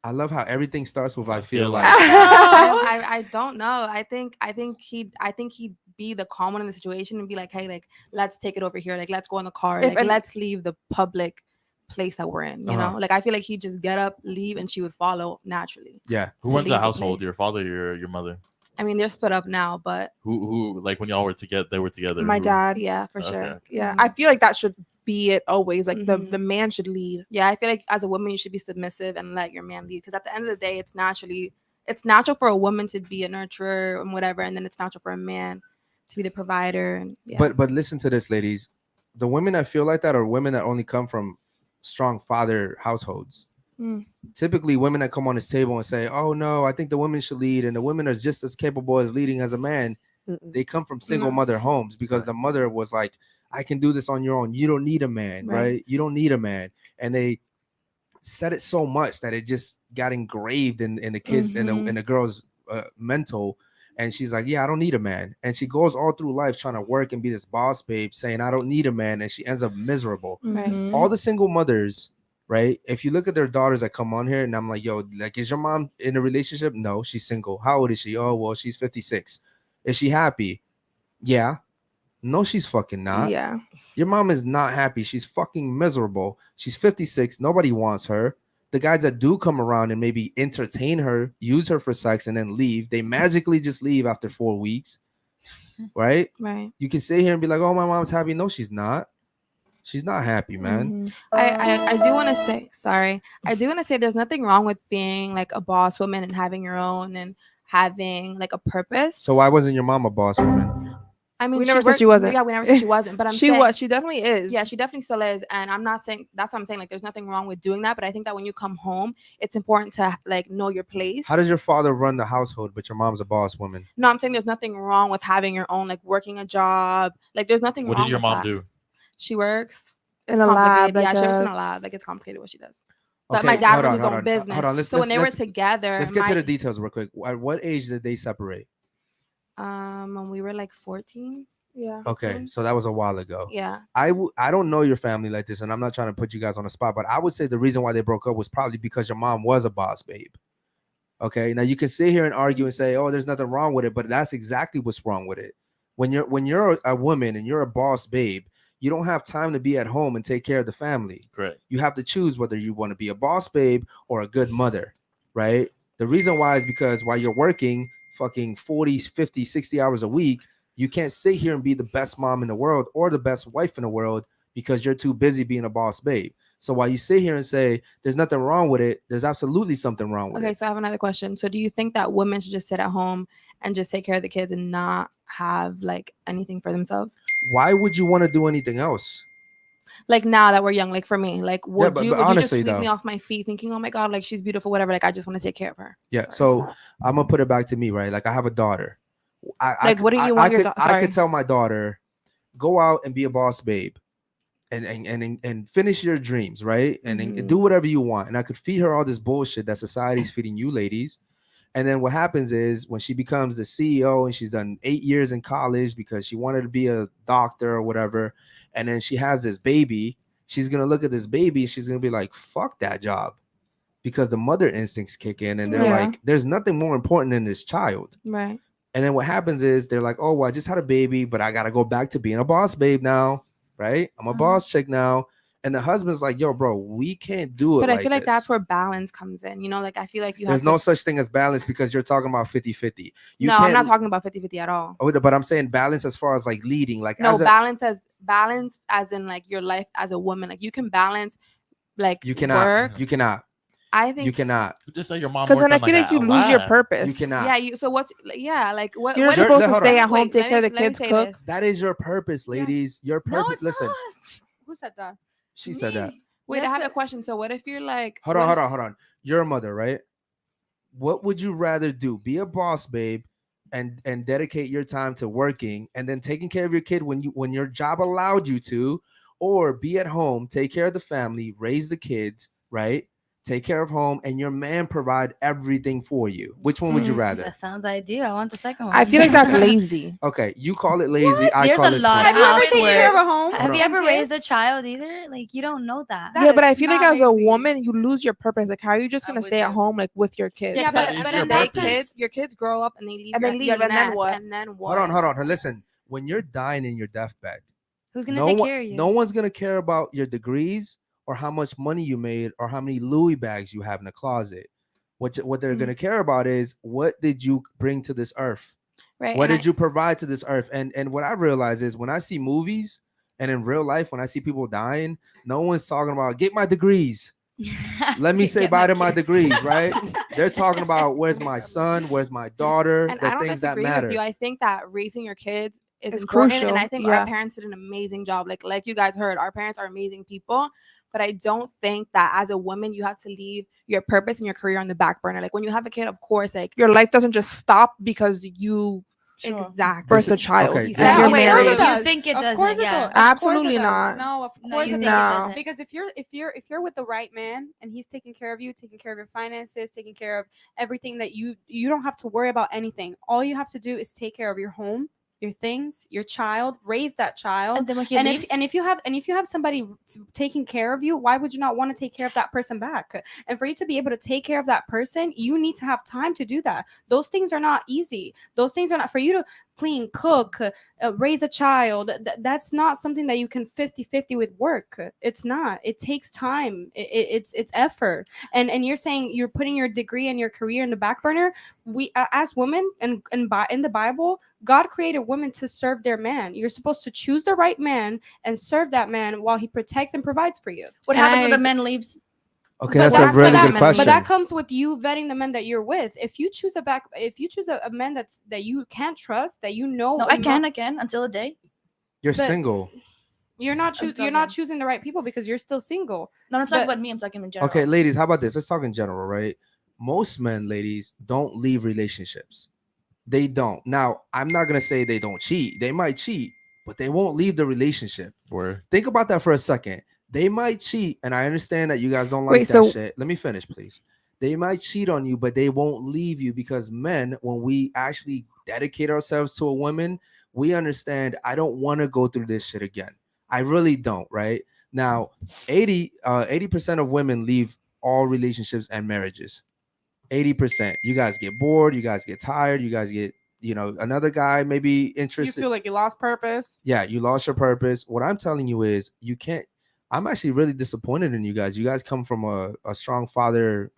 I love how everything starts with "I feel feel like." like. I don't know. I think he'd be the calm one in the situation and be like, hey, like let's take it over here. Like let's go in the car. If Like any- let's leave the public place that we're in. You Uh-huh. know, like I feel like he'd just get up, leave, and she would follow naturally. Yeah. Who to runs the leave the household? place. Your father, or your mother? I mean, they're split up now, but Who like when y'all were together? They were together. My who- dad. yeah, for Okay, sure. okay. Yeah, Mhm. I feel like that should be it always. Like the Mhm. man should lead. Yeah, I feel like as a woman, you should be submissive and let your man lead. Because at the end of the day, it's natural for a woman to be a nurturer and whatever, and then it's natural for a man to be the provider. And yeah. But listen to this, ladies. The women that feel like that are women that only come from strong father households. Mm. Typically, women that come on this table and say, "Oh no, I think the women should lead," and the women are just as capable as leading as a man. They come from single No. mother homes because the mother was like, "I can do this on your own. You don't need a man, right? You don't need a man." And they said it so much that it just got engraved in the kids in the girl's mental. And she's like, "Yeah, I don't need a man." And she goes all through life trying to work and be this boss babe, saying, "I don't need a man," and she ends up miserable. Mhm. All the single mothers, right? If you look at their daughters that come on here, and I'm like, "Yo, like, is your mom in a relationship?" No, she's single. How old is she? Oh, well, she's 56. Is she happy? Yeah. No, she's fucking not. Yeah. Your mom is not happy. She's fucking miserable. She's 56. Nobody wants her. The guys that do come around and maybe entertain her, use her for sex, and then leave, they magically just leave after 4 weeks, right? Right. You can sit here and be like, "Oh, my mom's happy." No, she's not. She's not happy, man. Mhm. I do want to say sorry. I do want to say there's nothing wrong with being like a boss woman and having your own and having like a purpose. So why wasn't your mom a boss woman? I mean, We never said she wasn't. Yeah, we never said she wasn't. But I'm She saying, was. She definitely is. Yeah, she definitely still is. And I'm not saying that's what I'm saying. Like, there's nothing wrong with doing that. But I think that when you come home, it's important to like know your place. How does your father run the household, but your mom's a boss woman? No, I'm saying there's nothing wrong with having your own, like working a job. Like, there's nothing What wrong did your with mom that. do? She works In it's a lab, complicated. Yeah, like she works in a- a lab. Like, it's complicated what she does. But Okay, my dad hold runs on, his hold own on. business. Hold on, so when they were together, let's get to the details real quick. At what age did they separate? when we were like 14. Yeah. Okay, so that was a while ago. Yeah. I don't know your family like this, and I'm not trying to put you guys on the spot, but I would say the reason why they broke up was probably because your mom was a boss babe. Okay, now you can sit here and argue and say, "Oh, there's nothing wrong with it," but that's exactly what's wrong with it. When you're a woman and you're a boss babe, you don't have time to be at home and take care of the family. Correct. You have to choose whether you want to be a boss babe or a good mother, right? The reason why is because while you're working fucking 40, 50, 60 hours a week, you can't sit here and be the best mom in the world or the best wife in the world because you're too busy being a boss babe. So while you sit here and say there's nothing wrong with it, there's absolutely something wrong with Okay, it. so I have another question. So do you think that women should just sit at home and just take care of the kids and not have like anything for themselves? Why would you want to do anything else? Like now that we're young, like for me, like would but you just honestly, sweep me though- off my feet thinking, oh my God, like she's beautiful, whatever. Like I just want to take care of her. Yeah. So I'm gonna put it back to me, right? Like I have a daughter. Like, what do you want your I sorry. could tell my daughter, go out and be a boss babe, and finish your dreams, right? And do whatever you want. And I could feed her all this bullshit that society's feeding you ladies. And then what happens is when she becomes the CEO and she's done 8 years in college because she wanted to be a doctor or whatever, and then she has this baby, she's gonna look at this baby and she's gonna be like, fuck that job. Because the mother instincts kick in and they're Yeah. like, there's nothing more important than this child. Right. And then what happens is they're like, oh, well, I just had a baby, but I got to go back to being a boss babe now, right? I'm a boss chick now. And the husband's like, yo, bro, we can't do it. But like I feel like this. that's where balance comes in. You know, like I feel like you There's have no to. such thing as balance because you're talking about 50-50. No, I'm not talking about 50-50 at all. Oh, but I'm saying balance as far as like leading. Like No, as balance as in like your life as a woman. Like you can balance like you cannot. work. You cannot. I think You cannot. Just say your mom. Because then I worked feel on, like you a lose your lab. purpose. You cannot. Yeah, you. So what's yeah, like what? You're what supposed to hold stay on. at home, Wait, take let care of me- the let me kids, say cook. this. That is your purpose, ladies. Your purpose. No, it's Listen, not. Who said that? she said that. Wait, I Yes, have a sir. question. So what if you're like Hold on. You're a mother, right? What would you rather do? Be a boss babe and dedicate your time to working and then taking care of your kid when your job allowed you to, or be at home, take care of the family, raise the kids, right? Take care of home and your man provide everything for you. Which one would you rather? That sounds ideal. I want the second one. I feel like that's lazy. Okay, you call it lazy. I There's call a it lot smart. of Have you ever taken care of housework. a home? Have you and ever raised a kids? child either? Like you don't know that. That Yeah, but I is feel like not as a lazy. woman, you lose your purpose. Like, how are you just I'm gonna with stay at you. home like with your kids? yeah, That but is but your in that purpose. your kids grow up and they leave And then your leave, and then nest, what? and then what? Hold on. Listen, when you're dying in your deathbed, Who's gonna take care of you? no one's gonna care about your degrees or how much money you made or how many Louis bags you have in the closet. What they're gonna care about is what did you bring to this earth? Right. What and did you provide to this earth? And what I realize is when I see movies and in real life, when I see people dying, no one's talking about get my degrees. Let me say bye to my degrees, right? They're talking about where's my son, where's my daughter, And the I don't things that disagree matter. with you. I think that raising your kids is It's important, crucial. and I think Yeah. our parents did an amazing job. Like you guys heard, our parents are amazing people. But I don't think that as a woman you have to leave your purpose and your career on the back burner. Like when you have a kid, of course, like Your life doesn't just stop because you exactly. birth a child. okay, and this you're is- married. You think it Of doesn't, course it yeah. does. Of course it Absolutely does. not. No, of No, course you it think it does. doesn't. Because if you're with the right man and he's taking care of you, taking care of your finances, taking care of everything that you don't have to worry about anything. All you have to do is take care of your home, your things, your child, raise that child. And then when he and leaves, if you have somebody taking care of you, why would you not want to take care of that person back? And for you to be able to take care of that person, you need to have time to do that. Those things are not easy. Those things are not for you to clean, cook, raise a child. That's not something that you can 50-50 with work. It's not. It takes time. It's effort. And you're saying you're putting your degree and your career in the back burner. We as women and in the Bible, God created women to serve their man. You're supposed to choose the right man and serve that man while he protects and provides for you. what happens when the man leaves? Okay, that's a really good question. But that comes with you vetting the men that you're with. If you choose a man that you can't trust, that you know, No, I can until a day. You're but- single. You're not talking- choosing the right people because you're still single. No, I'm not But- talking about me. I'm talking in general. Okay, ladies, how about this? Let's talk in general, right? Most men, ladies, don't leave relationships. They don't. Now, I'm not gonna say they don't cheat. They might cheat, but they won't leave the relationship. Where Think about that for a second. They might cheat, and I understand that you guys don't like Wait, that so- shit. Let me finish, please. They might cheat on you, but they won't leave you because men, when we actually dedicate ourselves to a woman, we understand I don't want to go through this shit again. I really don't, right? Now, 80% of women leave all relationships and marriages. 80%. You guys get bored, you guys get tired, you guys get another guy may be You interested. feel like you lost purpose. Yeah, you lost your purpose. What I'm telling you is you can't. I'm actually really disappointed in you guys. You guys come from a strong father,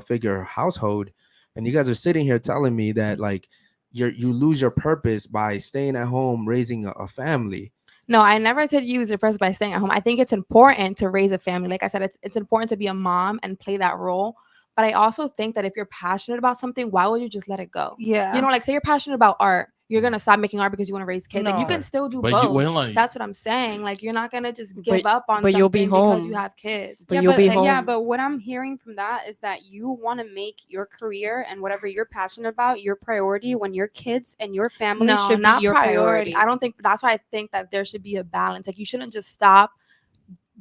figure household, and you guys are sitting here telling me that like you lose your purpose by staying at home raising a family. No, I never said you was depressed by staying at home. I think it's important to raise a family. Like I said, it's important to be a mom and play that role. But I also think that if you're passionate about something, why would you just let it go? Yeah. Like say you're passionate about art. You're gonna stop making art because you want to raise kids. Like you can still do But both. wait, hold on. That's what I'm saying. Like you're not gonna just give But- up on but something you'll be because home. you have kids. But you'll be Yeah, home. but what I'm hearing from that is that you want to make your career and whatever you're passionate about your priority when your kids and your family No, should not be your priority. I don't think that's why I think that there should be a balance. Like you shouldn't just stop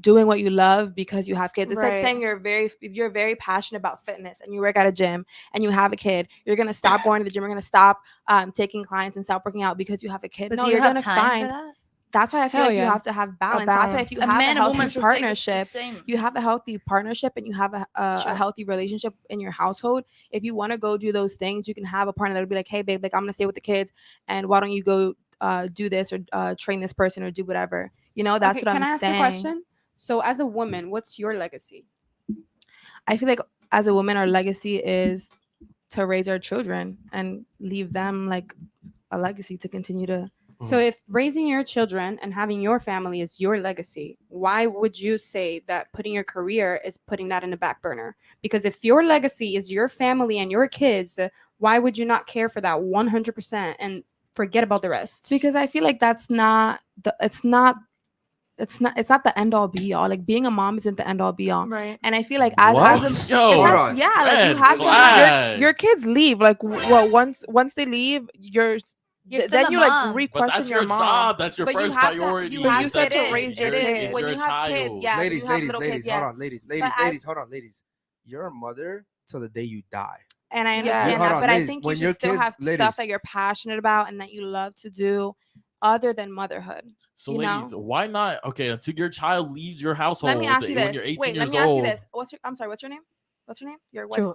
doing what you love because you have kids. It's like Right. saying you're very passionate about fitness and you work at a gym and you have a kid. You're gonna stop going to the gym. You're gonna stop taking clients and stop working out because you have a kid. But No, do you you're have gonna time find. for that? That's why I feel Hell like you yeah. have to have balance. That's why if you A have man a and woman healthy should take the partnership, same. you have a healthy partnership and you have a healthy relationship in your household. If you want to go do those things, you can have a partner that'll be like, hey babe, like I'm gonna stay with the kids and why don't you go do this or train this person or do whatever. That's Okay, what can I'm I ask saying. a question? So as a woman, what's your legacy? I feel like as a woman, our legacy is to raise our children and leave them like a legacy to continue to. So if raising your children and having your family is your legacy, why would you say that putting your career is putting that in the back burner? Because if your legacy is your family and your kids, why would you not care for that 100% and forget about the rest? Because I feel like that's not it's not the end all be all. Like being a mom isn't the end all be all. Right. And I feel like What? as a Yo, it's hold not- on. yeah, like you Red have flag. Your kids leave. Like once they leave, You're still then a you mom. like But re-question that's your your mom. job. That's your But you first have to- priority. you But have you to- said to it is, raise your it is. kids. When Your you have kids, child. yeah, ladies, you have ladies, little ladies, kids, yeah. hold on, ladies, But as- hold on, ladies. You're a mother till the day you die. And I Yeah. understand Hold that, on, but I ladies, think when you your should still kids- have ladies. stuff that you're passionate about and that you love to do other than motherhood. So, you ladies, know? why not? Okay, until your child leaves your household. Let me ask you when this. you're 18 Wait, years let me ask you old. this. I'm sorry, what's your name? What's your name? Your wife's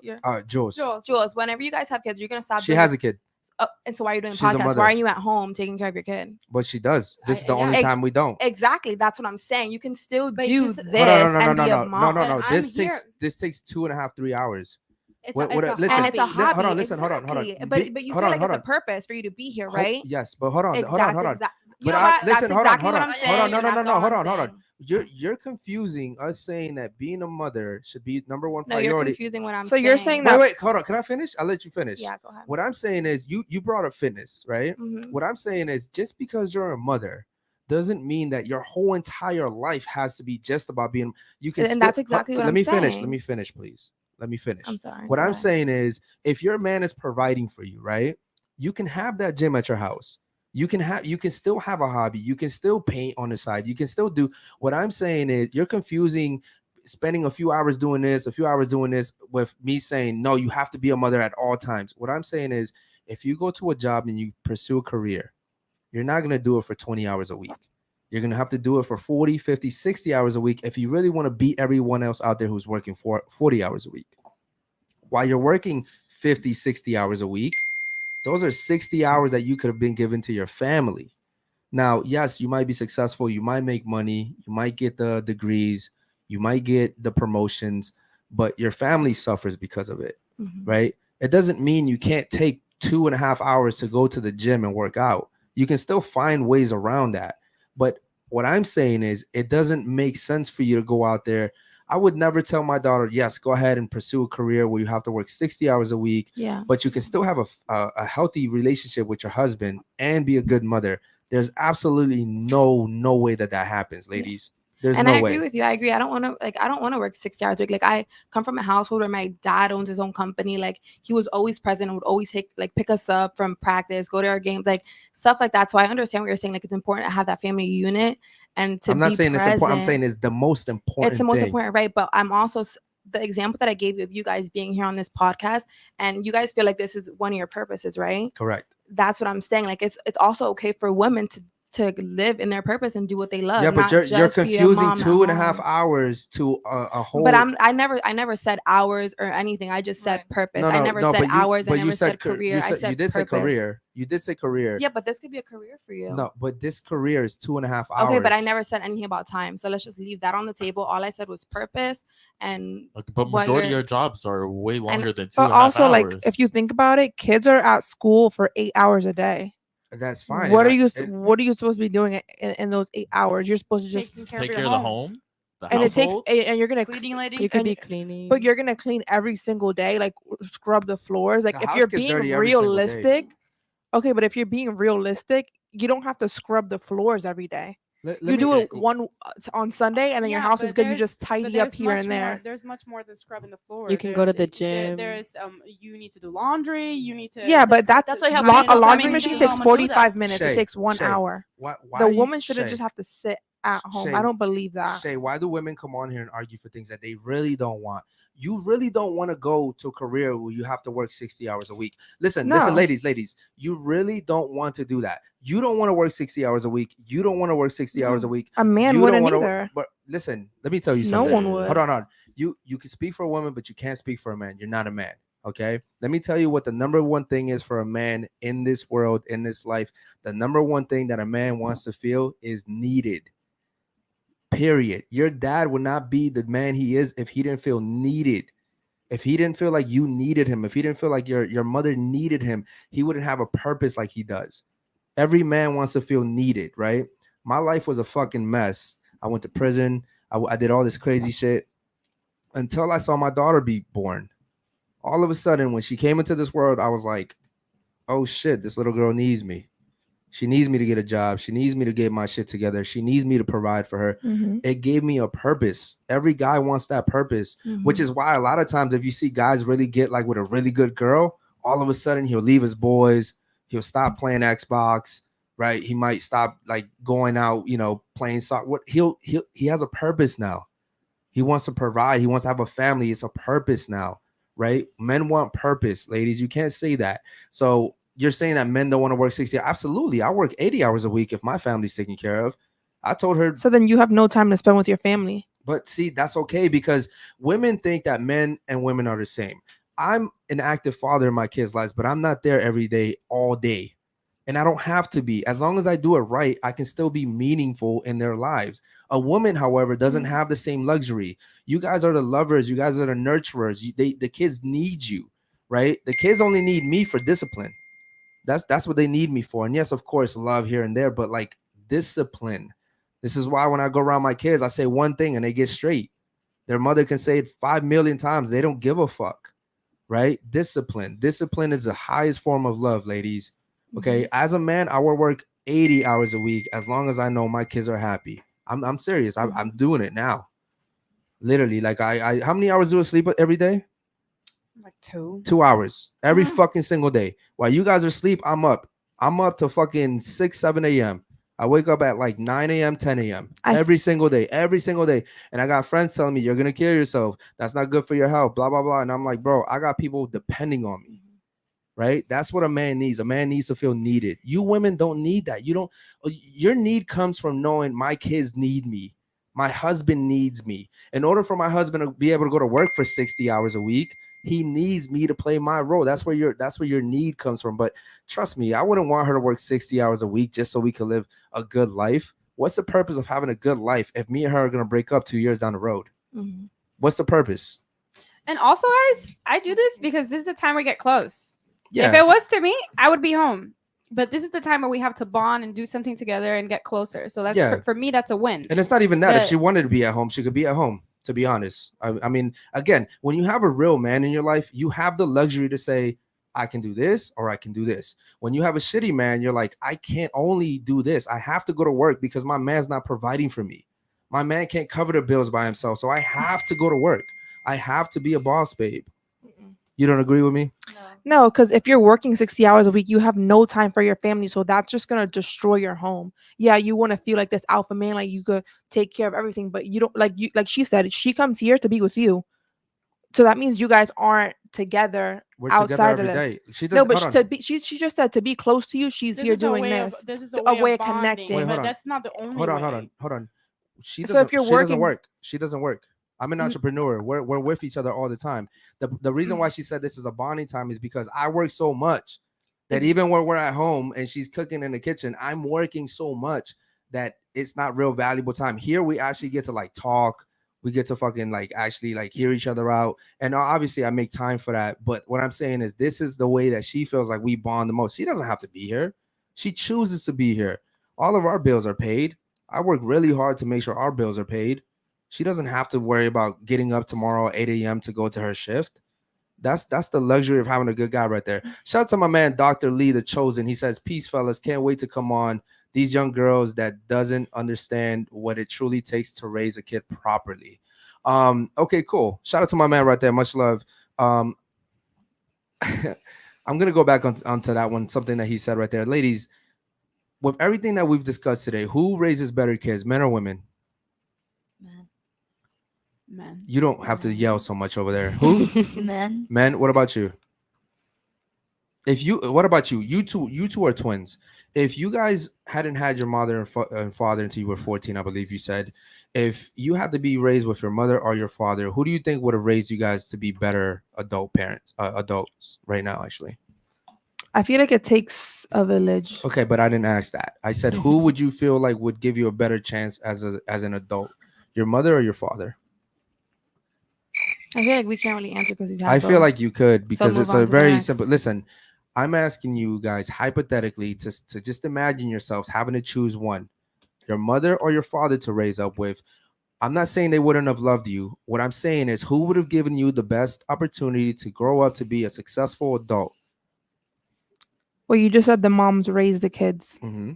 Jules. your Jules. Jules. Whenever you guys have kids, you're gonna stop. She doing has this- a kid, Oh, and so why are you doing She's a podcasts? mother. Why are you at home taking care of your kid? but she does. This is the yeah. only Ex- time we don't. Exactly. That's what I'm saying. You can still But do this- this Hold Hold on, and be a no. mom. But I'm This here- takes 2.5, 3 hours. It's What- a, what- it's a listen, And it's a hobby. hobby. Hold on, listen, hold on. Exactly. Be- But you hold feel on, like hold it's on. a purpose for you to be here, Ho- right? Yes, but hold on. Ex- You that's know You what? know what? Listen, That's hold exactly on. what I'm Hold saying. on, no, and that's all I'm hold on. saying. You're confusing us saying that being a mother should be number one No, you're priority. confusing what I'm So saying. you're saying Wait, that wait, hold on. Can I finish? I'll let you finish. Yeah, go ahead. What I'm saying is you brought up fitness, right? Mhm. What I'm saying is just because you're a mother doesn't mean that your whole entire life has to be just about being. You can. And that's exactly what Let I'm me finish. Let saying. me finish, please. Let me finish. I'm sorry. What Go I'm ahead. saying is, if your man is providing for you, right? You can have that gym at your house. You can still have a hobby. You can still paint on the side. You can still do. What I'm saying is, you're confusing spending a few hours doing this, a few hours doing this, with me saying no. You have to be a mother at all times. What I'm saying is, if you go to a job and you pursue a career, you're not gonna do it for 20 hours a week. You're going to have to do it for 40, 50, 60 hours a week if you really want to beat everyone else out there who's working for 40 hours a week. While you're working 50, 60 hours a week, those are 60 hours that you could have been given to your family. Now, yes, you might be successful. You might make money. You might get the degrees. You might get the promotions, but your family suffers because of it, right? It doesn't mean you can't take 2.5 hours to go to the gym and work out. You can still find ways around that. But what I'm saying is, it doesn't make sense for you to go out there. I would never tell my daughter, yes, go ahead and pursue a career where you have to work 60 hours a week, Yeah. but you can still have a healthy relationship with your husband and be a good mother. There's absolutely no way that happens, ladies. There's And no I way. agree with you. I agree. I don't want to work 60 hours a week. Like I come from a household where my dad owns his own company. Like he was always present and would always pick us up from practice, go to our games, like stuff like that. So I understand what you're saying. Like it's important to have that family unit and to I'm not be saying it's important. I'm present. saying it's the most important. It's the most thing. important, right? But I'm also the example that I gave you of you guys being here on this podcast, and you guys feel like this is one of your purposes, right? Correct. That's what I'm saying. Like it's also okay for women to live in their purpose and do what they love. Yeah, but not you're just be a confusing mom at 2.5 home. hours to a whole. But I never said hours or anything. I just said purpose. I never said hours. I never said career. I said you did say purpose. career. You did say career. Yeah, but this could be a career for you. No, but this career is 2.5 hours. Okay, but I never said anything about time. So let's just leave that on the table. All I said was purpose and But majority of your jobs are way longer than 2.5 But also, hours. like, if you think about it, kids are at school for 8 hours a day. That's fine. What are you supposed to be doing in those 8 hours? You're supposed to just take care of the home. And it takes, and you're gonna cleaning lady. You could be cleaning, but you're gonna clean every single day, like scrub the floors. Like The if house you're gets being dirty every single day. realistic, okay, but if you're being realistic, you don't have to scrub the floors every day. You do it one on Sunday, and then your house is good. You just tidy up here and there. There's much more than scrubbing the floor. You can go to the gym. There's you need to do laundry. You need to. Yeah, but that's why you have a laundry many machine people takes who wanna do 45 that. minutes. Shay, It takes 1 Shay, hour. why The you- woman shouldn't Shay, just have to sit at home. Shay, I don't believe that. Shay, why do women come on here and argue for things that they really don't want? You really don't want to go to a career where you have to work 60 hours a week. Listen, No. ladies, you really don't want to do that. You don't want to work 60 hours a week. You don't want to work 60 hours a week. A man You don't wouldn't wanna either. But listen, let me tell you No something. one would. Hold on. You can speak for a woman, but you can't speak for a man. You're not a man. Okay. Let me tell you what the number one thing is for a man in this world, in this life. The number one thing that a man wants to feel is needed. Period. Your dad would not be the man he is if he didn't feel needed. If he didn't feel like you needed him, if he didn't feel like your mother needed him, he wouldn't have a purpose like he does. Every man wants to feel needed, right? My life was a fucking mess. I went to prison. I did all this crazy shit until I saw my daughter be born. All of a sudden, when she came into this world, I was like, oh shit, this little girl needs me. She needs me to get a job. She needs me to get my shit together. She needs me to provide for her. It gave me a purpose. Every guy wants that purpose, which is why a lot of times if you see guys really get like with a really good girl, all of a sudden he'll leave his boys. He'll stop playing Xbox, right? He might stop like going out, playing soccer. He has a purpose now. He wants to provide. He wants to have a family. It's a purpose now, right? Men want purpose, ladies. You can't say that. So you're saying that men don't want to work 60 hours. Absolutely. I work 80 hours a week if my family's taken care of. I told her. So then you have no time to spend with your family. But see, that's okay because women think that men and women are the same. I'm an active father in my kids' lives, but I'm not there every day, all day. And I don't have to be. As long as I do it right, I can still be meaningful in their lives. A woman, however, doesn't have the same luxury. You guys are the lovers. You guys are the nurturers. The kids need you, right? The kids only need me for discipline. That's what they need me for. And yes, of course, love here and there, but like discipline. This is why when I go around my kids, I say one thing and they get straight. Their mother can say it 5 million times. They don't give a fuck, right? Discipline. Discipline is the highest form of love, ladies. Okay. As a man, I will work 80 hours a week as long as I know my kids are happy. I'm serious. I'm doing it now. Literally, like I how many hours do I sleep every day? Like 2. 2 hours every fucking single day. While you guys are asleep, I'm up. I'm up to fucking 6, 7 a.m. I wake up at like 9 a.m., 10 a.m. every single day. And I got friends telling me, you're going to kill yourself. That's not good for your health, blah, blah, blah. And I'm like, bro, I got people depending on me, right? That's what a man needs. A man needs to feel needed. You women don't need that. Your need comes from knowing my kids need me. My husband needs me. In order for my husband to be able to go to work for 60 hours a week, he needs me to play my role. That's where your need comes from. But trust me, I wouldn't want her to work 60 hours a week just so we could live a good life. What's the purpose of having a good life if me and her are going to break up 2 years down the road? What's the purpose? And also, guys, I do this because this is the time we get close. Yeah. If it was to me, I would be home. But this is the time where we have to bond and do something together and get closer. So that's for me, that's a win. And it's not even that. If she wanted to be at home, she could be at home. To be honest, I mean, again, when you have a real man in your life, you have the luxury to say, I can do this or I can do this. When you have a shitty man, you're like, I can't only do this. I have to go to work because my man's not providing for me. My man can't cover the bills by himself. So I have to go to work. I have to be a boss, babe. You don't agree with me? No, because if you're working 60 hours a week, you have no time for your family. So that's just going to destroy your home. Yeah, you want to feel like this alpha man, like you could take care of everything, but you don't like she said, she comes here to be with you. So that means you guys aren't together We're together outside of every this. day. She No, doesn't. but hold on. she just said to be close to you. She's This here is a doing way this. This is a way of bonding, connecting. Wait, but hold on. that's not the only Hold on, way. hold on. She So doesn't. if you're she doesn't working- work. She doesn't work. I'm an entrepreneur. We're with each other all the time. The reason why she said this is a bonding time is because I work so much that even when we're at home and she's cooking in the kitchen, I'm working so much that it's not real valuable time. Here we actually get to like talk. We get to fucking like actually like hear each other out. And obviously I make time for that. But what I'm saying is this is the way that she feels like we bond the most. She doesn't have to be here. She chooses to be here. All of our bills are paid. I work really hard to make sure our bills are paid. She doesn't have to worry about getting up tomorrow at 8 a.m. to go to her shift. That's the luxury of having a good guy right there. Shout out to my man, Dr. Lee, the Chosen. He says, peace, fellas. Can't wait to come on. These young girls that doesn't understand what it truly takes to raise a kid properly. Okay, cool. Shout out to my man right there. Much love. I'm going to go back onto that one, something that he said right there. Ladies, with everything that we've discussed today, who raises better kids, men or women? Men. You don't have to yell so much over there. Who? Men. Men. What about you? What about you? You two are twins. If you guys hadn't had your mother and father until you were 14, I believe you said, if you had to be raised with your mother or your father, who do you think would have raised you guys to be better adults right now? Actually, I feel like it takes a village. okay, but I didn't ask that. I said, who would you feel like would give you a better chance as an adult, your mother or your father? I feel like we can't really answer because we've had I feel both. like you could because move it's on a to the very next. simple. Listen, I'm asking you guys hypothetically to just imagine yourselves having to choose one, your mother or your father to raise up with. I'm not saying they wouldn't have loved you. What I'm saying is who would have given you the best opportunity to grow up to be a successful adult? Well, you just said the moms raise the kids. Mm-hmm.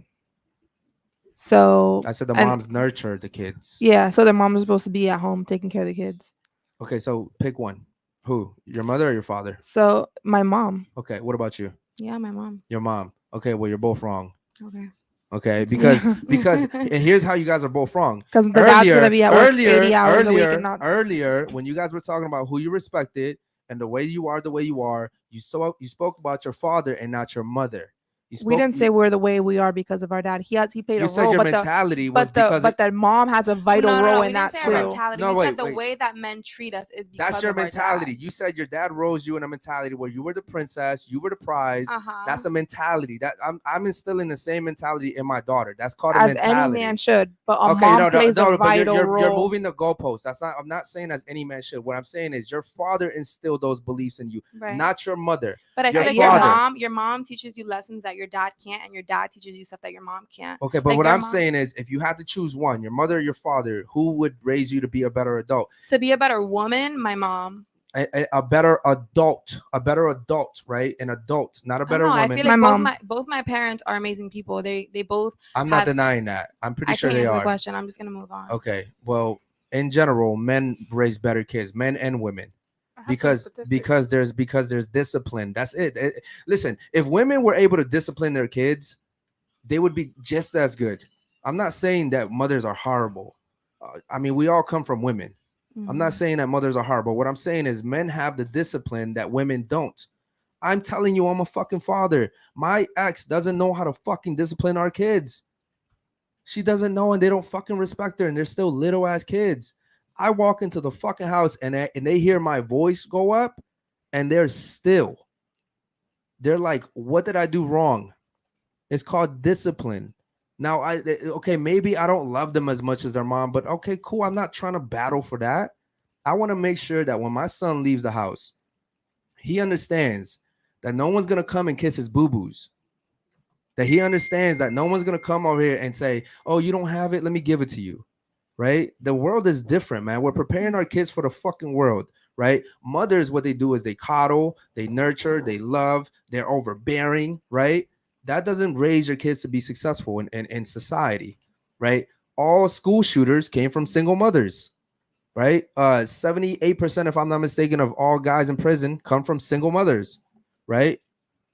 So I said the moms nurture the kids. Yeah, so the mom is supposed to be at home taking care of the kids. Okay, so pick one. Who? Your mother or your father? So my mom. Okay, what about you? Yeah, my mom. Your mom. Okay, well you're both wrong. Okay. Okay, because and here's how you guys are both wrong. Because the dad's gonna be at work 80 hours a week and not. Earlier, when you guys were talking about who you respected and the way you are, you spoke about your father and not your mother. We didn't say we're the way we are because of our dad. He played a role. You said your mentality was because but the mom has a vital role in that too. No, we said the way that men treat us is because that's your of our mentality. dad. You said your dad rose you in a mentality where you were the princess, you were the prize. That's a mentality that I'm instilling the same mentality in my daughter. That's called a mentality. As any man should, but a mom plays a vital role. You're moving the goalposts. I'm not saying as any man should. What I'm saying is your father instilled those beliefs in you, not your mother. But I feel like your mom teaches you lessons that your dad can't, and your dad teaches you stuff that your mom can't. Okay, but what I'm saying is, if you had to choose one, your mother or your father, who would raise you to be a better adult? To be a better woman, my mom. A better adult, right? An adult, not a better woman. I feel like both my parents are amazing people. They both. I'm not denying that. I'm pretty sure they are. I can't answer the question. I'm just gonna move on. Okay. Well, in general, men raise better kids, men and women. Because there's discipline. That's it. Listen, if women were able to discipline their kids, they would be just as good. I'm not saying that mothers are horrible. I mean, we all come from women. I'm not saying that mothers are horrible. What I'm saying is men have the discipline that women don't. I'm telling you, I'm a fucking father. My ex doesn't know how to fucking discipline our kids. She doesn't know, and they don't fucking respect her, and they're still little ass kids. I walk into the fucking house and they hear my voice go up and they're still. They're like, what did I do wrong? It's called discipline. Now, okay, maybe I don't love them as much as their mom, but okay, cool. I'm not trying to battle for that. I want to make sure that when my son leaves the house, he understands that no one's going to come and kiss his boo-boos. That he understands that no one's going to come over here and say, oh, you don't have it? Let me give it to you. Right? The world is different, man. We're preparing our kids for the fucking world, right? Mothers, what they do is they coddle, they nurture, they love, they're overbearing, right? That doesn't raise your kids to be successful in society, right? All school shooters came from single mothers, right? 78%, if I'm not mistaken, of all guys in prison come from single mothers, right?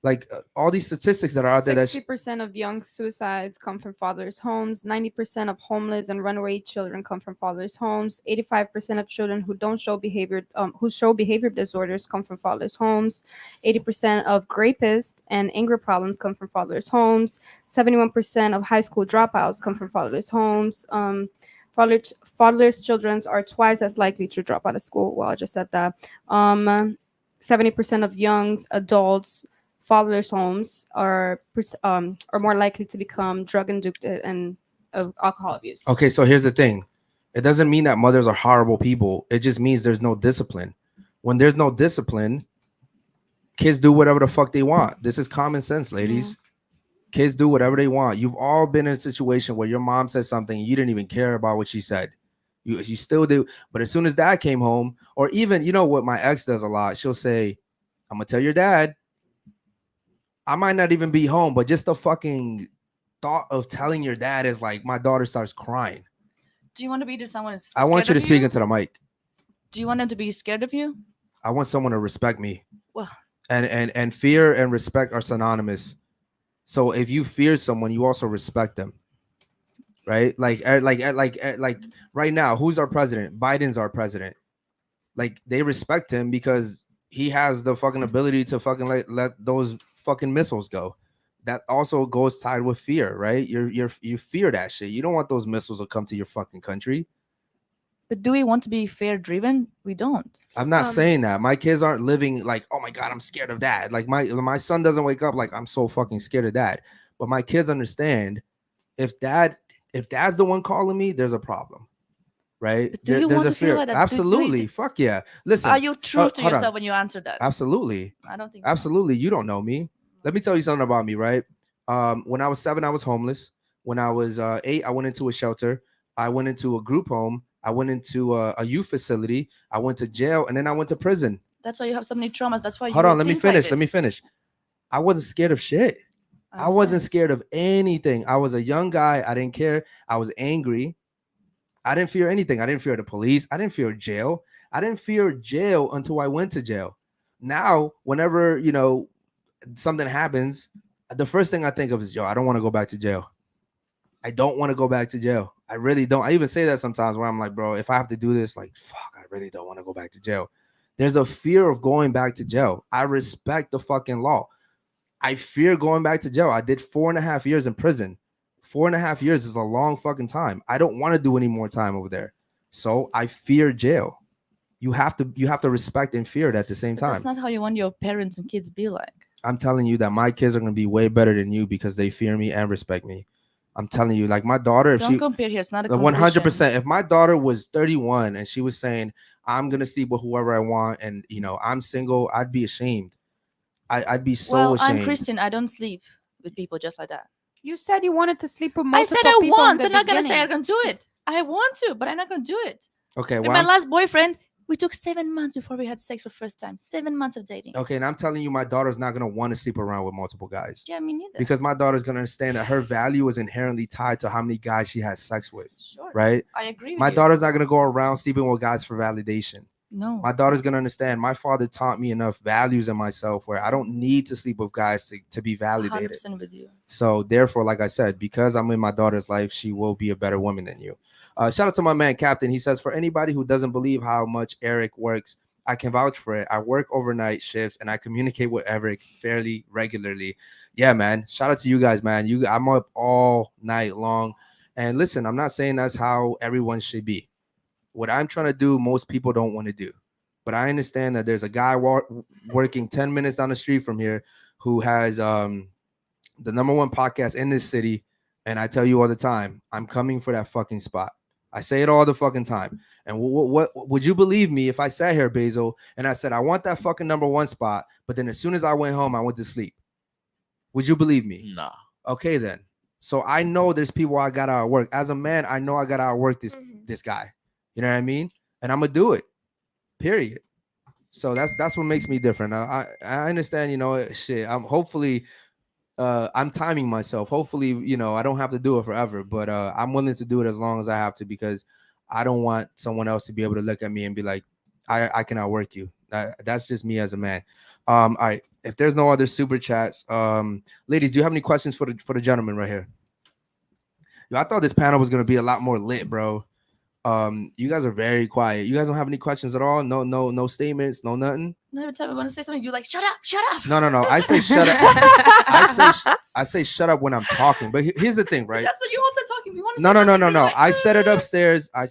Like all these statistics that are out there. 60% of young suicides come from fatherless homes. 90% of homeless and runaway children come from fatherless homes. 85% of children who show behavior disorders come from fatherless homes. 80% of rapists and anger problems come from fatherless homes. 71% of high school dropouts come from fatherless homes. Fatherless children are twice as likely to drop out of school. Well, I just said that. 70% of young adults fatherless homes are more likely to become drug addicted and of alcohol abuse. Okay, so here's the thing. It doesn't mean that mothers are horrible people. It just means there's no discipline. When there's no discipline, kids do whatever the fuck they want. This is common sense, ladies. Kids do whatever they want. You've all been in a situation where your mom said something and you didn't even care about what she said. You still do. But as soon as dad came home, or even, you know what my ex does a lot, she'll say, I'm gonna tell your dad. I might not even be home, but just the fucking thought of telling your dad is like, my daughter starts crying. Do you want to be to someone? I want you to speak into the mic. Do you want them to be scared of you? I want someone to respect me. Well, and fear and respect are synonymous. So if you fear someone, you also respect them, right? Like right now, who's our president? Biden's our president. Like they respect him because he has the fucking ability to fucking let those fucking missiles go. That also goes tied with fear, right? You fear that shit. You don't want those missiles to come to your fucking country. But do we want to be fear driven? We don't. I'm not saying that. My kids aren't living like, oh my God, I'm scared of dad. Like my son doesn't wake up like I'm so fucking scared of dad. But my kids understand if dad's the one calling me, there's a problem. Right? But do you want to feel like that? Absolutely. Fuck yeah. Listen. Are you true to yourself when you answer that? Absolutely. I don't think absolutely. So. You don't know me. Let me tell you something about me, right? When I was 7, I was homeless. When I was 8, I went into a shelter. I went into a group home. I went into a youth facility. I went to jail, and then I went to prison. That's why you have so many traumas. That's why you Hold on, let me finish. I wasn't scared of shit. I wasn't scared of anything. I was a young guy. I didn't care. I was angry. I didn't fear anything. I didn't fear the police. I didn't fear jail. I didn't fear jail until I went to jail. Now, whenever, something happens, the first thing I think of is, I don't want to go back to jail. I don't want to go back to jail. I really don't. I even say that sometimes where I'm like, bro, if I have to do this, like, fuck, I really don't want to go back to jail. There's a fear of going back to jail. I respect the fucking law. I fear going back to jail. I did 4.5 years in prison. 4.5 years is a long fucking time. I don't want to do any more time over there. So I fear jail. You have to respect and fear it at the same time. That's not how you want your parents and kids be like. I'm telling you that my kids are going to be way better than you because they fear me and respect me. I'm telling you, like my daughter, don't compare here. It's not a competition. 100%. If my daughter was 31 and she was saying, I'm going to sleep with whoever I want and, I'm single, I'd be ashamed. I'd be so ashamed. I'm Christian. I don't sleep with people just like that. You said you wanted to sleep with multiple people. I said I want. I'm not going to say I'm going to do it. I want to, but I'm not going to do it. Okay. With my last boyfriend, we took 7 months before we had sex for the first time. 7 months of dating. Okay. And I'm telling you, my daughter's not going to want to sleep around with multiple guys. Yeah, me neither. Because my daughter's going to understand that her value is inherently tied to how many guys she has sex with. Sure. Right? I agree with my you. daughter's not going to go around sleeping with guys for validation. No. My daughter's going to understand my father taught me enough values in myself where I don't need to sleep with guys to be validated. 100% with you. So therefore, like I said, because I'm in my daughter's life, she will be a better woman than you. Shout out to my man, Captain. He says, for anybody who doesn't believe how much Eric works, I can vouch for it. I work overnight shifts and I communicate with Eric fairly regularly. Yeah, man. Shout out to you guys, man. I'm up all night long. And listen, I'm not saying that's how everyone should be. What I'm trying to do, most people don't want to do. But I understand that there's a guy working 10 minutes down the street from here who has the #1 podcast in this city. And I tell you all the time, I'm coming for that fucking spot. I say it all the fucking time. And what would you believe me if I sat here, Basil, and I said, I want that fucking #1 spot. But then as soon as I went home, I went to sleep. Would you believe me? Nah. Okay, then. So I know there's people I got out of work. As a man, I know I got out of work this guy. You know what I mean? And I'm going to do it. Period. So that's what makes me different. I understand, shit. I'm timing myself. Hopefully, I don't have to do it forever, but I'm willing to do it as long as I have to because I don't want someone else to be able to look at me and be like, I can outwork you. That's just me as a man. All right. if there's no other super chats, ladies, do you have any questions for the gentleman right here? Yo, I thought this panel was gonna be a lot more lit, bro. You guys are very quiet. You guys don't have any questions at all? No statements, no nothing. No, every time I want to say something, you're like, shut up, shut up. No. I say shut up. I say shut up when I'm talking. But here's the thing, right? That's what you also talking. You want to No. say something, you're No. like, I said it upstairs. I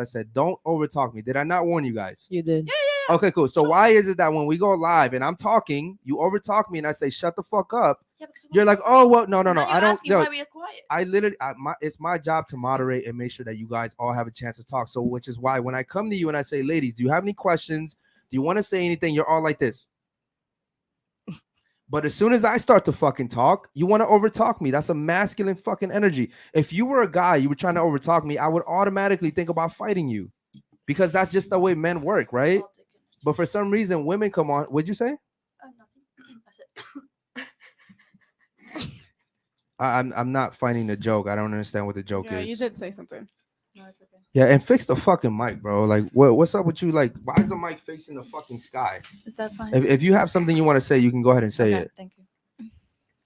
said, don't overtalk me. Did I not warn you guys? You did. Okay, cool. So why is it that when we go live and I'm talking, you overtalk me and I say shut the fuck up? Yeah, because You're like, oh well, no. Now I you're don't. asking No, why we are quiet. I literally, it's my job to moderate and make sure that you guys all have a chance to talk. So, which is why when I come to you and I say, ladies, do you have any questions? Do you want to say anything? You're all like this. But as soon as I start to fucking talk, you want to overtalk me. That's a masculine fucking energy. If you were a guy, you were trying to overtalk me, I would automatically think about fighting you because that's just the way men work, right? But for some reason, women come on. What'd you say? Nothing. I said, I'm not finding the joke. I don't understand what the joke Yeah, is. you did say something. no, it's okay. Yeah, and fix the fucking mic, bro. Like, what's up with you? Like, why is the mic facing the fucking sky? Is that fine? If you have something you want to say, you can go ahead and say Okay, it. thank you.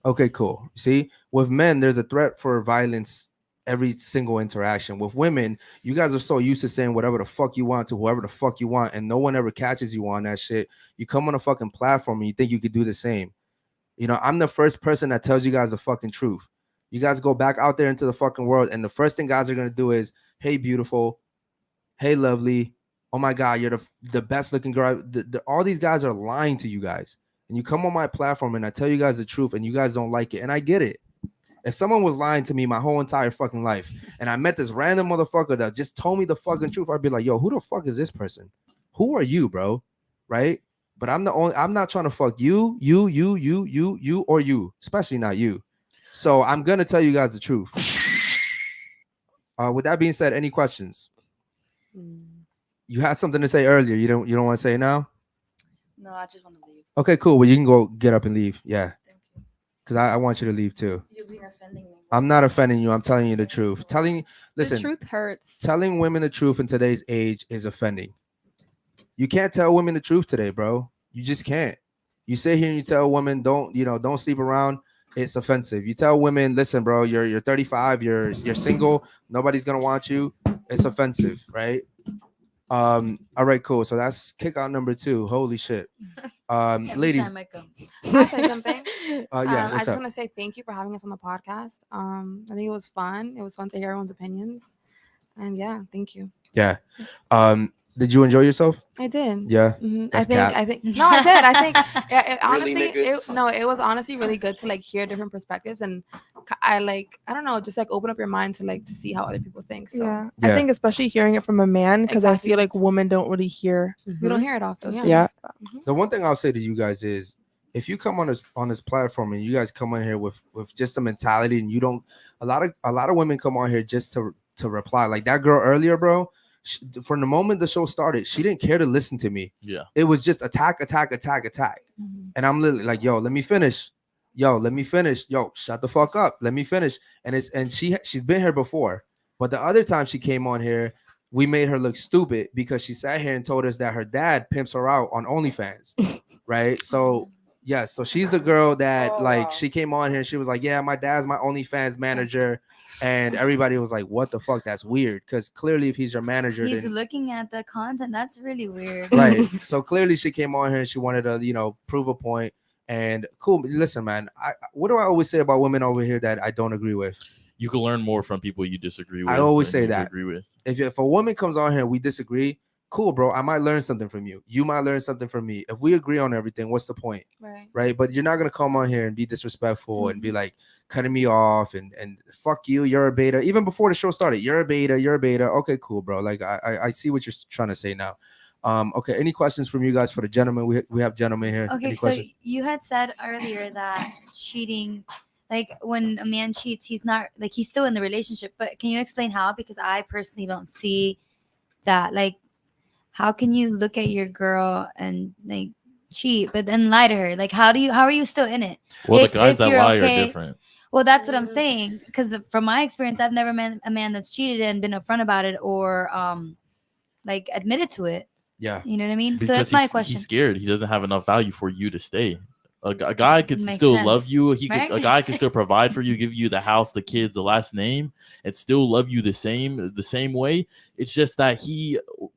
Okay, cool. See, with men, there's a threat for violence every single interaction. With women, you guys are so used to saying whatever the fuck you want to whoever the fuck you want, and no one ever catches you on that shit. You come on a fucking platform and you think you could do the same. You know, I'm the first person that tells you guys the fucking truth. You guys go back out there into the fucking world, and the first thing guys are gonna do is, "Hey, beautiful. Hey, lovely. Oh my God, you're the best looking girl." All these guys are lying to you guys, and you come on my platform and I tell you guys the truth, and you guys don't like it, and I get it. If someone was lying to me my whole entire fucking life, and I met this random motherfucker that just told me the fucking truth, I'd be like, "Yo, who the fuck is this person? Who are you, bro?" Right? But I'm not trying to fuck you, or you, especially not you. So I'm gonna tell you guys the truth. With that being said, any questions? You had something to say earlier. You don't want to say it now? No, I just want to leave. Okay, cool. Well, you can go get up and leave. Yeah. Thank you. Because I want you to leave too. You've been offending me. I'm not offending you. I'm telling you the truth. Listen, The truth hurts. telling women the truth in today's age is offending. You can't tell women the truth today, bro. You just can't. You sit here and you tell women don't sleep around. It's offensive. You tell women, listen, bro, you're 35, you're single, nobody's gonna want you. It's offensive, right? All right, cool. So that's kick out number 2. Holy shit. Every Ladies, time I come. Can I say something? yeah, I what's just up? want to say thank you for having us on the podcast. I think it was fun. It was fun to hear everyone's opinions. And yeah, thank you. Yeah. Did you enjoy yourself? I did. Yeah. I That's cap. think no, I did. I think it honestly, nigga? it was honestly really good to like hear different perspectives, and I don't know, just like open up your mind to see how other people think. So Yeah. Yeah. I think especially hearing it from a man, because I Exactly. feel like women don't really hear we don't hear it often. those Yeah. things. The one thing I'll say to you guys is, if you come on this platform and you guys come on here with just a mentality, and you don't, a lot of women come on here just to reply. Like that girl earlier, bro. From the moment the show started, she didn't care to listen to me. Yeah. It was just attack. And I'm literally like, yo, let me finish. Yo, shut the fuck up. Let me finish. And she's been here before. But the other time she came on here, we made her look stupid because she sat here and told us that her dad pimps her out on OnlyFans. Right? So yeah, so she's the girl that she came on here and she was like, yeah, my dad's my OnlyFans manager. And everybody was like, what the fuck? That's weird. Because clearly if he's your manager, He's then looking at the content. That's really weird. right. So clearly she came on here and she wanted to, prove a point. And cool. Listen, man, what do I always say about women over here that I don't agree with? You can learn more from people you disagree with. I always than say you that. agree with. If a woman comes on here and we disagree, cool, bro. I might learn something from you. You might learn something from me. If we agree on everything, what's the point? Right. But you're not gonna come on here and be disrespectful and be like cutting me off and fuck you. You're a beta. Even before the show started, you're a beta. Okay, cool, bro. Like I see what you're trying to say now. Okay. Any questions from you guys for the gentlemen? We have gentlemen here. Okay, Any so questions? you had said earlier that cheating, like when a man cheats, he's not like he's still in the relationship. But can you explain how? Because I personally don't see that. Like, how can you look at your girl and like cheat, but then lie to her? Like, how are you still in it? Well, If- the guys if that you're lie okay- are different. Well, that's what I'm saying. Because from my experience, I've never met a man that's cheated and been upfront about it or like admitted to it. Yeah. You know what I mean? Because so that's my he's question. scared. He doesn't have enough value for you to stay. A guy could Makes still sense. love you. A Right? guy can still provide for you, give you the house, the kids, the last name, and still love you the same way. It's just that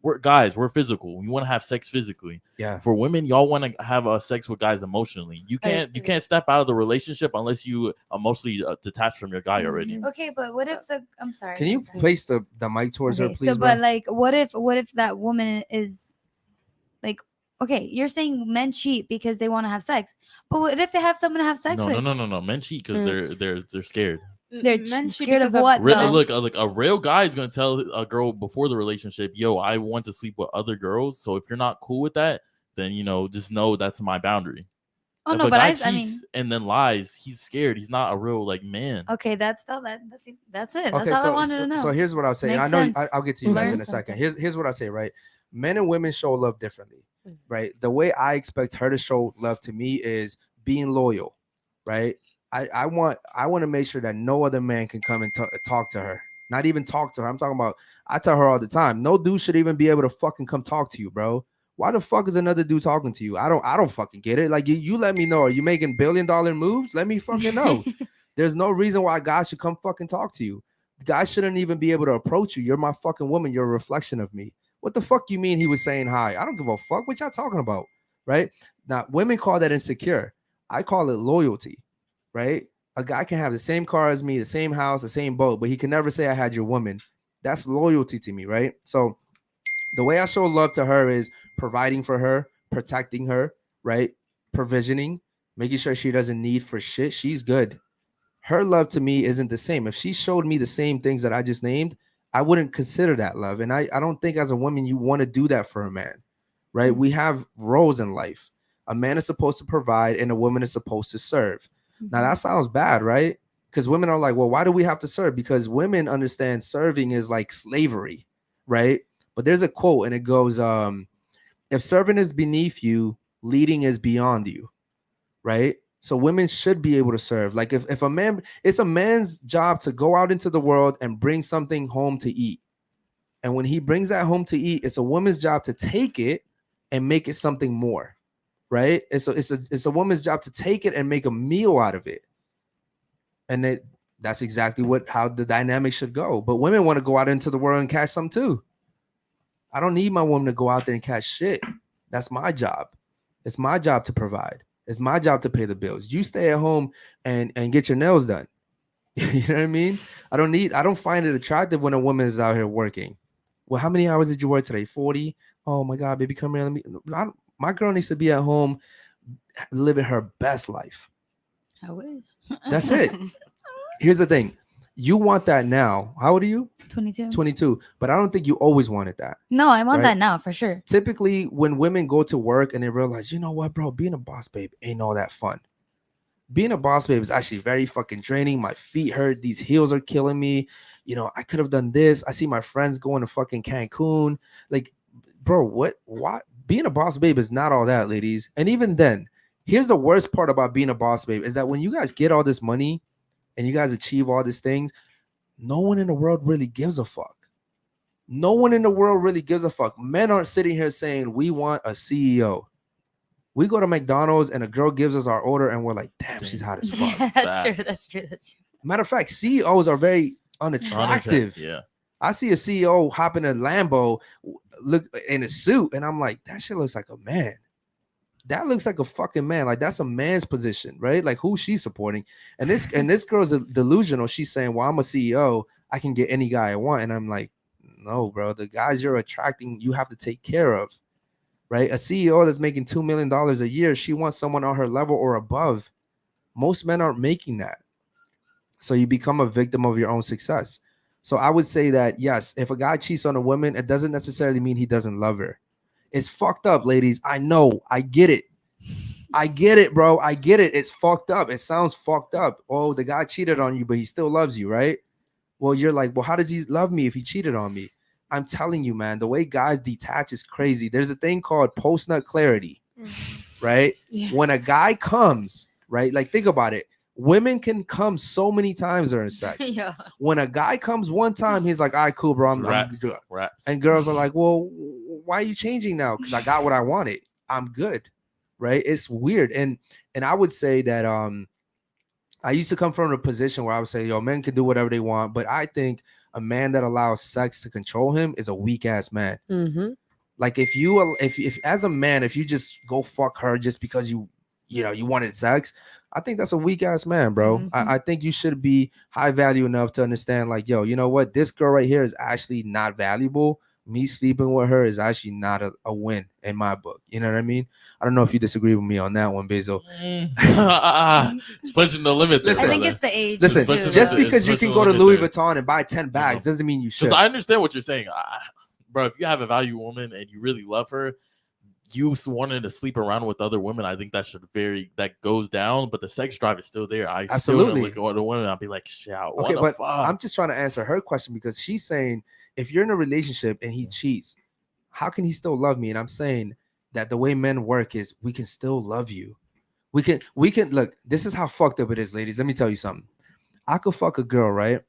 we're physical. We want to have sex physically. Yeah. For women, y'all want to have sex with guys emotionally. You can't step out of the relationship unless you emotionally detached from your guy already. Okay, but what if I'm sorry. Can you I'm sorry. place the mic towards her, Okay, please? so bro? but like, what if that woman is like, okay, you're saying men cheat because they want to have sex, but what if they have someone to have sex No, with? no. Men cheat because they're scared. They're Men cheat scared of because of- what? though? Look, a real guy is gonna tell a girl before the relationship, "Yo, I want to sleep with other girls. So if you're not cool with that, then just know that's my boundary." Oh If no, a but guy I mean, cheats and then lies, he's scared. He's not a real man. okay, that's it. That's Okay, all I wanted to know. so here's what I'll say. And Makes I know sense. I'll get to you guys in Learn a second. something. Here's what I say, right? Men and women show love differently, right? The way I expect her to show love to me is being loyal, right? I want to make sure that no other man can come and talk to her. Not even talk to her. I'm talking about, I tell her all the time, no dude should even be able to fucking come talk to you, bro. Why the fuck is another dude talking to you? I don't fucking get it. Like you let me know. Are you making $1 billion moves? Let me fucking know. There's no reason why guys should come fucking talk to you. Guys shouldn't even be able to approach you. You're my fucking woman. You're a reflection of me. What the fuck you mean he was saying hi? I don't give a fuck what y'all talking about, right? Now, women call that insecure. I call it loyalty, right? A guy can have the same car as me, the same house, the same boat, but he can never say I had your woman. That's loyalty to me, right? So the way I show love to her is providing for her, protecting her, right? Provisioning, making sure she doesn't need for shit. She's good. Her love to me isn't the same. If she showed me the same things that I just named, I wouldn't consider that love. And I don't think as a woman you want to do that for a man, right? We have roles in life. A man is supposed to provide and a woman is supposed to serve. Now that sounds bad, right? Because women are like, well, why do we have to serve? Because women understand serving is like slavery, right? But there's a quote and it goes, if serving is beneath you, leading is beyond you, right? So women should be able to serve. Like if a man, it's a man's job to go out into the world and bring something home to eat. And when he brings that home to eat, it's a woman's job to take it and make it something more, right? It's a woman's job to take it and make a meal out of it. And that's exactly how the dynamic should go. But women want to go out into the world and catch some too. I don't need my woman to go out there and catch shit. That's my job. It's my job to provide. It's my job to pay the bills. You stay at home and get your nails done. You know what I mean? I don't find it attractive when a woman is out here working. Well, how many hours did you work today? 40? Oh my God, baby, come here. My girl needs to be at home living her best life. I wish. That's it. Here's the thing. You want that now. How old are you? 22. 22. But I don't think you always wanted that. No, I want right? that now for sure. Typically, when women go to work and they realize, you know what, bro, being a boss babe ain't all that fun. Being a boss babe is actually very fucking draining. My feet hurt. These heels are killing me. You know, I could have done this. I see my friends going to fucking Cancun. Like, bro, what? Being a boss babe is not all that, ladies. And even then, here's the worst part about being a boss babe is that when you guys get all this money and you guys achieve all these things, no one in the world really gives a fuck. No one in the world really gives a fuck. Men aren't sitting here saying we want a CEO. We go to McDonald's and a girl gives us our order and we're like, damn, she's hot as fuck. Yeah, that's true. Matter of fact, CEOs are very unattractive. Yeah. I see a CEO hop in a Lambo, look in a suit, and I'm like, that shit looks like a man. That looks like a fucking man. Like that's a man's position, right? Like who's she supporting? And this girl's delusional. She's saying, well, I'm a CEO. I can get any guy I want. And I'm like, no, bro. The guys you're attracting, you have to take care of, right? A CEO that's making $2 million a year, she wants someone on her level or above. Most men aren't making that. So you become a victim of your own success. So I would say that, yes, if a guy cheats on a woman, it doesn't necessarily mean he doesn't love her. It's fucked up, ladies. I know. I get it. I get it, bro. I get it. It's fucked up. It sounds fucked up. Oh, the guy cheated on you, but he still loves you, right? Well, you're like, well, how does he love me if he cheated on me? I'm telling you, man, the way guys detach is crazy. There's a thing called post-nut clarity, right? Yeah. When a guy comes, right? Like, think about it. Women can come so many times during sex. Yeah. When a guy comes one time, he's like, all right, cool, bro. I'm good. And girls are like, well, why are you changing now? Because I got what I wanted. I'm good. Right. It's weird. And And I would say that I used to come from a position where I would say, yo, men can do whatever they want, but I think a man that allows sex to control him is a weak ass man. Mm-hmm. Like if as a man, if you just go fuck her just because you wanted sex, I think that's a weak ass man, bro. Mm-hmm. I think you should be high value enough to understand, like, yo, you know what? This girl right here is actually not valuable. Me sleeping with her is actually not a win in my book. You know what I mean? I don't know if you disagree with me on that one, Basil. It's pushing the limit. Listen, I think it's the age. Listen, too. just because you can go to Louis there. Vuitton and buy 10 bags doesn't mean you should. Because I understand what you're saying, bro. If you have a value woman and you really love her, you wanting to sleep around with other women, I think that goes down. But the sex drive is still there. I Absolutely. still look at other women. I'll be like, shit, what the but fuck? I'm just trying to answer her question because she's saying if you're in a relationship and he cheats, how can he still love me? And I'm saying that the way men work is we can still love you. We can look. This is how fucked up it is, ladies. Let me tell you something. I could fuck a girl, right?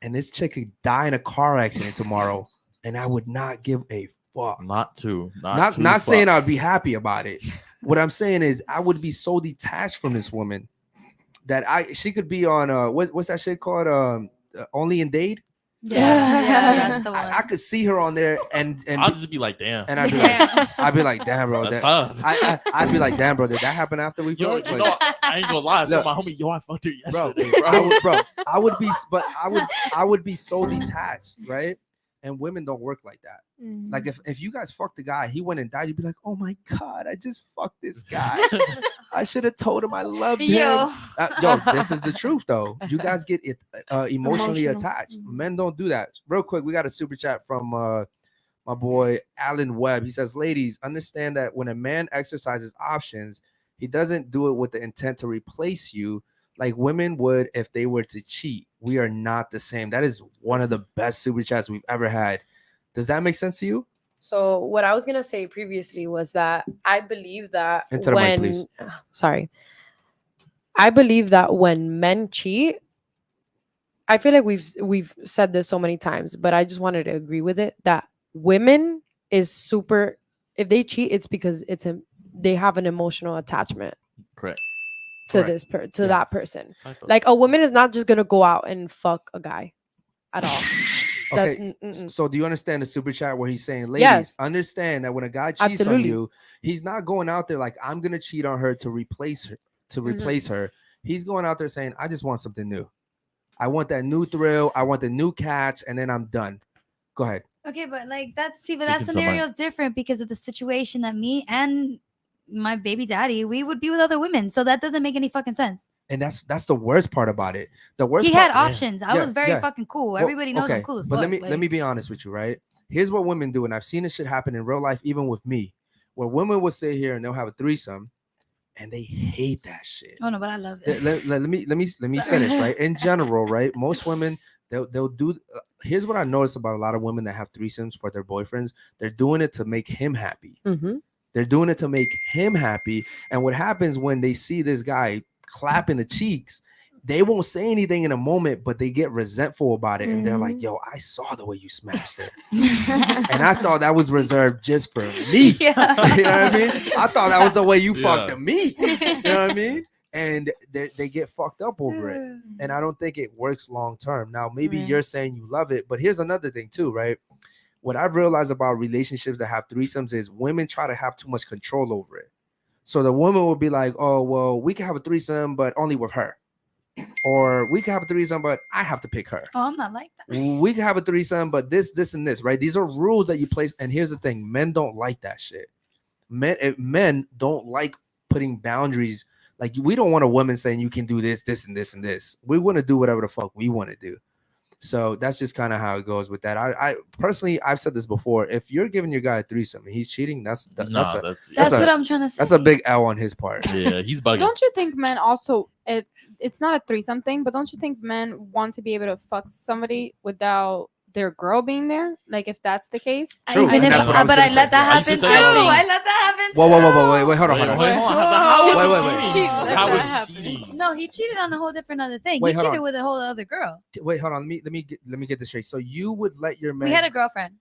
And this chick could die in a car accident tomorrow, and I would not give a fuck. Not saying I'd be happy about it. What I'm saying is I would be so detached from this woman that she could be on what's that shit called? Only in Date. Yeah, that's the one. I could see her on there, and I'll just be like, damn. And I'd be like, damn, bro. That's tough. I'd be like, damn, bro. Did that happen after we? Yo, fucked? I ain't gonna lie. So Look, my homie, I fucked her bro, yesterday, bro. I would be so detached, right? And women don't work like that. Mm-hmm. Like if you guys fucked the guy, he went and died, you'd be like, oh my God, I just fucked this guy. I should have told him I loved him. Yo, this is the truth though. You guys get it emotionally attached. Men don't do that. Real quick, we got a super chat from my boy Alan Webb. He says, ladies, understand that when a man exercises options, he doesn't do it with the intent to replace you like women would if they were to cheat. We are not the same. That is one of the best super chats we've ever had. Does that make sense to you? So what I was gonna say previously was that I believe that Into the mic, please. I believe that when men cheat, I feel like we've said this so many times, but I just wanted to agree with it that women is super. If they cheat, it's because they have an emotional attachment. Correct. To that person. Like a woman is not just gonna go out and fuck a guy at all. Okay. So do you understand the super chat where he's saying, ladies, understand that when a guy cheats on you, he's not going out there like I'm gonna cheat on her to replace her. He's going out there saying, I just want something new. I want that new thrill. I want the new catch, and then I'm done. Go ahead. Okay, but like that scenario is different because of the situation that me and my baby daddy, we would be with other women. So that doesn't make any fucking sense. And that's the worst part about it. The worst he part, had options. I was very fucking cool. Well, everybody knows I'm cool as fuck. But let me be honest with you, right? Here's what women do, and I've seen this shit happen in real life, even with me, where women will sit here and they'll have a threesome, and they hate that shit. Oh no, but I love it. Let me finish, right? In general, right? Most women they'll do. Here's what I noticed about a lot of women that have threesomes for their boyfriends. They're doing it to make him happy. Mm-hmm. They're doing it to make him happy. And what happens when they see this guy clapping the cheeks, they won't say anything in a moment, but they get resentful about it. And they're like, yo, I saw the way you smashed it. And I thought that was reserved just for me. Yeah. You know what I mean? I thought that was the way you fucked me. You know what I mean? And they get fucked up over it. And I don't think it works long term. Now, maybe you're saying you love it, but here's another thing too, right? What I've realized about relationships that have threesomes is women try to have too much control over it. So the woman will be like, oh, well, we can have a threesome, but only with her. Or we can have a threesome, but I have to pick her. Oh, I'm not like that. We can have a threesome, but this, and this, right? These are rules that you place. And here's the thing. Men don't like that shit. Men don't like putting boundaries. Like, we don't want a woman saying you can do this, and this, and this. We want to do whatever the fuck we want to do. So that's just kind of how it goes with that. I personally, I've said this before. If you're giving your guy a threesome and he's cheating, that's what I'm trying to say. That's a big L on his part. Yeah, he's bugging. Don't you think men also, it's not a threesome thing, but don't you think men want to be able to fuck somebody without their girl being there? Like, if that's the case. True. But I let that happen too. I let that happen too. Whoa, wait, hold on. How was he cheating? No, he cheated on a whole different other thing. He cheated with a whole other girl. Wait, hold on. Let me get this straight. So you would let your man? We had a girlfriend.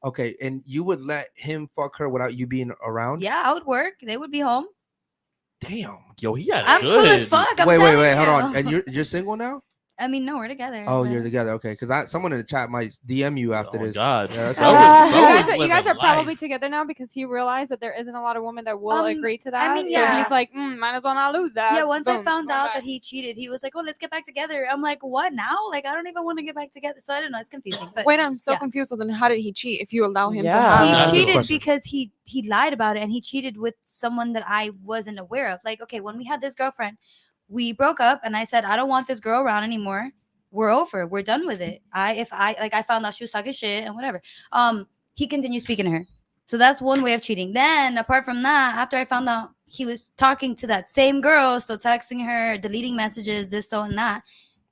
Okay, and you would let him fuck her without you being around? Yeah, I would work. They would be home. Damn. Yo, he had I'm good. cool as fuck. I'm Wait, telling hold you. on. And you're single now? I mean, no, we're together. Oh, but- you're together. Okay, because someone in the chat might DM you after Oh my this. God. Yeah, that's Bro all was- You bro guys, was you guys are living probably life. together now because he realized that there isn't a lot of women that will agree to that. I mean, So yeah. he's like, might as well not lose that. Yeah, once I Boom, found going out back. that he cheated, he was like, "Oh, let's get back together." I'm like, "What now? Like, I don't even want to get back together." So I don't know. It's confusing. But Wait, I'm so yeah. confused. So then, how did he cheat? If you allow him to Yeah. have, He That's a good cheated question. because he lied about it, and he cheated with someone that I wasn't aware of. Like, okay, when we had this girlfriend, we broke up, and I said, "I don't want this girl around anymore. We're over. We're done with it." I found out she was talking shit and whatever. He continued speaking to her. So that's one way of cheating. Then apart from that, after I found out he was talking to that same girl, still texting her, deleting messages, this, so, and that,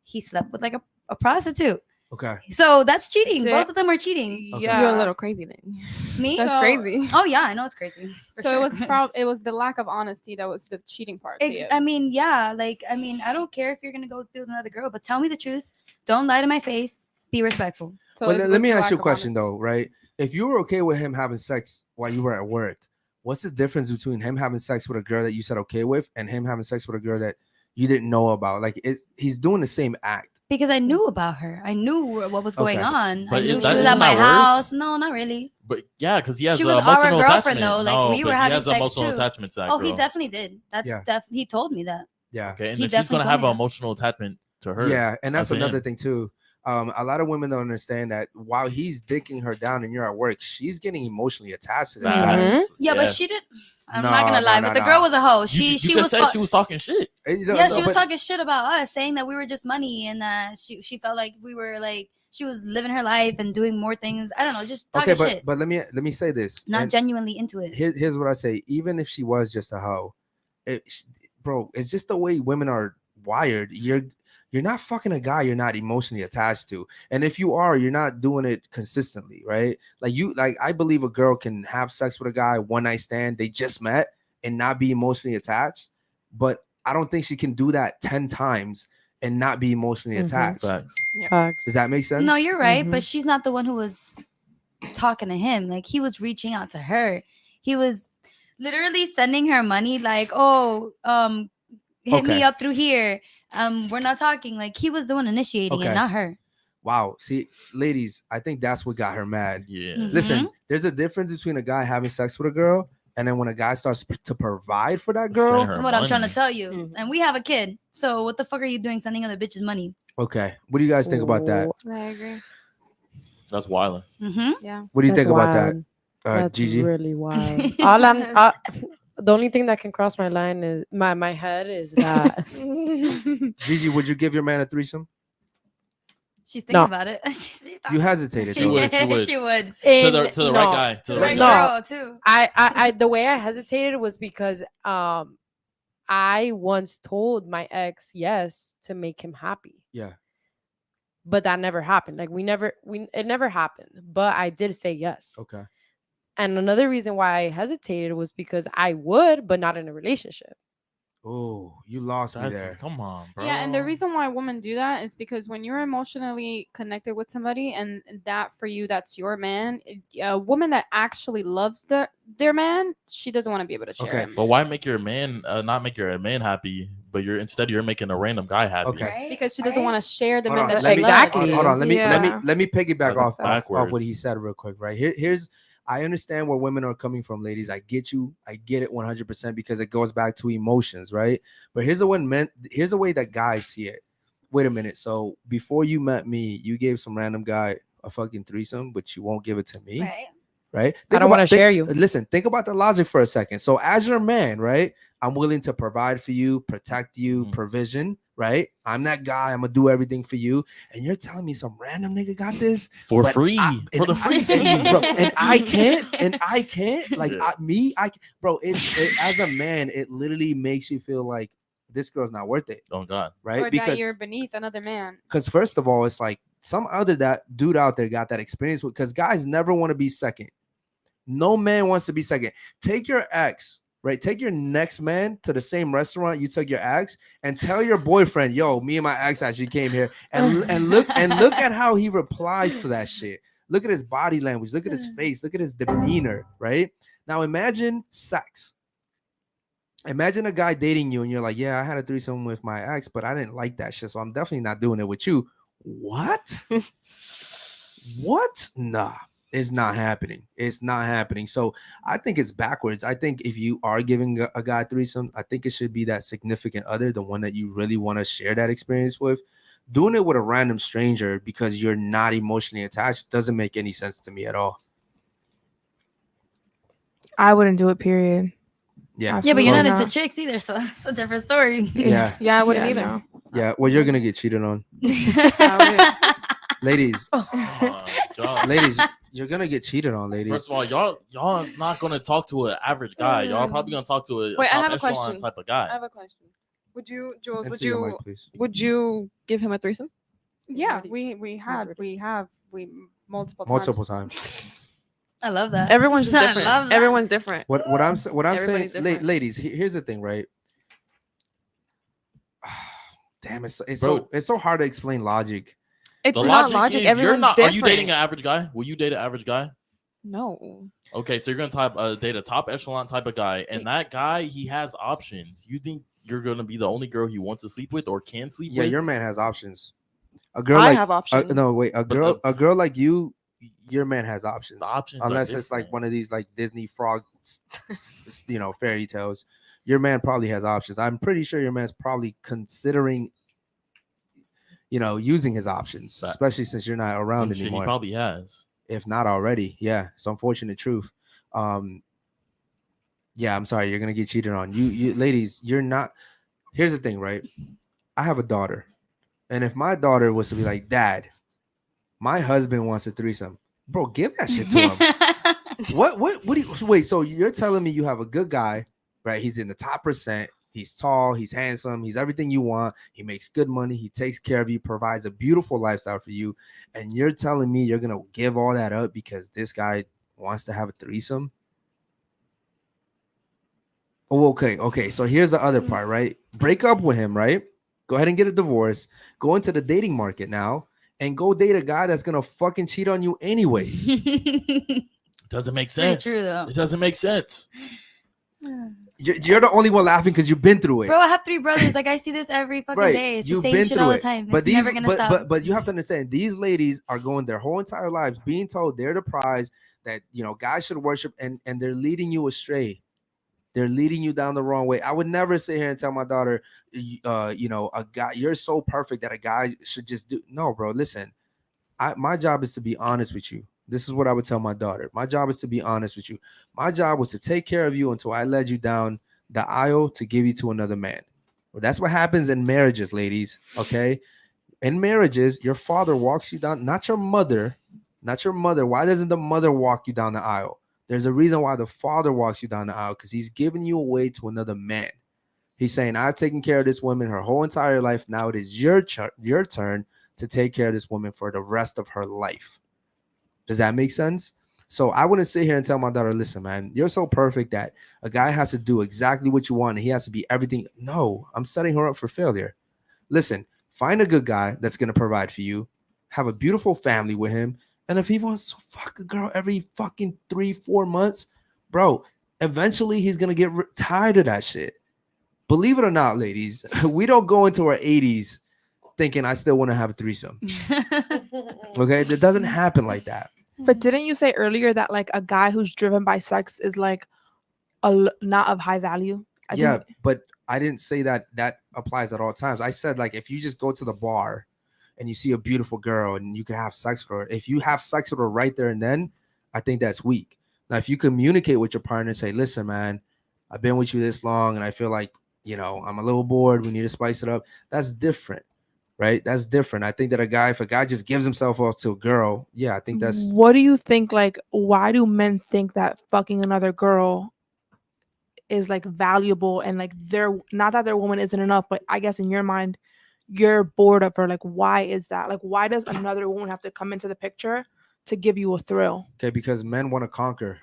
he slept with like a prostitute. Okay. So that's cheating. That's it. Both of them are cheating. Okay. you're a little crazy then. Me? That's So- crazy. Oh yeah, I know it's crazy. for So sure. it was the lack of honesty that was the cheating part. To you. I mean, yeah, I don't care if you're gonna go be with another girl, but tell me the truth. Don't lie to my face. Be respectful. So Well, it let was me the ask lack you a of question honesty. though, right? If you were okay with him having sex while you were at work, what's the difference between him having sex with a girl that you said okay with and him having sex with a girl that you didn't know about? Like, he's doing the same act. Because I knew about her. I knew what was going Okay. on. But I knew is that- she was isn't at my that worse? house. No, not really. But yeah, because he has She was our emotional girlfriend, attachment. though. Like, No, we were but he having has sex, emotional too. attachment to that Oh, girl. he definitely did. That's Yeah. he told me that. Yeah. Okay, and He then she's definitely gonna told have me an that. emotional attachment to her. Yeah, and that's to another him. thing too. A lot of women don't understand that while he's dicking her down and you're at work, she's getting emotionally attached to this guy. Facts. Yeah, but she did. I'm No, not gonna no, lie, no, but the no. girl was a hoe. You She just was said she was talking shit. yeah, she was talking shit about us, saying that we were just money and that she felt like we were like she was living her life and doing more things. I don't know, just talking Okay, shit. but let me say this. Not and genuinely into it. here's what I say. Even if she was just a hoe, bro, it's just the way women are wired. You're not fucking a guy you're not emotionally attached to. And if you are, you're not doing it consistently, right? Like I believe a girl can have sex with a guy, one night stand, they just met, and not be emotionally attached. But I don't think she can do that 10 times and not be emotionally attached. Facts. Does that make sense? No, you're right, but she's not the one who was talking to him. Like, he was reaching out to her. He was literally sending her money, like, "Oh, hit me Okay. up through here. We're not talking." Like, he was the one initiating it, Okay. not her. Wow. See, ladies, I think that's what got her mad. Yeah. Listen, there's a difference between a guy having sex with a girl and then when a guy starts to provide for that girl. What I'm trying to tell you. And we have a kid. So what the fuck are you doing sending other bitches money? Okay. What do you guys think about that? I agree. That's wild. Mm-hmm. Yeah. What do you think about that, That's Gigi? really wild. The only thing that can cross my line is my head is that Gigi, would you give your man a threesome? She's thinking No. about it. You hesitated. She would. She would. She would. To the right guy. To the right No. guy. Girl, too. I the way I hesitated was because I once told my ex yes to make him happy. Yeah. But that never happened. Like it never happened. But I did say yes. Okay. And another reason why I hesitated was because I would, but not in a relationship. Oh, you lost me there. Come on, bro. Yeah, and the reason why women do that is because when you're emotionally connected with somebody and that for you, that's your man, a woman that actually loves their man, she doesn't want to be able to share him. But why make your man not make your man happy, but you're making a random guy happy? Okay. Because she doesn't want to share the Hold man on, that let she me- loves. Hold on. Let me Yeah. let me piggyback That's off what he backwards. said real quick. Right here's I understand where women are coming from, ladies. I get you. I get it 100% because it goes back to emotions, right? But here's the way that guys see it. Wait a minute. So before you met me, you gave some random guy a fucking threesome, but you won't give it to me. Right? I don't wanna share you. Listen, think about the logic for a second. So as your man, right? I'm willing to provide for you, protect you, provision, right? I'm that guy. I'm gonna do everything for you. And you're telling me some random nigga got this For but free. For the free scheme. bro, and I can't. Like Yeah. bro. It as a man, it literally makes you feel like this girl's not worth it, Oh God. right? Or that you're beneath another man. Because first of all, it's like some other that dude out there got that experience with. Because guys never want to be second. No man wants to be second. Take your ex, right? Take your next man to the same restaurant you took your ex, and tell your boyfriend, "Yo, me and my ex actually came here." And look at how he replies to that shit. Look at his body language. Look at his face. Look at his demeanor. Right now, imagine sex. Imagine a guy dating you and you're like, yeah, I had a threesome with my ex, but I didn't like that shit, so I'm definitely not doing it with you. What? What? Nah, it's not happening. It's not happening. So I think it's backwards. I think if you are giving a guy threesome, I think it should be that significant other, the one that you really want to share that experience with. Doing it with a random stranger because you're not emotionally attached doesn't make any sense to me at all. I wouldn't do it, period. Yeah. Yeah, but you're not Absolutely into chicks either, so that's a different story. Yeah. Yeah, I wouldn't Yeah, either. no. Yeah. Well, you're gonna get cheated on. Ladies, ladies, you're gonna get cheated on, ladies. First of all, y'all not gonna talk to an average guy. Y'all probably gonna talk to a Wait, I top have a echelon question. type of guy. I have a question. Would you, Jules? Answer your mic, please. Would you give him a threesome? Yeah, we have multiple times. I love that. Everyone's just I different. love that. Everyone's different. What I'm saying, Everybody's different. ladies. Here's the thing, right? Damn, it's Bro. so hard to explain logic. It's The not logic logic. is Everyone's you're not. different. Are you dating an average guy? Will you date an average guy? No. Okay, so you're gonna date a top echelon type of guy, and that guy he has options. You think you're gonna be the only girl he wants to sleep with or can sleep Yeah, with? your man has options. A girl I like have options. no, wait, a But girl like you, your man has options. The options are Unless it's like different. one of these like Disney frog, fairy tales. Your man probably has options. I'm pretty sure your man's probably considering, using his options, That- especially since you're not around And shit, anymore. he probably has. If not already. Yeah, it's unfortunate truth. Yeah, I'm sorry, you're gonna get cheated on. You ladies, you're not. Here's the thing, right? I have a daughter, and if my daughter was to be like, Dad, my husband wants a threesome, bro, give that shit to him. What do you wait? So you're telling me you have a good guy, right? He's in the top percent. He's tall, he's handsome, he's everything you want. He makes good money, he takes care of you, provides a beautiful lifestyle for you. And you're telling me you're gonna give all that up because this guy wants to have a threesome? Oh, okay. So here's the other part, right? Break up with him, right? Go ahead and get a divorce. Go into the dating market now and go date a guy that's gonna fucking cheat on you anyways. Doesn't make Pretty sense. true, though. It doesn't make sense. You're the only one laughing because you've been through it. Bro, I have 3 brothers. Like I see this every fucking day. It's the same shit all the time. It's never gonna stop. But you have to understand, these ladies are going their whole entire lives being told they're the prize, that guys should worship, and they're leading you astray. They're leading you down the wrong way. I would never sit here and tell my daughter, a guy, you're so perfect that a guy should just do. No, bro, listen. My job is to be honest with you. This is what I would tell my daughter. My job is to be honest with you. My job was to take care of you until I led you down the aisle to give you to another man. Well, that's what happens in marriages, ladies. Okay. In marriages, your father walks you down, not your mother. Not your mother. Why doesn't the mother walk you down the aisle? There's a reason why the father walks you down the aisle, because he's giving you away to another man. He's saying, I've taken care of this woman her whole entire life. Now it is your turn to take care of this woman for the rest of her life. Does that make sense? So I wouldn't sit here and tell my daughter, listen, man, you're so perfect that a guy has to do exactly what you want and he has to be everything. No, I'm setting her up for failure. Listen, find a good guy that's going to provide for you, have a beautiful family with him. And if he wants to fuck a girl every fucking 3-4 months, bro, eventually he's going to get tired of that shit. Believe it or not, ladies, we don't go into our 80s thinking I still want to have a threesome. Okay, it doesn't happen like that. But didn't you say earlier that like a guy who's driven by sex is like not of high value? I Yeah, think, but I didn't say that applies at all times. I said, like, if you just go to the bar and you see a beautiful girl and you can have sex with her, if you have sex with her right there and then, I think that's weak. Now, if you communicate with your partner and say, listen, man, I've been with you this long and I feel like, I'm a little bored, we need to spice it up. That's different, right? That's different. I think that if a guy just gives himself off to a girl, yeah, I think that's. what do you think? Like, why do men think that fucking another girl is like valuable and like they're not that their woman isn't enough, but I guess in your mind, you're bored of her. Like, why is that? Like, why does another woman have to come into the picture to give you a thrill? Okay, because men want to conquer.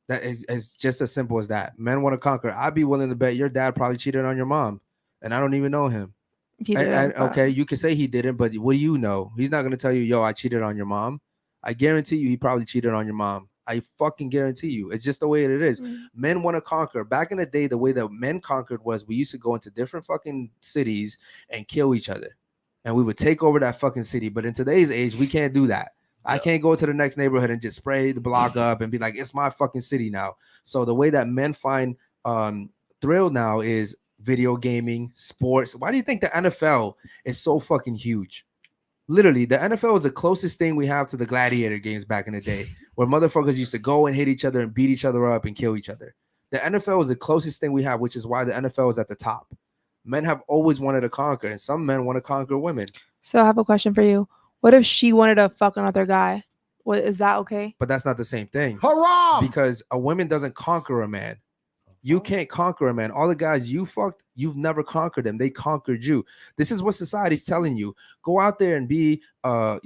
That is just as simple as that. Men want to conquer. I'd be willing to bet your dad probably cheated on your mom, and I don't even know him. He didn't, but- Okay, you can say he didn't, but what do you know? He's not going to tell you, yo, I cheated on your mom. I guarantee you he probably cheated on your mom. I fucking guarantee you. It's just the way it is. Mhm. Men want to conquer. Back in the day, the way that men conquered was we used to go into different fucking cities and kill each other. And we would take over that fucking city. But in today's age, we can't do that. I can't go to the next neighborhood and just spray the block up and be like, it's my fucking city now. So the way that men find thrill now is video gaming, sports. Why do you think the NFL is so fucking huge? Literally, the NFL is the closest thing we have to the gladiator games back in the day, where motherfuckers used to go and hit each other and beat each other up and kill each other. The NFL is the closest thing we have, which is why the NFL is at the top. Men have always wanted to conquer, and some men want to conquer women. So I have a question for you. What if she wanted to fuck another guy? What is that okay? But that's not the same thing. Hurrah! Because a woman doesn't conquer a man. You can't conquer a man. All the guys you fucked, you've never conquered them. They conquered you. This is what society's telling you. Go out there and be a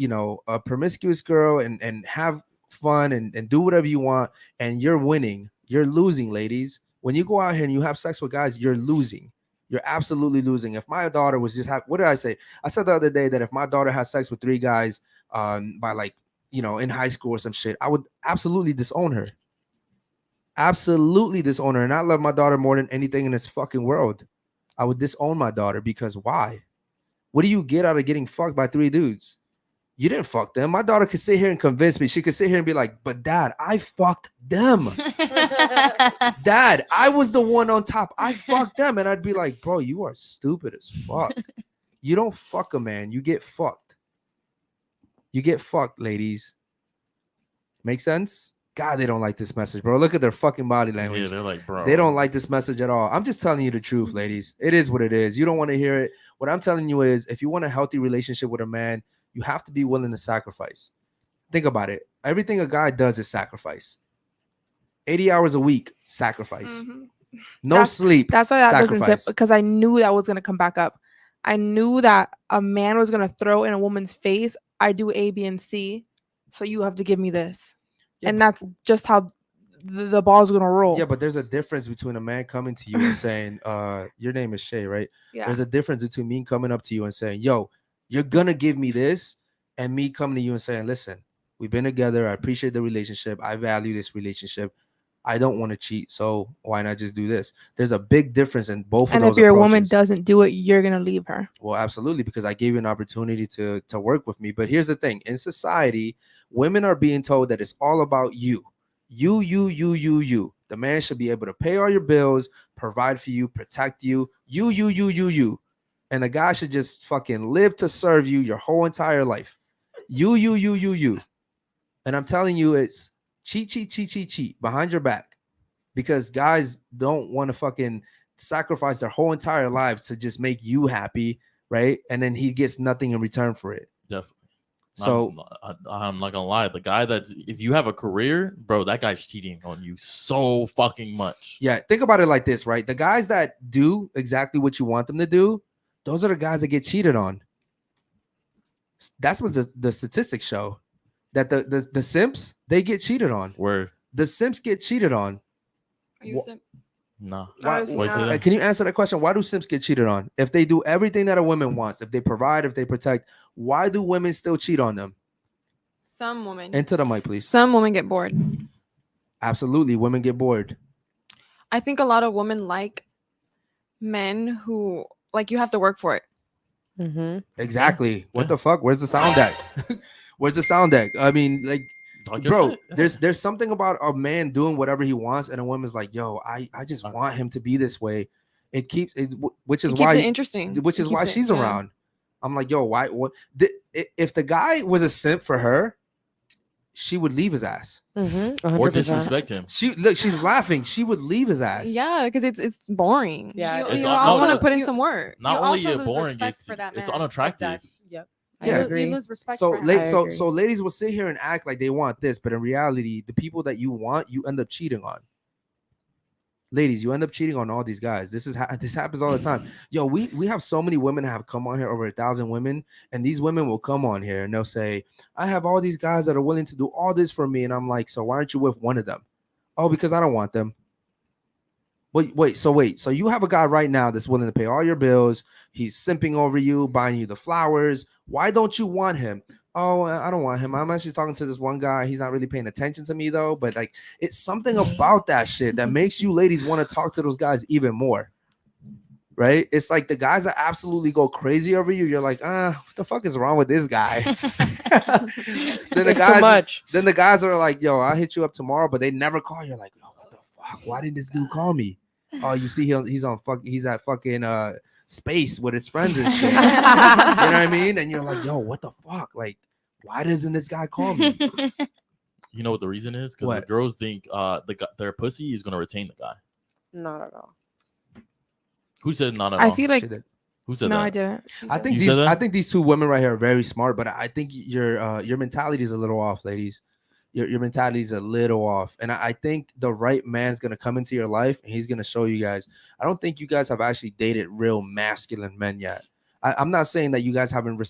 promiscuous girl and have fun and do whatever you want, and you're winning. You're losing, ladies. When you go out here and you have sex with guys, you're losing. You're absolutely losing. If my daughter was just what did I say? I said the other day that if my daughter has sex with 3 guys by like, in high school or some shit, I would absolutely disown her. Absolutely disown her. And I love my daughter more than anything in this fucking world. I would disown my daughter because why? What do you get out of getting fucked by 3 dudes? You didn't fuck them. My daughter could sit here and convince me. She could sit here and be like, but dad, I fucked them. Dad, I was the one on top. I fucked them. And I'd be like, bro, you are stupid as fuck. You don't fuck a man. You get fucked. You get fucked, ladies. Make sense? God, they don't like this message, bro. Look at their fucking body language. Yeah, they're like, bro. They don't like this message at all. I'm just telling you the truth, ladies. It is what it is. You don't want to hear it. What I'm telling you is if you want a healthy relationship with a man, you have to be willing to sacrifice. Think about it. Everything a guy does is sacrifice. 80 hours a week, sacrifice. Mm-hmm. No sleep. That's why that sacrifice. doesn't sit, because I knew that was going to come back up. I knew that a man was going to throw in a woman's face, I do A, B, and C, so you have to give me this. Yeah, and that's just how the ball's going to roll. Yeah, but there's a difference between a man coming to you and saying, your name is Shay, right? Yeah. There's a difference between me coming up to you and saying, yo, you're going to give me this, and me coming to you and saying, listen, we've been together. I appreciate the relationship. I value this relationship. I don't want to cheat, so why not just do this? There's a big difference in both of those. And if your approaches. woman doesn't do it, you're gonna leave her. Well, absolutely, because I gave you an opportunity to work with me. But here's the thing: in society, women are being told that it's all about you. You. The man should be able to pay all your bills, provide for you, protect you. You. And the guy should just fucking live to serve you your whole entire life. You. And I'm telling you, it's cheat behind your back, because guys don't want to fucking sacrifice their whole entire lives to just make you happy, right? And then he gets nothing in return for it. Definitely. So I'm not gonna lie, the guy that's, if you have a career, bro, that guy's cheating on you so fucking much. Yeah, think about it like this, right? The guys that do exactly what you want them to do, those are the guys that get cheated on. That's what the statistics show. That the simps, they get cheated on. Where the simps get cheated on. Are you a simp? No. Can you answer that question? Why do simps get cheated on? If they do everything that a woman wants, if they provide, if they protect, why do women still cheat on them? Some women. Into the mic, please. Some women get bored. Absolutely, women get bored. I think a lot of women like men who, like, you have to work for it. Mm-hmm. Exactly. What the fuck? Where's the sound deck? Where's the sound deck? I mean, like, bro, there's something about a man doing whatever he wants, and a woman's like, yo, I just want him to be this way. It keeps it, which is why it interesting. Which is why she's around. I'm like, yo, why? What? If the guy was a simp for her, she would leave his ass. Mm-hmm. Or disrespect him. She's laughing. She would leave his ass. Yeah, because it's boring. Yeah, you also want to put in some work. Not only is it boring, it's unattractive. Exactly. Yep. Yeah. I agree. You lose respect So, for him. so ladies will sit here and act like they want this, but in reality, the people that you want, you end up cheating on. Ladies, you end up cheating on all these guys. This happens all the time. Yo, we have so many women have come on here, over 1,000 women, and these women will come on here and they'll say, I have all these guys that are willing to do all this for me, and I'm like, so why aren't you with one of them? Oh, because I don't want them. Wait, so you have a guy right now that's willing to pay all your bills. He's simping over you, buying you the flowers. Why don't you want him? oh, I don't want him. I'm actually talking to this one guy. He's not really paying attention to me though. But like, it's something about that shit that makes you ladies want to talk to those guys even more. Right? It's like the guys that absolutely go crazy over you. You're like, what the fuck is wrong with this guy? Then the It's guys, too much. Then the guys are like, yo, I'll hit you up tomorrow, but they never call. You're like, yo, what the fuck? Why did this dude call me? Oh, you see, he's at fucking space with his friends and shit. You know what I mean? And you're like, yo, what the fuck? Like, why doesn't this guy call me? You know what the reason is? Because the What? girls think their pussy is gonna retain the guy. Not at all. Who said not at I all? feel like She did. Who said no, that? I didn't. I think You these said that? I think these two women right here are very smart, but I think your mentality is a little off, ladies. Your mentality is a little off, and I think the right man's gonna come into your life and he's gonna show you guys. I don't think you guys have actually dated real masculine men yet. I'm not saying that you guys haven't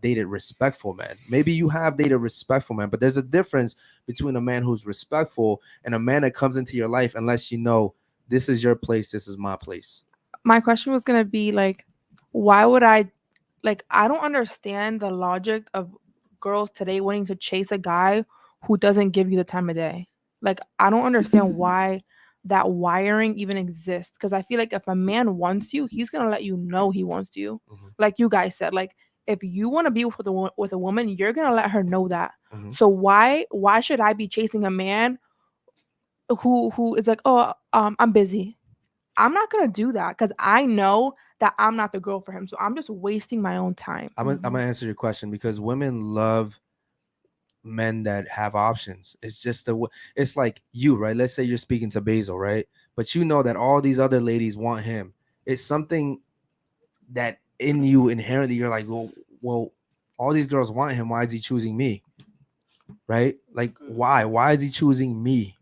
dated respectful men. Maybe you have dated respectful men, but there's a difference between a man who's respectful and a man that comes into your life unless you know this is your place, this is my place. My question was gonna be like, why would I don't understand the logic of girls today wanting to chase a guy who doesn't give you the time of day. Like, I don't understand why that wiring even exists. Because I feel like if a man wants you, he's gonna let you know he wants you. Like you guys said, like if you want to be with a woman, you're gonna let her know that. So why should I be chasing a man who is like, oh, I'm busy? I'm not gonna do that because I know that I'm not the girl for him. So I'm just wasting my own time. I'm gonna answer your question because women love men that have options. It's just it's like you, right? Let's say you're speaking to Basil, right? But you know that all these other ladies want him. It's something that in you inherently you're like, well, all these girls want him. Why is he choosing me? Right? Like, why? Why is he choosing me?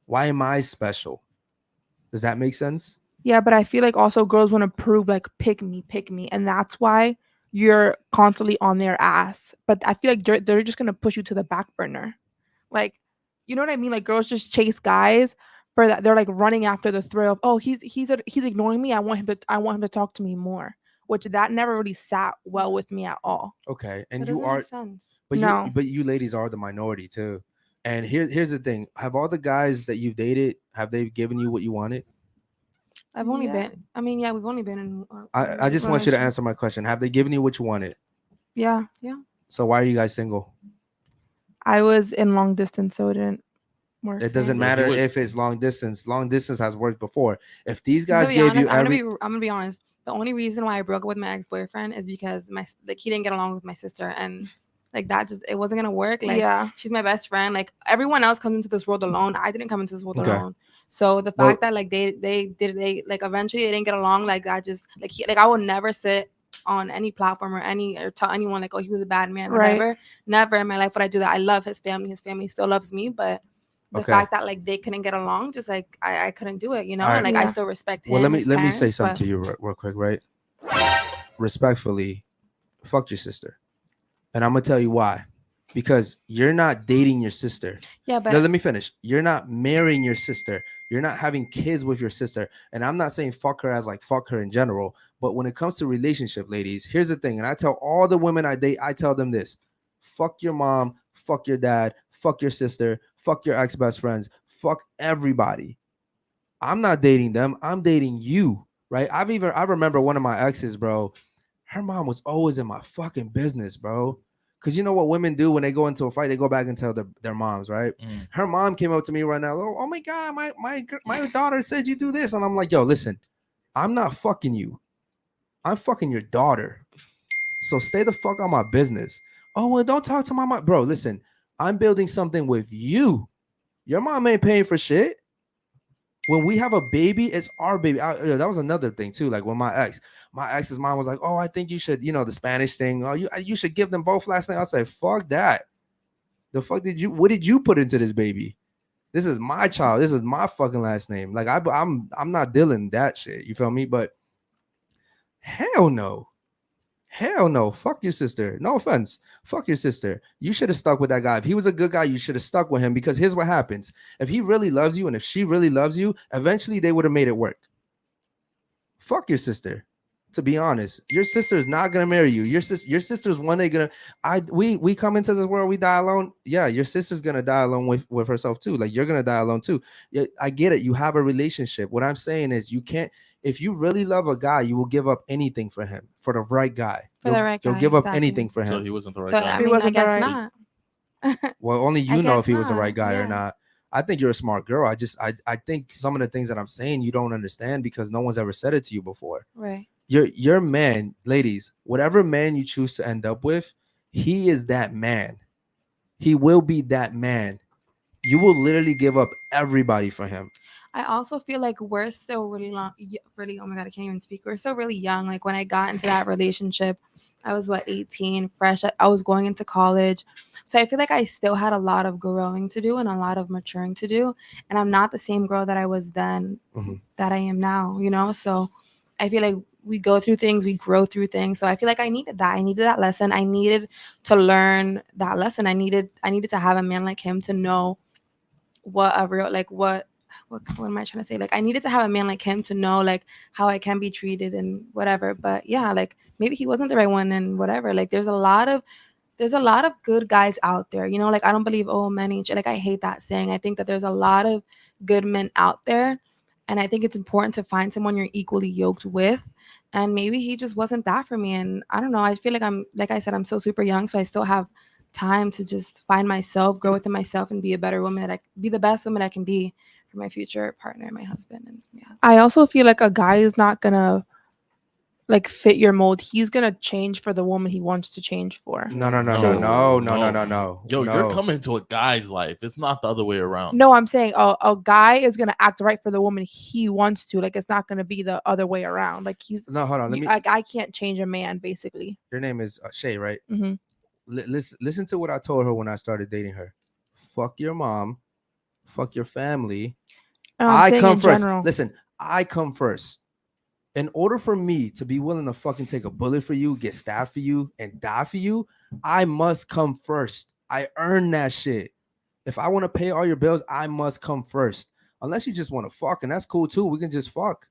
Why am I special? Does that make sense? Yeah, but I feel like also girls want to prove like pick me, and that's why you're constantly on their ass. But I feel like they're just gonna push you to the back burner. Like, you know what I mean? Like girls just chase guys for that. They're like running after the thrill of, oh, he's ignoring me. I want him to talk to me more. Which that never really sat well with me at all. Okay, and That you doesn't are, make sense. but No. you ladies are the minority too. And here's the thing: have all the guys that you've dated, have they given you what you wanted? I've only Yeah. been. I mean, yeah, we've only been in. I just want you to answer my question. Have they given you what you wanted? Yeah. So why are you guys single? I was in long distance, so it didn't work. It doesn't So matter you would- if it's long distance. Long distance has worked before. If these To guys be gave honest, you I'm gonna be honest. The only reason why I broke up with my ex-boyfriend is because he didn't get along with my sister, and like that just it wasn't gonna work. Like Yeah. she's my best friend. Like everyone else comes into this world alone. I didn't come into this world Okay. alone. So the Well- fact that like they like eventually they didn't get along, like that just like I would never sit on any platform or tell anyone like, oh, he was a bad man. Right. Never in my life would I do that. I love his family. His family still loves me, but the Okay. fact that like they couldn't get along, just like I couldn't do it, you know. All right. And like I Yeah. still respect him. well, let me his say parents, something but- to you real quick, right? Respectfully, fuck your sister, and I'm gonna tell you why. Because you're not dating your sister. Yeah, but No, let me finish. You're not marrying your sister. You're not having kids with your sister. And I'm not saying fuck her as like fuck her in general. But when it comes to relationship, ladies, here's the thing. And I tell all the women I date, I tell them this: fuck your mom, fuck your dad, fuck your sister, fuck your ex-best friends, fuck everybody. I'm not dating them. I'm dating you. Right. I remember one of my exes, bro. Her mom was always in my fucking business, bro. Because you know what women do when they go into a fight, they go back and tell their moms, right? Her mom came up to me right now. Oh my God, my daughter said you do this. And I'm like, yo, listen, I'm not fucking you. I'm fucking your daughter. So stay the fuck on my business. Oh, well, don't talk to my mom. Bro, listen, I'm building something with you. Your mom ain't paying for shit. When we have a baby, it's our baby. That was another thing too. Like when my ex's mom was like, "Oh, I think you should, the Spanish thing. Oh, you should give them both last name." I said, "Fuck that. The fuck what did you put into this baby? This is my child. This is my fucking last name. Like I'm not dealing that shit. You feel me? But hell no. Hell no. Fuck your sister. No offense. Fuck your sister. You should have stuck with that guy. If he was a good guy, you should have stuck with him because here's what happens. If he really loves you and if she really loves you, eventually they would have made it work. Fuck your sister. To be honest, your sister is not gonna marry you. Your sister's one day gonna. We come into this world, we die alone. Yeah, your sister's gonna die alone with herself too. Like you're gonna die alone too. Yeah, I get it. You have a relationship. What I'm saying is, you can't. If you really love a guy, you will give up anything for him, for the right guy. For the right You'll guy, give up exactly. anything for him. So he wasn't the right So guy. I He mean, I wasn't the guess right- not. Well, only I you know guess if he was the right not, guy or yeah. not. I think you're a smart girl. I think some of the things that I'm saying you don't understand because no one's ever said it to you before. Right. Your man, ladies, whatever man you choose to end up with, he is that man. He will be that man. You will literally give up everybody for him. I also feel like we're still really really, oh my God, I can't even speak. We're still really young. Like when I got into that relationship, I was 18, fresh. I was going into college. So I feel like I still had a lot of growing to do and a lot of maturing to do. And I'm not the same girl that I was then that I am now, you know? So I feel like we go through things, we grow through things. So I feel like I needed that. I needed that lesson. I needed to learn that lesson. I needed to have a man like him to know what a real, like what am I trying to say? Like I needed to have a man like him to know like how I can be treated and whatever. But yeah, like maybe he wasn't the right one and whatever. Like there's a lot of good guys out there, you know, like I don't believe men ain't shit. Like I hate that saying. I think that there's a lot of good men out there, and I think it's important to find someone you're equally yoked with. And maybe he just wasn't that for me. And I don't know. I feel like like I said, I'm so super young, so I still have time to just find myself, grow within myself, and be a better woman be the best woman I can be for my future partner, my husband. And yeah. I also feel like a guy is not gonna like fit your mold. He's gonna change for the woman he wants to change for. No. Yo, you're coming into a guy's life. It's not the other way around. No, I'm saying a guy is gonna act right for the woman he wants to. Like it's not gonna be the other way around. Like he's no. Hold on. Like I can't change a man, basically. Your name is Shay, right? Mm-hmm. Listen to what I told her when I started dating her. Fuck your mom. Fuck your family. I come first. General. Listen, I come first. In order for me to be willing to fucking take a bullet for you, get stabbed for you, and die for you, I must come first. I earn that shit. If I want to pay all your bills, I must come first. Unless you just want to fuck, and that's cool too. We can just fuck.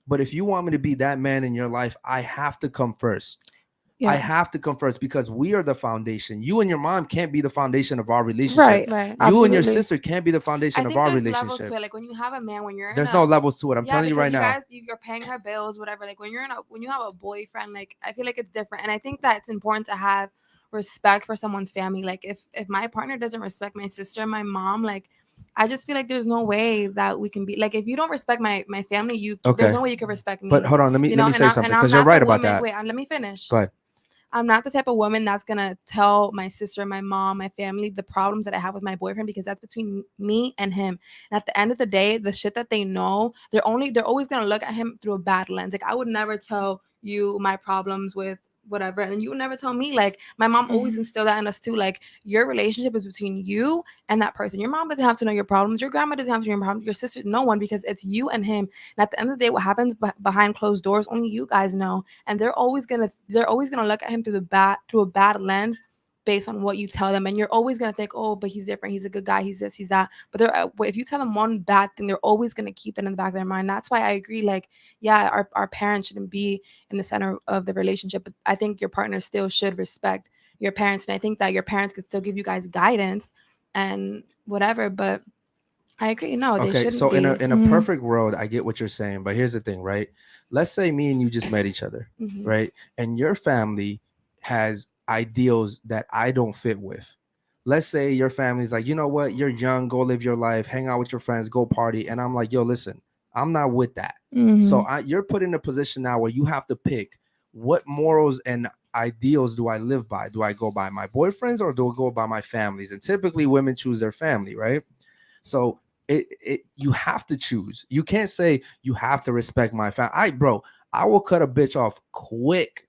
But if you want me to be that man in your life, I have to come first. Yeah. I have to come first because we are the foundation. You and your mom can't be the foundation of our relationship. Right. You Absolutely. and your sister can't be the foundation of our relationship. Levels to it. Like when you have a man, when you're there's no levels to it. I'm telling you right now. You're paying her bills, whatever. Like when you have a boyfriend, like I feel like it's different. And I think that it's important to have respect for someone's family. Like if my partner doesn't respect my sister and my mom, like I just feel like there's no way that we can be like, if you don't respect my family, there's no way you can respect me. But hold on, let me say something because you're right about that. Wait, let me finish. Go ahead. I'm not the type of woman that's gonna tell my sister, my mom, my family the problems that I have with my boyfriend because that's between me and him. And at the end of the day, the shit that they know, they're always gonna look at him through a bad lens. Like I would never tell you my problems with whatever, and you would never tell me. Like my mom always instilled that in us too. Like your relationship is between you and that person. Your mom doesn't have to know your problems. Your grandma doesn't have to know your problems. Your sister, no one, because it's you and him. And at the end of the day, what happens behind closed doors, only you guys know. And they're always gonna look at him through a bad lens based on what you tell them. And you're always gonna think, oh, but he's different. He's a good guy. He's this, he's that. But if you tell them one bad thing, they're always gonna keep that in the back of their mind. That's why I agree. Like, yeah, our parents shouldn't be in the center of the relationship, but I think your partner still should respect your parents. And I think that your parents could still give you guys guidance and whatever. But I agree. No, they shouldn't. So be. in a perfect world, I get what you're saying. But here's the thing, right? Let's say me and you just met each other, right? And your family has ideals that I don't fit with. Let's say your family's like, you know what? You're young. Go live your life. Hang out with your friends. Go party. And I'm like, yo, listen, I'm not with that. So you're put in a position now where you have to pick what morals and ideals do I live by? Do I go by my boyfriends or do I go by my families? And typically women choose their family, right? So you have to choose. You can't say you have to respect my family. I will cut a bitch off quick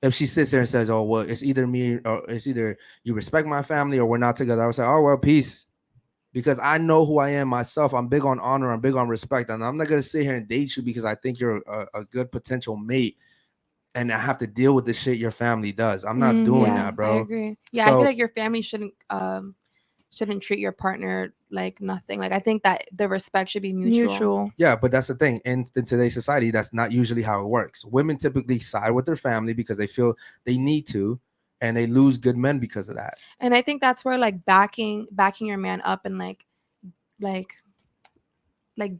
if she sits there and says, oh, well, it's either me or it's either you respect my family or we're not together. I would say, oh, well, peace. Because I know who I am myself. I'm big on honor. I'm big on respect. And I'm not going to sit here and date you because I think you're a good potential mate. And I have to deal with the shit your family does. I'm not doing that, bro. I agree. Yeah, I feel like your family shouldn't treat your partner like nothing. Like I think that the respect should be mutual. Yeah, but that's the thing. In today's society, that's not usually how it works. Women typically side with their family because they feel they need to, and they lose good men because of that. And I think that's where like backing your man up and like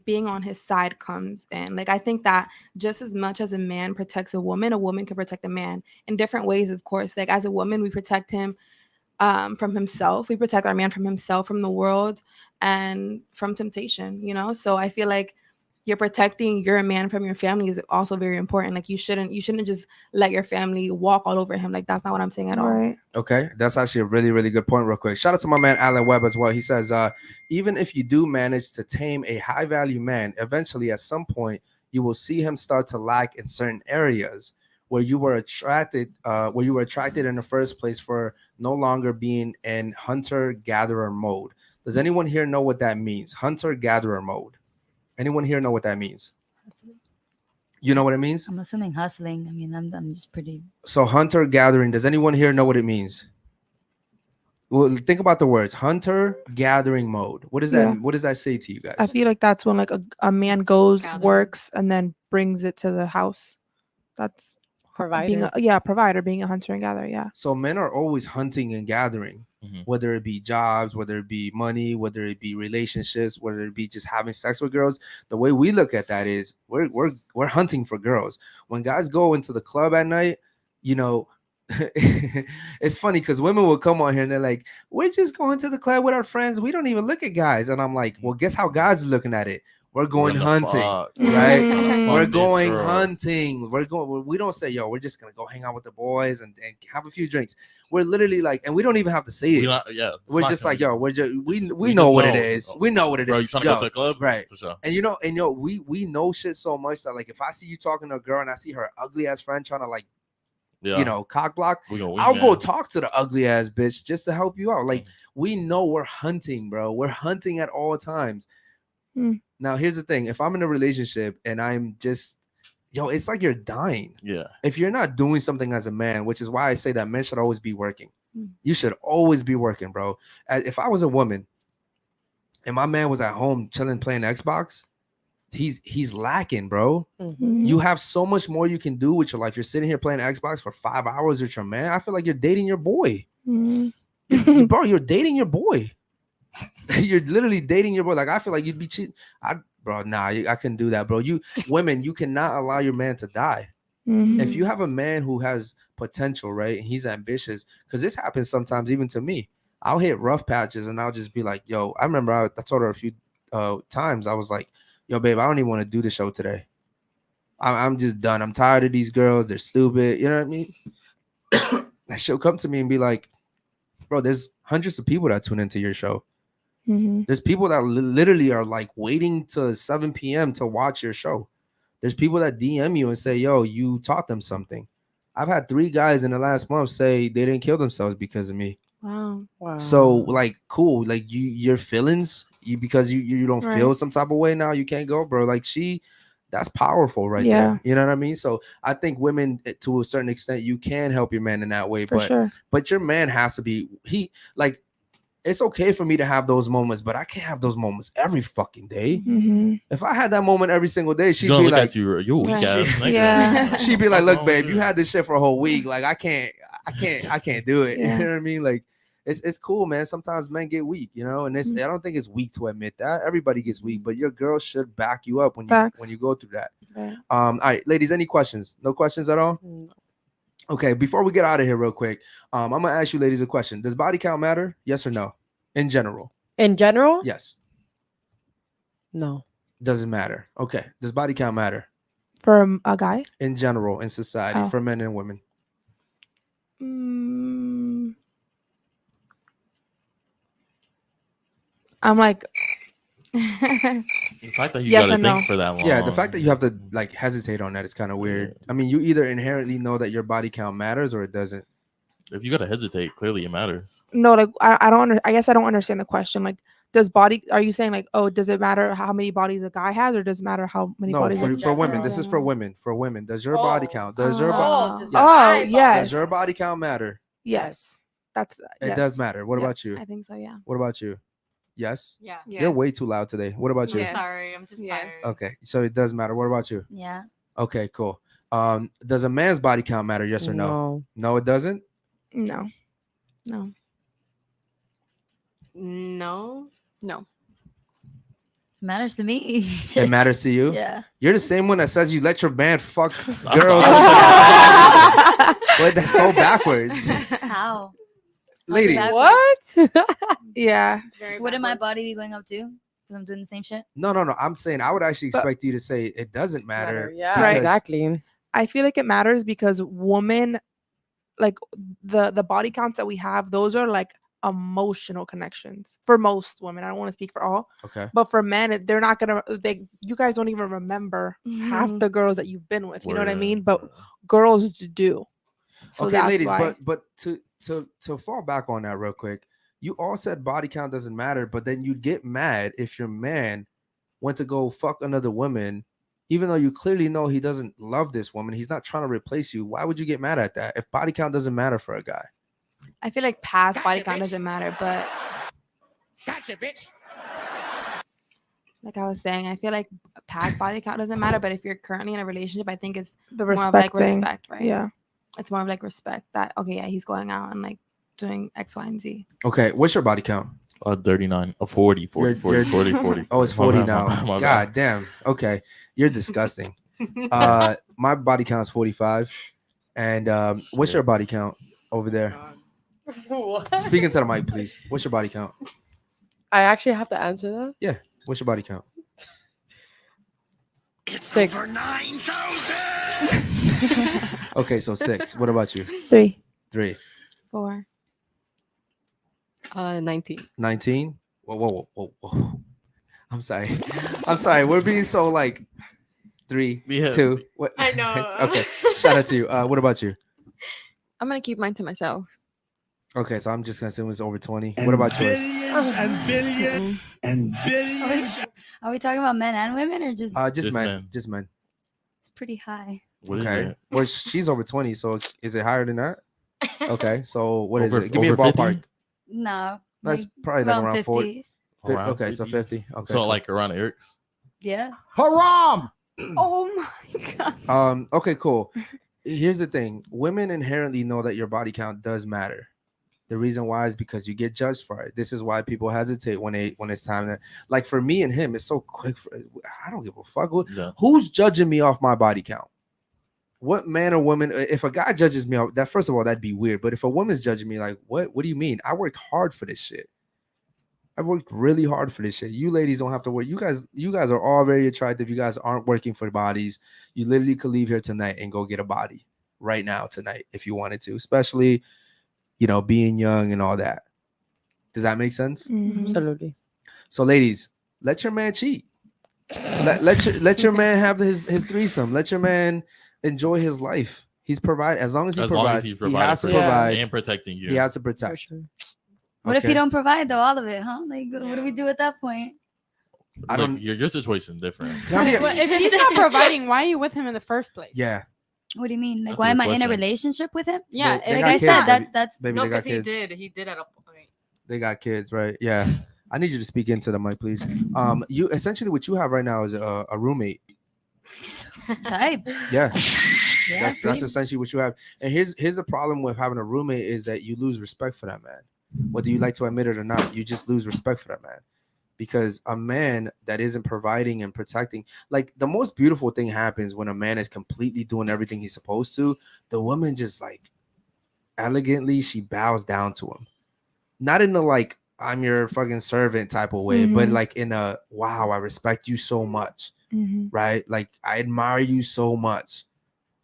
being on his side comes in. Like I think that just as much as a man protects a woman can protect a man in different ways, of course. Like as a woman, we protect him from himself. We protect our man from himself, from the world, and from temptation, you know? So I feel like you're protecting your man from your family is also very important. Like you shouldn't just let your family walk all over him. Like that's not what I'm saying at all. Okay, that's actually a really, really good point. Real quick, shout out to my man Alan Webb as well. He says, even if you do manage to tame a high value man, eventually at some point you will see him start to lack in certain areas where you were attracted in the first place, for no longer being in hunter gatherer mode. Does anyone here know what that means? Hunter gatherer mode. Anyone here know what that means? Hustling. You know what it means? I'm assuming hustling. I mean, I'm just pretty. So hunter gathering. Does anyone here know what it means? Well, think about the words hunter gathering mode. What does that? Yeah. What does that say to you guys? I feel like that's when like a man goes, works, and then brings it to the house. That's being provider, being a hunter and gatherer. Yeah. So men are always hunting and gathering, whether it be jobs, whether it be money, whether it be relationships, whether it be just having sex with girls. The way we look at that is we're hunting for girls. When guys go into the club at night, you know, it's funny because women will come on here and they're like, we're just going to the club with our friends. We don't even look at guys. And I'm like, well, guess how guys are looking at it? We're going hunting, right? We're going hunting. We don't say, yo, we're just gonna go hang out with the boys and have a few drinks. We're literally like, and we don't even have to say it. We're just like, yo, we know what it is. We know what it is. Bro, you trying to go to a club? Right. For sure. And you know, we know shit so much that like if I see you talking to a girl and I see her ugly ass friend trying to like, you know, cock block, I'll go talk to the ugly ass bitch just to help you out. Like we know we're hunting, bro. We're hunting at all times. Now, here's the thing. If I'm in a relationship and I'm just, it's like you're dying. Yeah. If you're not doing something as a man, which is why I say that men should always be working. You should always be working, bro. If I was a woman and my man was at home chilling, playing Xbox, he's lacking, bro. You have so much more you can do with your life. You're sitting here playing Xbox for 5 hours with your man. I feel like you're dating your boy. Bro, you're dating your boy. You're literally dating your boy. Like I feel like you'd be cheating. I couldn't do that, bro. Women, you cannot allow your man to die. If you have a man who has potential, right, and he's ambitious, because this happens sometimes even to me. I'll hit rough patches and I'll just be like, yo, I remember I told her a few times. I was like, yo, babe, I don't even want to do the show today. I'm just done. I'm tired of these girls. They're stupid. You know what I mean? And she'll come to me and be like, bro, there's hundreds of people that tune into your show. There's people that literally are like waiting till 7 p.m. to watch your show. There's people that DM you and say, yo, you taught them something. I've had 3 guys in the last month say they didn't kill themselves because of me. Wow. So like, cool. Like your feelings, because you don't feel some type of way now, you can't go, bro. Like that's powerful right there. You know what I mean? So I think women, to a certain extent, you can help your man in that way. But your man has to be, it's okay for me to have those moments, but I can't have those moments every fucking day. If I had that moment every single day, she'd be like, you weak ass nigga. Yeah. She'd be like, look, babe, you had this shit for a whole week. Like I can't do it. You know what I mean? Like it's cool, man. Sometimes men get weak, you know, and I don't think it's weak to admit that. Everybody gets weak, but your girl should back you up when you go through that. All right, ladies, any questions? No questions at all? Okay, before we get out of here real quick, I'm gonna ask you ladies a question. Does body count matter? Yes or no? In general? In general? Yes. No. Doesn't matter. Okay. Does body count matter? For a guy? In general, in society, for men and women. I'm like, the fact that you yes gotta and think for that long. Yeah, the fact that you have to like hesitate on that is kind of weird. I mean, you either inherently know that your body count matters or it doesn't. If you gotta hesitate, clearly it matters. no, like I don't I guess I don't understand the question. Like, are you saying like, oh, does it matter how many bodies a guy has, or does it matter how many bodies? For women. This is for women. For women, does your body count? Does your yes. Does your body count matter? Yes. It does matter. What about you? I think so, yeah. What about you? Yes. Yeah. You're way too loud today. What about you? I'm sorry, I'm just tired. Okay, so it does matter. What about you? Yeah. Okay, cool. Does a man's body count matter? Yes or no? No. No, it doesn't. No. No. No. No. Matters to me. It matters to you. Yeah. You're the same one that says you let your man fuck I'm girls. sorry. But that's so backwards, How? ladies. Backwards? Yeah. Wouldn't my body be going up too? Because I'm doing the same shit. No. I'm saying I would actually expect you to say it doesn't matter. Yeah. Right. Exactly. I feel like it matters because women, like the body counts that we have, those are like emotional connections for most women. I don't want to speak for all, Okay. but for men, they're not gonna. You guys don't even remember half Mhm. the girls that you've been with. You know what I Word, mean? But word. girls do. So Okay, that's ladies, why. but to fall back on that real quick, you all said body count doesn't matter, but then you'd get mad if your man went to go fuck another woman, even though you clearly know he doesn't love this woman. He's not trying to replace you. Why would you get mad at that if body count doesn't matter for a guy? I feel like past body count doesn't matter, but Gotcha, bitch. like I was saying, I feel like past body count doesn't matter. But if you're currently in a relationship, I think it's The more of respect like thing. respect, right? Yeah. It's more of like respect that okay, yeah, he's going out and like doing X, Y, and Z. Okay, what's your body count? 39, 40, 40, You're- 40, you're- 40, 40. Oh, it's My 40 bad, now. my bad, my bad. God damn. Okay, you're disgusting. My body count is 45, and what's your body count over there? What? Speaking to the mic, please. What's your body count? I actually have to answer that. Yeah. What's your body count? It's 6. over 9,000. Okay, so 6. What about you? 3. 3. 4. 19. 19. Whoa. I'm sorry. We're being so like 3, Yeah. 2. What? I know. Okay. Shout out to you. What about you? I'm gonna keep mine to myself. Okay, so I'm just gonna assume it's over 20. What about yours? Billions and billions and billions. Are we talking about men and women or just? Just Just men. men. Just men. It's pretty high. What is Okay. it? Well, she's over 20, so is it higher than that? Okay, so what is Over- it? Give me a over 50? ballpark. No. That's like probably like around 40. Around Okay, so 50. Okay. So cool. like around Eric's. Yeah. Haram. Oh my god. Okay, cool. Here's the thing. Women inherently know that your body count does matter. The reason why is because you get judged for it. This is why people hesitate when it's time to, like, for me and him, it's so quick. I don't give a fuck. Yeah. Who's judging me off my body count? What man or woman? If a guy judges me off that, first of all, that'd be weird. But if a woman's judging me, like, what do you mean? I worked hard for this shit. I worked really hard for this shit. You ladies don't have to work. You guys are all very attractive. You guys aren't working for bodies. You literally could leave here tonight and go get a body right now tonight if you wanted to, especially, being young and all that. Does that make sense? Mhm. Absolutely. So, ladies, let your man cheat. Let your man have his threesome. Let your man enjoy his life. He's provide as long as he As long provides. as he's He providing has to for you. provide. and protecting you. He has to For protect. sure. What if Okay. you don't provide though all of it, huh? Like what do we do at that point? I Look, don't- your situation different. Can I be- Well, if he's not providing, why are you with him in the first place? Yeah, What do you mean? Like That's why a am good I in a question. relationship with him? Yeah. They Like got I kids, said, baby. that's baby, No, they got because kids. he did at a point. They got kids, right? Yeah. I need you to speak into the mic, please. You essentially what you have right now is a roommate. type. Yeah, Yeah, that's pretty- essentially what you have. And here's the problem with having a roommate is that you lose respect for that man. Whether you like to admit it or not, you just lose respect for that man. Because a man that isn't providing and protecting, like the most beautiful thing happens when a man is completely doing everything he's supposed to. The woman just like elegantly she bows down to him, not in the like I'm your fucking servant type of way, but Mhm. like in a wow, I respect you so much, Mhm. right? Like I admire you so much.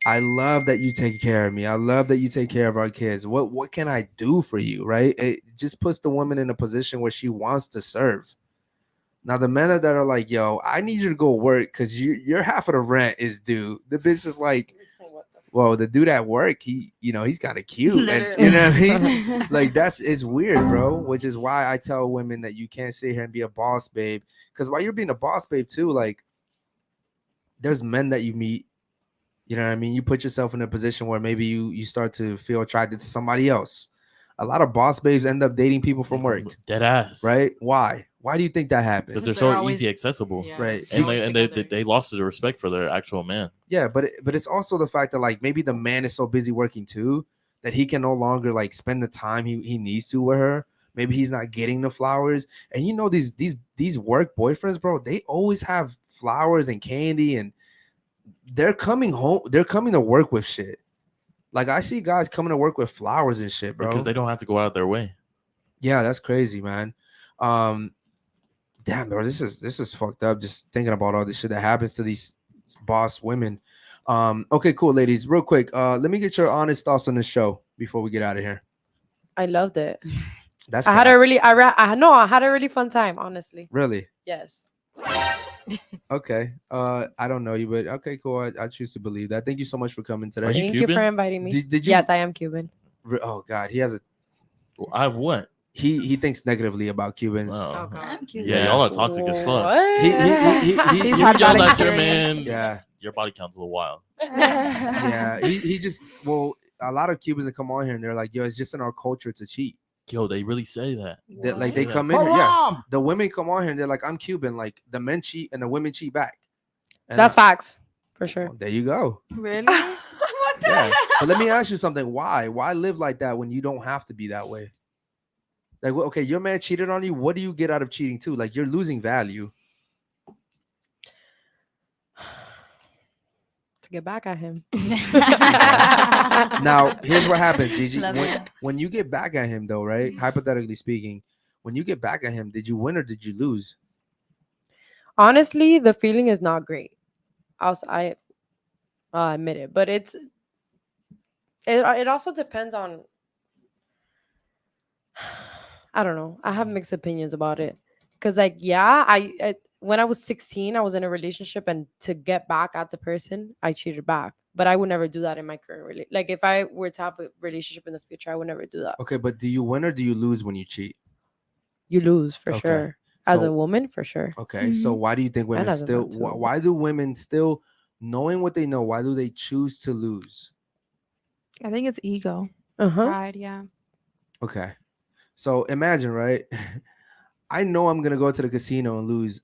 I love that you take care of me. I love that you take care of our kids. What can I do for you, right? It just puts the woman in a position where she wants to serve. Now the men that are like, yo, I need you to go work because your half of the rent is due. The bitch is like, well, the dude at work, he's kind of cute. And, you know what I mean? Like it's weird, bro. Which is why I tell women that you can't sit here and be a boss babe. Because while you're being a boss babe too, like there's men that you meet. You know what I mean? You put yourself in a position where maybe you start to feel attracted to somebody else. A lot of boss babes end up dating people from work. Dead ass. Right? Why? Why do you think that happens? Because they're They're so always- easy accessible, Yeah, Right. they and always they think and they lost the respect for their actual man. Yeah, but it's also the fact that like maybe the man is so busy working too that he can no longer like spend the time he needs to with her. Maybe he's not getting the flowers. And you know these work boyfriends, bro, they always have flowers and candy, and they're coming home. They're coming to work with shit. Like I see guys coming to work with flowers and shit, bro. Because they don't have to go out of their way. Yeah, that's crazy, man. Damn, bro, this is fucked up. Just thinking about all this shit that happens to these boss women. Okay, cool, ladies. Real quick, let me get your honest thoughts on the show before we get out of here. I loved it. That's I had a really I had a really fun time, honestly. really Yes. okay. I don't know you, but okay, cool. I choose to believe that. Thank you so much for coming today. Are you Thank you Cuban? for inviting me. Did you? Yes, I am Cuban. Oh God, he has a I what? he thinks negatively about Cubans. Oh. God. I'm cute. Yeah, y'all are toxic as fuck. What? He You had yelled bad at your experience. man. Yeah. Your body count's a little wild. Yeah, he just a lot of Cubans that come on here and they're like, yo, it's just in our culture to cheat. Yo, they really say that. Like they Say come that. in here, yeah. The women come on here and they're like, I'm Cuban. Like the men cheat and the women cheat back. And That's facts for sure. there you go. Really? Yeah. But let me ask you something. Why? Why live like that when you don't have to be that way? Like, okay, your man cheated on you. What do you get out of cheating too? Like you're losing value. To get back at him. Now, here's what happens, Gigi. Love it. When you get back at him, though, right? Hypothetically speaking, when you get back at him, did you win or did you lose? Honestly, the feeling is not great. I'll admit it, but it also depends on. I don't know. I have mixed opinions about it, because like yeah, I when I was 16, I was in a relationship, and to get back at the person, I cheated back. But I would never do that in my current relationship. Like if I were to have a relationship in the future, I would never do that. Okay, but do you win or do you lose when you cheat? You lose for Okay. sure. As So- a woman, for sure. Okay, so why do you think women as a still? man, too. Why do women still, knowing what they know, why do they choose to lose? I think it's ego. Pride, yeah. Okay, so imagine, right? I know I'm gonna go to the casino and lose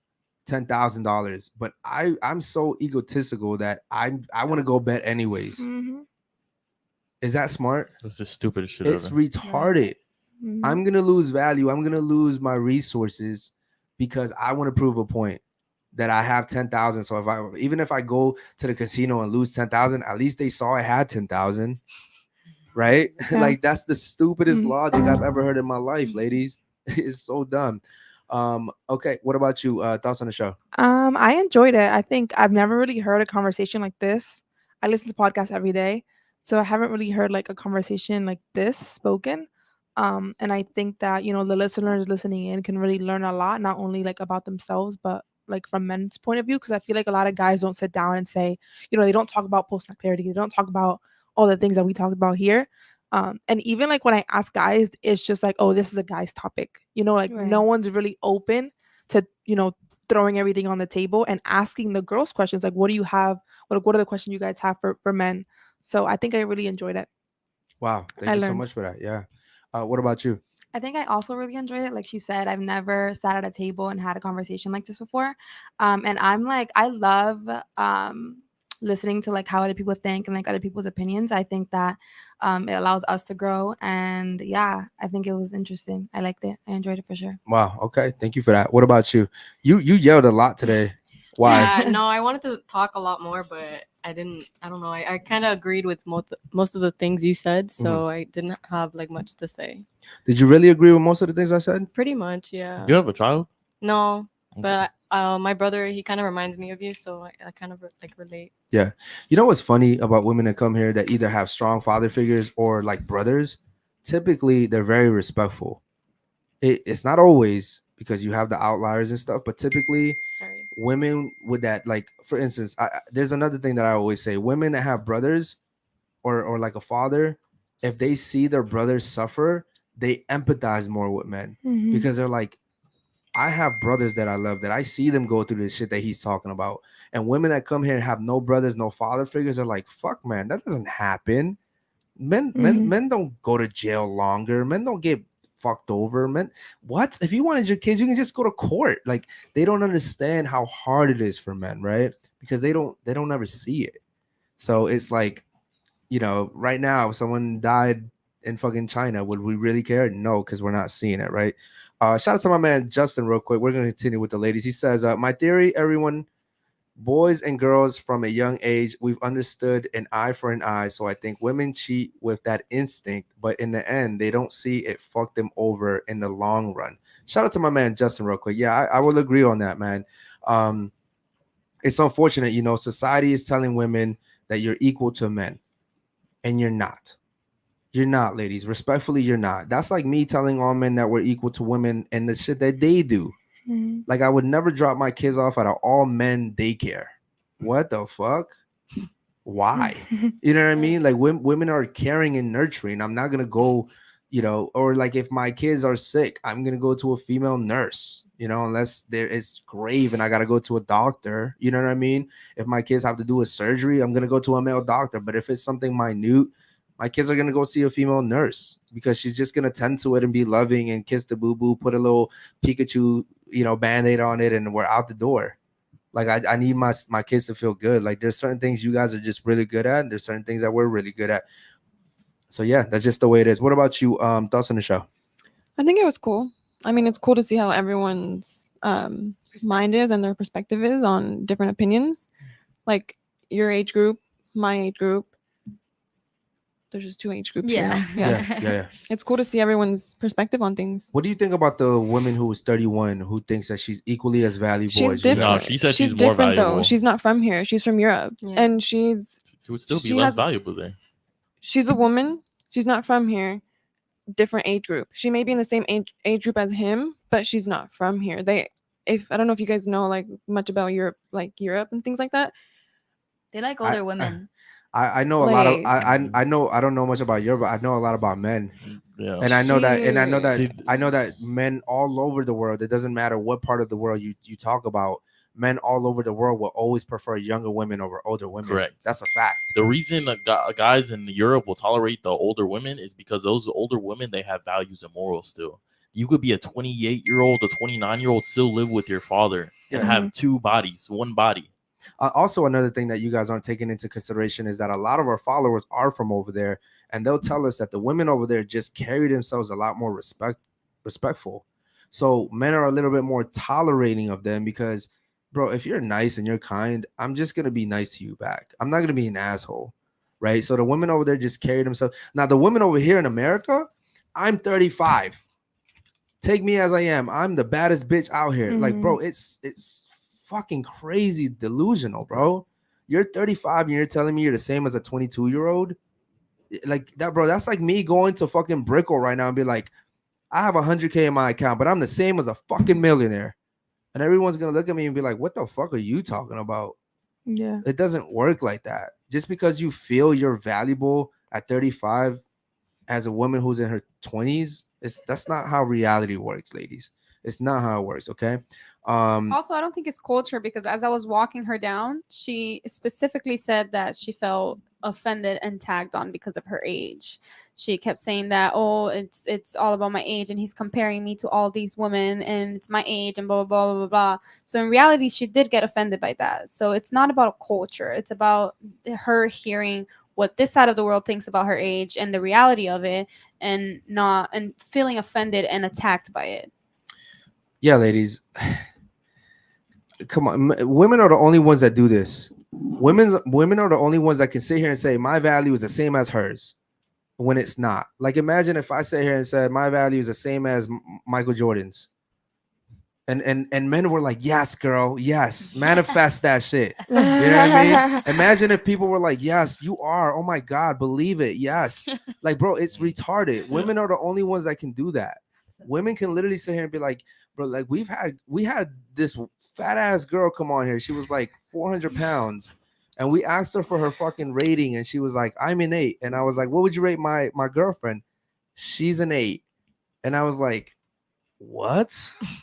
$10,000, but I'm so egotistical that I want to go bet anyways. Mm-hmm. Is that smart? That's the stupidest shit It's ever. retarded. Mm-hmm. I'm gonna lose value. I'm gonna lose my resources because I want to prove a point that I have 10,000. So even if I go to the casino and lose 10,000, at least they saw I had 10,000, right? Yeah. Like that's the stupidest Mhm. logic I've ever heard in my life, ladies. It's so dumb. Okay, what about you? Thoughts on the show? I enjoyed it. I think I've never really heard a conversation like this. I listen to podcasts every day, so I haven't really heard like a conversation like this spoken. And I think that the listeners listening in can really learn a lot, not only like about themselves, but like from men's point of view. Because I feel like a lot of guys don't sit down and say, they don't talk about post clarity. They don't talk about all the things that we talked about here. And even like when I ask guys, it's just like, oh, this is a guy's topic. Like no Right. one's really open to throwing everything on the table and asking the girls questions like, what do you have? What are the questions you guys have for men? So I think I really enjoyed it. Wow, thank I you so learned. much for that. Yeah. What about you? I think I also really enjoyed it. Like she said, I've never sat at a table and had a conversation like this before. And I'm like, I love listening to like how other people think and like other people's opinions. I think that it allows us to grow. And yeah, I think it was interesting. I liked it. I enjoyed it for sure. Wow. Okay, thank you for that. What about you? You yelled a lot today. Why? Yeah, no, I wanted to talk a lot more, but I didn't. I don't know. I kind of agreed with most of the things you said, so I didn't have like much to say. Did you really agree with most of the things I said? Pretty much, yeah. Do you have a child? No, but my brother, he kind of reminds me of you, so I kind of like relate. Yeah. You know what's funny about women that come here that either have strong father figures or like brothers? Typically, they're very respectful. It's not always because you have the outliers and stuff, but typically Sorry. women with that, like for instance, there's another thing that I always say: women that have brothers or like a father, if they see their brothers suffer, they empathize more with men Mhm. because they're like, I have brothers that I love that I see them go through the shit that he's talking about. And women that come here and have no brothers, no father figures are like, fuck, man, that doesn't happen. Men don't go to jail longer. Men don't get fucked over. Men, what? If you wanted your kids, you can just go to court. Like, they don't understand how hard it is for men, right? Because they don't ever see it. So it's like, right now, if someone died in fucking China, would we really care? No, because we're not seeing it, right? Shout out to my man Justin real quick. We're gonna continue with the ladies. He says, my theory, everyone, boys and girls from a young age, we've understood an eye for an eye. So I think women cheat with that instinct, but in the end, they don't see it fuck them over in the long run. Shout out to my man Justin real quick. Yeah, I will agree on that, man. It's unfortunate, society is telling women that you're equal to men, and you're not. You're not, ladies. Respectfully, you're not. That's like me telling all men that we're equal to women and the shit that they do. Mhm. Like, I would never drop my kids off at an all men daycare. What the fuck? Why? You know what I mean? Like, women are caring and nurturing. I'm not gonna go, or like if my kids are sick, I'm gonna go to a female nurse, unless there is grave and I gotta go to a doctor. You know what I mean? If my kids have to do a surgery, I'm gonna go to a male doctor. But if it's something minute, my kids are gonna go see a female nurse because she's just gonna tend to it and be loving and kiss the boo-boo, put a little Pikachu, Band-Aid on it, and we're out the door. Like, I need my kids to feel good. Like, there's certain things you guys are just really good at, and there's certain things that we're really good at. So yeah, that's just the way it is. What about you? Thoughts on the show? I think it was cool. I mean, it's cool to see how everyone's mind is and their perspective is on different opinions. Like your age group, my age group. There's just 2 age groups. Yeah. Yeah. It's cool to see everyone's perspective on things. What do you think about the woman who is 31 who thinks that she's equally as valuable She's as you different. No, guys? she said she's she's more different valuable. though. She's not from here. She's from Europe, and She would still be she less has- valuable there. she's a woman. She's not from here. Different age group. She may be in the same age group as him, but she's not from here. I don't know if you guys know like much about Europe and things like that. They like older women. I know a lot of Like- I know I don't know much about Europe, but I know a lot about men. Yeah. And I know that She- I know that men all over the world, it doesn't matter what part of the world you talk about, men all over the world will always prefer younger women over older women. Correct. That's a fact. The reason guys in Europe will tolerate the older women is because those older women, they have values and morals still. You could be a 28-year-old, a 29-year-old, still live with your father and have 2 bodies, 1 body. Also, another thing that you guys aren't taking into consideration is that a lot of our followers are from over there, and they'll tell us that the women over there just carry themselves a lot more respectful. So men are a little bit more tolerating of them because, bro, if you're nice and you're kind, I'm just gonna be nice to you back. I'm not gonna be an asshole, right? So the women over there just carry themselves. Now the women over here in America, I'm 35. Take me as I am. I'm the baddest bitch out here. Like, bro, it's fucking crazy delusional, bro. You're 35 and you're telling me you're the same as a 22-year-old. Like that, bro. That's like me going to fucking Brickle right now and be like, I have 100K in my account, but I'm the same as a fucking millionaire. And everyone's gonna look at me and be like, what the fuck are you talking about? Yeah. It doesn't work like that. Just because you feel you're valuable at 35 as a woman who's in her 20s, that's not how reality works, ladies. It's not how it works, okay? Also, I don't think it's culture because as I was walking her down, she specifically said that she felt offended and tagged on because of her age. She kept saying that, oh, it's all about my age and he's comparing me to all these women and it's my age and blah, blah, blah, blah, blah. So in reality, she did get offended by that. So it's not about culture. It's about her hearing what this side of the world thinks about her age and the reality of it and feeling offended and attacked by it. Yeah, ladies. Come on, women are the only ones that do this. Women are the only ones that can sit here and say my value is the same as hers when it's not. Like, imagine if I sit here and said my value is the same as Michael Jordan's, and men were like, yes, girl, yes, manifest that shit. You know what I mean? Imagine if people were like, yes, you are. Oh my God, believe it. Yes, like, bro, it's retarded. Women are the only ones that can do that. Women can literally sit here and be like, bro, like we had this fat ass girl come on here. She was like 400 pounds. And we asked her for her fucking rating. And she was like, I'm an 8. And I was like, what would you rate my girlfriend? She's an 8. And I was like, what?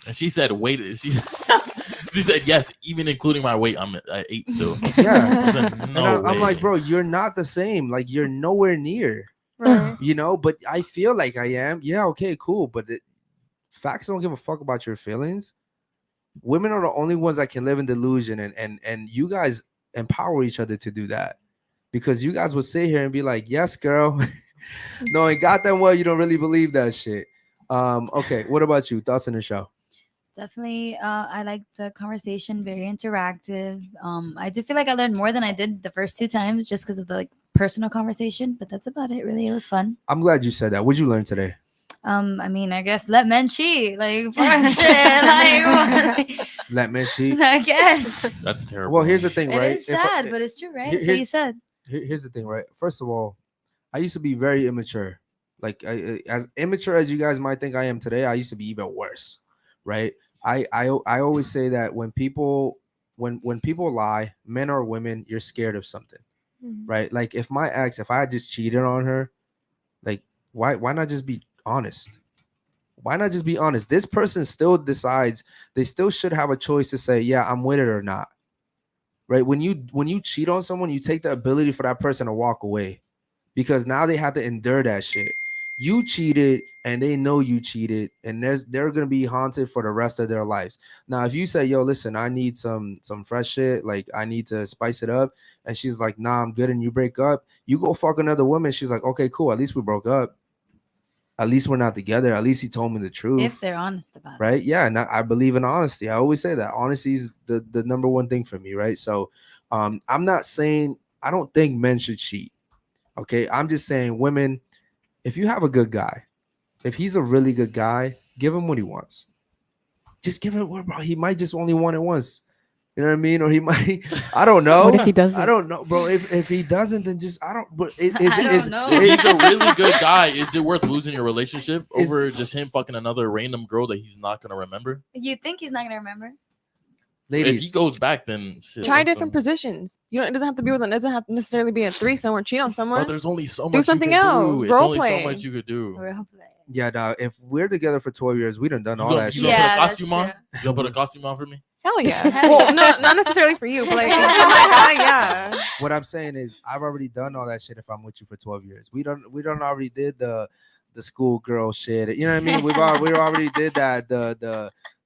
And she said, wait. She said, yes, even including my weight, I'm at 8 still. Yeah. I said, no I'm way. like, bro, you're not the same. Like, you're nowhere near. Right. You know, but I feel like I am. Yeah, okay, cool. But facts don't give a fuck about your feelings. Women are the only ones that can live in delusion, and you guys empower each other to do that, because you guys would sit here and be like, yes, girl. Knowing goddamn well you don't really believe that shit. Okay, what about you? Thoughts on the show? Definitely, I like the conversation. Very interactive. I do feel like I learned more than I did the first 2 times, just because of the like personal conversation. But that's about it. Really, it was fun. I'm glad you said that. What'd you learn today? I mean, I guess let men cheat. Like, fuck shit. Like, Let men cheat. I guess. That's terrible. Well, here's the thing, It right? is sad, but it's true, right? That's what here's- you said. Here's the thing, right? First of all, I used to be very immature. Like as immature as you guys might think I am today, I used to be even worse, right? I always say that when people lie, men or women, you're scared of something, right? Like if my ex, if I had just cheated on her, like why not just be honest? Why not just be honest? This person still decides. They still should have a choice to say, yeah, I'm with it or not. Right? When you cheat on someone, you take the ability for that person to walk away, because now they have to endure that shit. You cheated and they know you cheated, and they're gonna be haunted for the rest of their lives. Now, if you say, yo, listen, I need some fresh shit, like I need to spice it up, and she's like, nah, I'm good, and you break up, you go fuck another woman, she's like, okay, cool, at least we broke up. At least we're not together. At least he told me the truth. If they're honest about it. Right? Yeah. And I believe in honesty. I always say that honesty is the number one thing for me. Right. So I'm not saying I don't think men should cheat. Okay. I'm just saying, women, if you have a good guy, if he's a really good guy, give him what he wants. Just give him what, bro. He might just only want it once. You know what I mean? Or he might, I don't know. What if he doesn't? I don't know, bro. If he doesn't, then just, I don't, but I don't know. If he's a really good guy, is it worth losing your relationship over just him fucking another random girl that he's not gonna remember? You think he's not gonna remember? Ladies, if he goes back, then shit, Try different positions. You know, it doesn't have to be with. It doesn't have to necessarily be a threesome or cheat on someone. Bro, there's only so much. Do something you can else. Do. It's Role only play. so much you could do. Role play. yeah, dog. If we're together for 12 years, we done You all gonna, that you shit. gonna Yeah, put a that's costume on? true. You gonna put a costume on for me? Hell yeah. Hell Well, yeah. not necessarily for you, but like, yeah. What I'm saying is, I've already done all that shit. If I'm with you for 12 years, we don't already did the schoolgirl shit. You know what I mean? We already did that.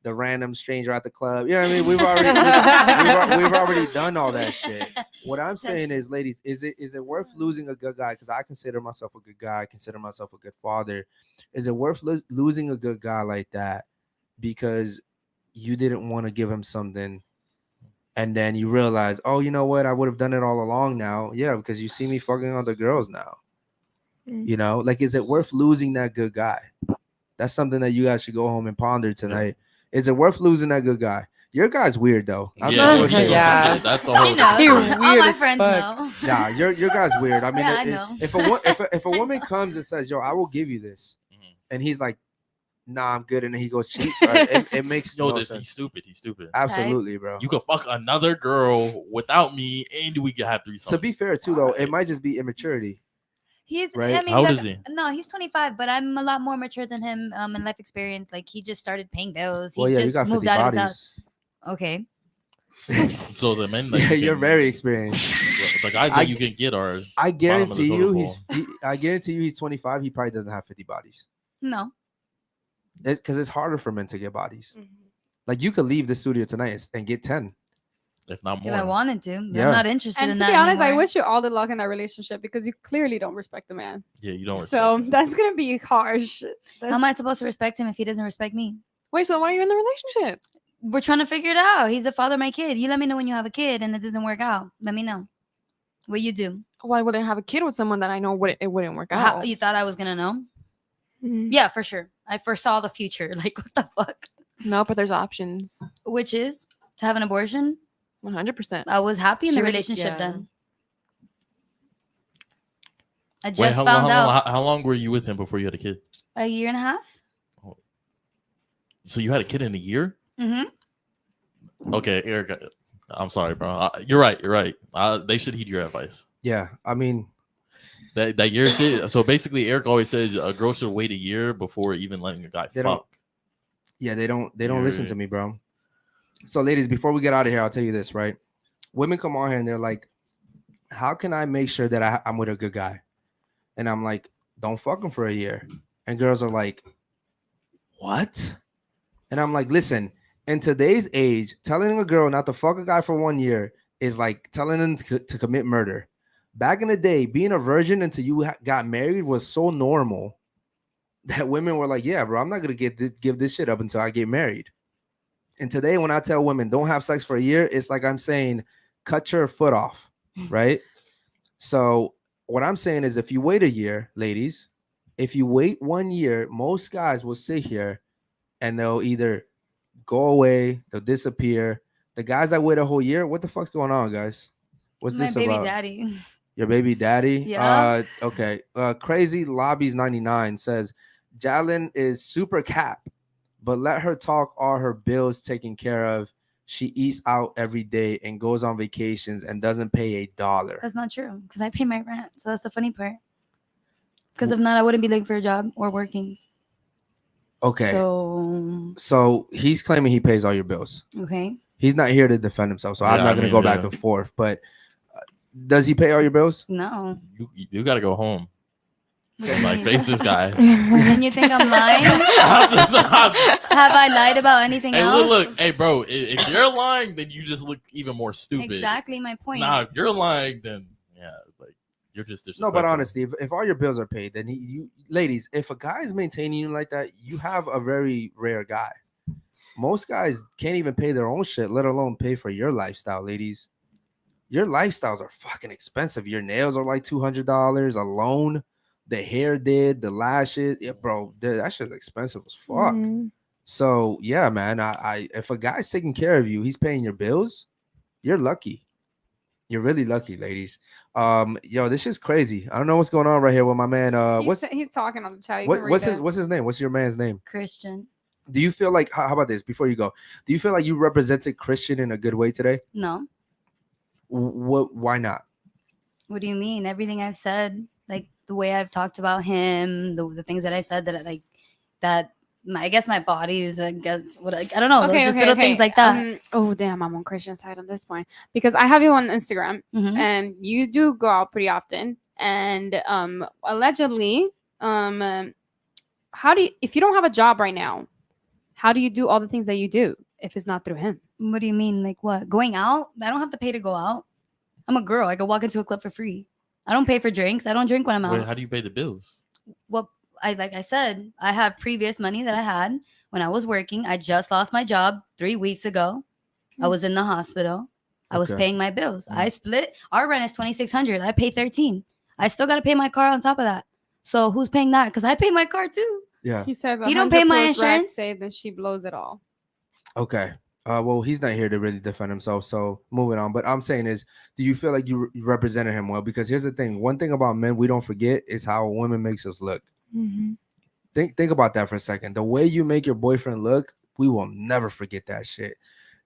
The random stranger at the club. You know what I mean? We've already done all that shit. What I'm saying is, ladies, is it worth losing a good guy? Because I consider myself a good guy. I consider myself a good father. Is it worth losing a good guy like that because you didn't want to give him something, and then you realize, oh, you know what? I would have done it all along now. Yeah, because you see me fucking other girls now. You know, like, is it worth losing that good guy? That's something that you guys should go home and ponder tonight. Is it worth losing that good guy? Your guy's weird though. I'm not gonna say Yeah. That's a whole. She knows. You're All weird my as friends fuck. know. Nah, your guy's weird. I mean, Yeah, I know. if a woman comes and says, "Yo, I will give you this," and he's like, "Nah, I'm good," and then he goes cheats, right? It makes Yo, no this sense. he's stupid. He's stupid. Absolutely, bro. You could fuck another girl without me, and we could have threesome. To be fair, too, though, it might just be immaturity. He's. Right? I mean, How old like, is he? No, he's 25, but I'm a lot more mature than him in life experience. Like he just started paying bills. He Well, yeah, you just got 50 moved out of his bodies. house. Okay. So the men that Yeah, you you're can- very experienced. The guys that you can get are. I bottom of the guarantee you, totem I guarantee you, he's 25. He probably doesn't have 50 bodies. No. Because it's harder for men to get bodies. Like you could leave the studio tonight and get 10. If not If more. I wanted to, but Yeah. I'm not interested And in to that be honest, I anymore. wish you all the luck in that relationship because you clearly don't respect the man. Yeah, you don't. So respect that's gonna be harsh. How am I supposed to respect him if he doesn't respect me? Wait, so why are you in the relationship? We're trying to figure it out. He's the father of my kid. You let me know when you have a kid and it doesn't work out. Let me know what you do. Why wouldn't I have a kid with someone that I know it wouldn't work How, out? you thought I was gonna know? Mhm. Yeah, for sure. I foresaw the future. Like what the fuck? No, but there's options. Which is to have an abortion. 100%. I was happy in She the already- relationship yeah. then. I Wait, just found out how long were you with him before you had a kid? a year and a half. So you had a kid in a year? Mm-hmm. Okay, Erica. I'm sorry, bro. You're right. You're right. They should heed your advice. Yeah, I mean, That year shit. So basically, Eric always says a girl should wait a year before even letting a guy They don't- fuck. yeah, they don't listen to Yeah. me, bro. So, ladies, before we get out of here, I'll tell you this, right? Women come on here and they're like, "How can I make sure that I'm with a good guy?" And I'm like, don't fuck him for a year. And girls are like, what? And I'm like, listen, in today's age, telling a girl not to fuck a guy for 1 year is like telling them to commit murder. Back in the day, being a virgin until you got married was so normal that women were like, yeah, bro, I'm not going to give this shit up until I get married. And today, when I tell women don't have sex for a year, it's like I'm saying, cut your foot off, right? So what I'm saying is, if you wait a year, ladies, if you wait 1 year, most guys will sit here and they'll either go away, they'll disappear. The guys that wait a whole year, what the fuck's going on, guys? What's My this baby about? daddy. Your baby daddy? Yeah. Okay. Crazy Lobbies 99 says, Jalen is super cap, but let her talk all her bills taken care of. She eats out every day and goes on vacations and doesn't pay $1. That's not true because I pay my rent. So that's the funny part. Because if not, I wouldn't be looking for a job or working. Okay. So he's claiming he pays all your bills. okay. He's not here to defend himself, so I'm not going to go back and forth. But does he pay all your bills? No. You got to go home. Like, face this guy. And you think I'm lying? Have I lied about anything else? Look, hey, bro, if you're lying, then you just look even more stupid. Exactly my point. Nah, if you're lying, then yeah, like you're just No, but honestly, if all your bills are paid, then you ladies, if a guy is maintaining you like that, you have a very rare guy. Most guys can't even pay their own shit, let alone pay for your lifestyle, ladies. Your lifestyles are fucking expensive. Your nails are like $200 alone. The hair did, the lashes, yeah, bro, that shit's expensive as fuck. So yeah, man, I if a guy's taking care of you, he's paying your bills, you're lucky. You're really lucky, ladies. Yo, this is crazy. I don't know what's going on right here with my man. He's talking on the chat. What's his name? What's your man's name? Christian. Do you feel like how about this before you go? Do you feel like you represented Christian in a good way today? No. Why not? What do you mean? Everything I've said, like the way I've talked about him, the things that I've said I guess my body is, I guess, what I don't know. Okay, just little things like that. Oh, damn, I'm on Christian's side on this point because I have you on Instagram and you do go out pretty often. And allegedly, how do you, if you don't have a job right now, how do you do all the things that you do if it's not through him? What do you mean? Like what? Going out? I don't have to pay to go out. I'm a girl. I can walk into a club for free. I don't pay for drinks. I don't drink when I'm out. Wait, how do you pay the bills? Well, like I said, I have previous money that I had when I was working. I just lost my job 3 weeks ago. I was in the hospital. I was paying my bills. I split. Our rent is $2,600. I pay $13. I still got to pay my car on top of that. So who's paying that? Because I pay my car too. Yeah. He says he don't pay my insurance. Saved and she blows it all. Okay. Well, he's not here to really defend himself. So moving on. But I'm saying is, do you feel like you represented him well? Because here's the thing. One thing about men we don't forget is how a woman makes us look. Think about that for a second. The way you make your boyfriend look, we will never forget that shit.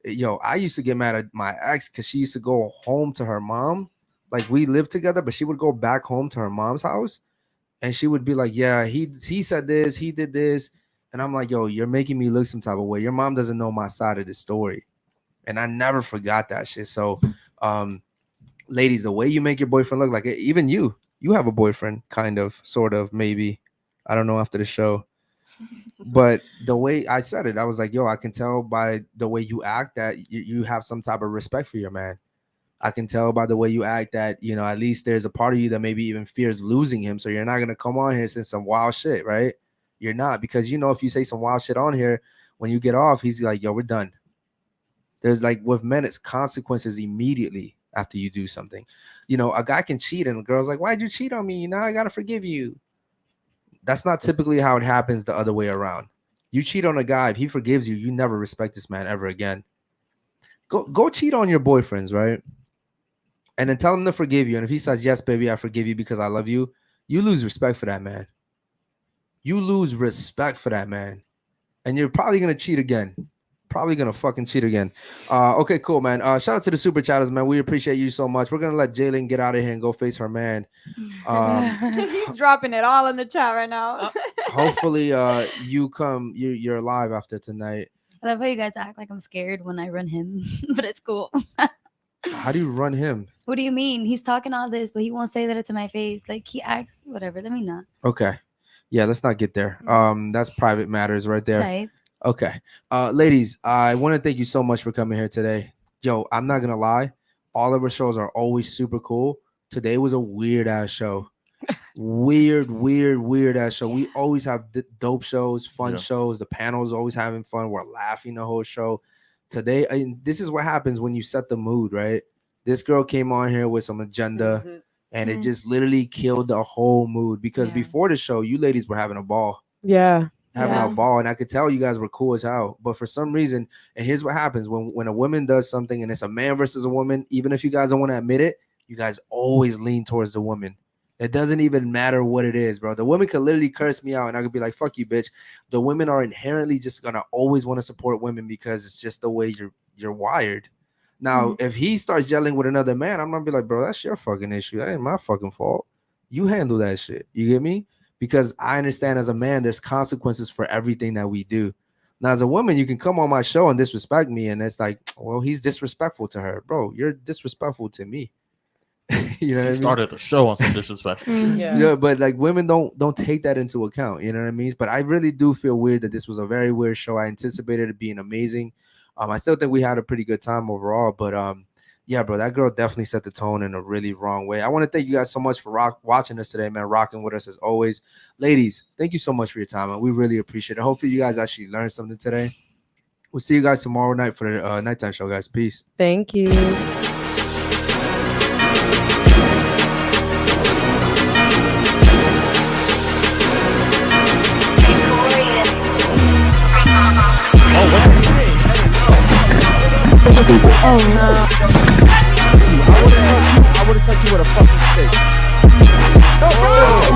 Yo, I used to get mad at my ex because she used to go home to her mom. Like we lived together, but she would go back home to her mom's house. And she would be like, yeah, he said this, he did this. And I'm like, yo, you're making me look some type of way. Your mom doesn't know my side of the story. And I never forgot that shit. So, ladies, the way you make your boyfriend look, like even you have a boyfriend, kind of, sort of, maybe. I don't know after the show. But the way I said it, I was like, yo, I can tell by the way you act that you have some type of respect for your man. I can tell by the way you act that, you know, at least there's a part of you that maybe even fears losing him. So you're not going to come on here and say some wild shit, right? You're not, because, you know, if you say some wild shit on here, when you get off, he's like, yo, we're done. There's like with men, it's consequences immediately after you do something. You know, a guy can cheat and a girl's like, why'd you cheat on me? Now I got to forgive you. That's not typically how it happens the other way around. You cheat on a guy, if he forgives you, you never respect this man ever again. Go cheat on your boyfriends, right? And then tell him to forgive you. And if he says, yes, baby, I forgive you because I love you, you lose respect for that man. You lose respect for that man. And you're probably going to cheat again. Probably going to fucking cheat again. Okay, cool, man. Shout out to the super chatters, man. We appreciate you so much. We're going to let Jalen get out of here and go face her man. He's dropping it all in the chat right now. Hopefully you're alive after tonight. I love how you guys act like I'm scared when I run him, but it's cool. How do you run him? What do you mean? He's talking all this, but he won't say that to my face. Like he acts whatever. Let me know. Okay. Yeah, let's not get there. That's private matters right there. Type. Okay. Ladies, I want to thank you so much for coming here today. Yo, I'm not gonna lie, all of our shows are always super cool. Today was a weird ass show. weird ass show. We always have dope shows, fun shows. The panel's always having fun. We're laughing the whole show. Today, this is what happens when you set the mood, right? This girl came on here with some agenda, and it just literally killed the whole mood. Because before the show, you ladies were having a ball. Yeah. Having a ball, and I could tell you guys were cool as hell. But for some reason, and here's what happens when a woman does something and it's a man versus a woman, even if you guys don't want to admit it, you guys always lean towards the woman. It doesn't even matter what it is, bro. The woman could literally curse me out and I could be like, fuck you, bitch. The women are inherently just gonna always want to support women because it's just the way you're wired. Now, if he starts yelling with another man, I'm gonna be like, bro, that's your fucking issue. That ain't my fucking fault. You handle that shit. You get me? Because I understand as a man, there's consequences for everything that we do. Now, as a woman, you can come on my show and disrespect me, and it's like, well, he's disrespectful to her. Bro, you're disrespectful to me. You know what I mean? Started the show on some disrespect. Yeah, but like women don't take that into account. You know what I mean? But I really do feel weird that this was a very weird show. I anticipated it being amazing. I still think we had a pretty good time overall, but yeah, bro, that girl definitely set the tone in a really wrong way. I want to thank you guys so much for watching us today, man. Rocking with us as always. Ladies, thank you so much for your time, man. We really appreciate it. Hopefully you guys actually learned something today. We'll see you guys tomorrow night for the nighttime show, guys. Peace. Thank you. Oh no. I would have touched you with a fucking stick. Oh,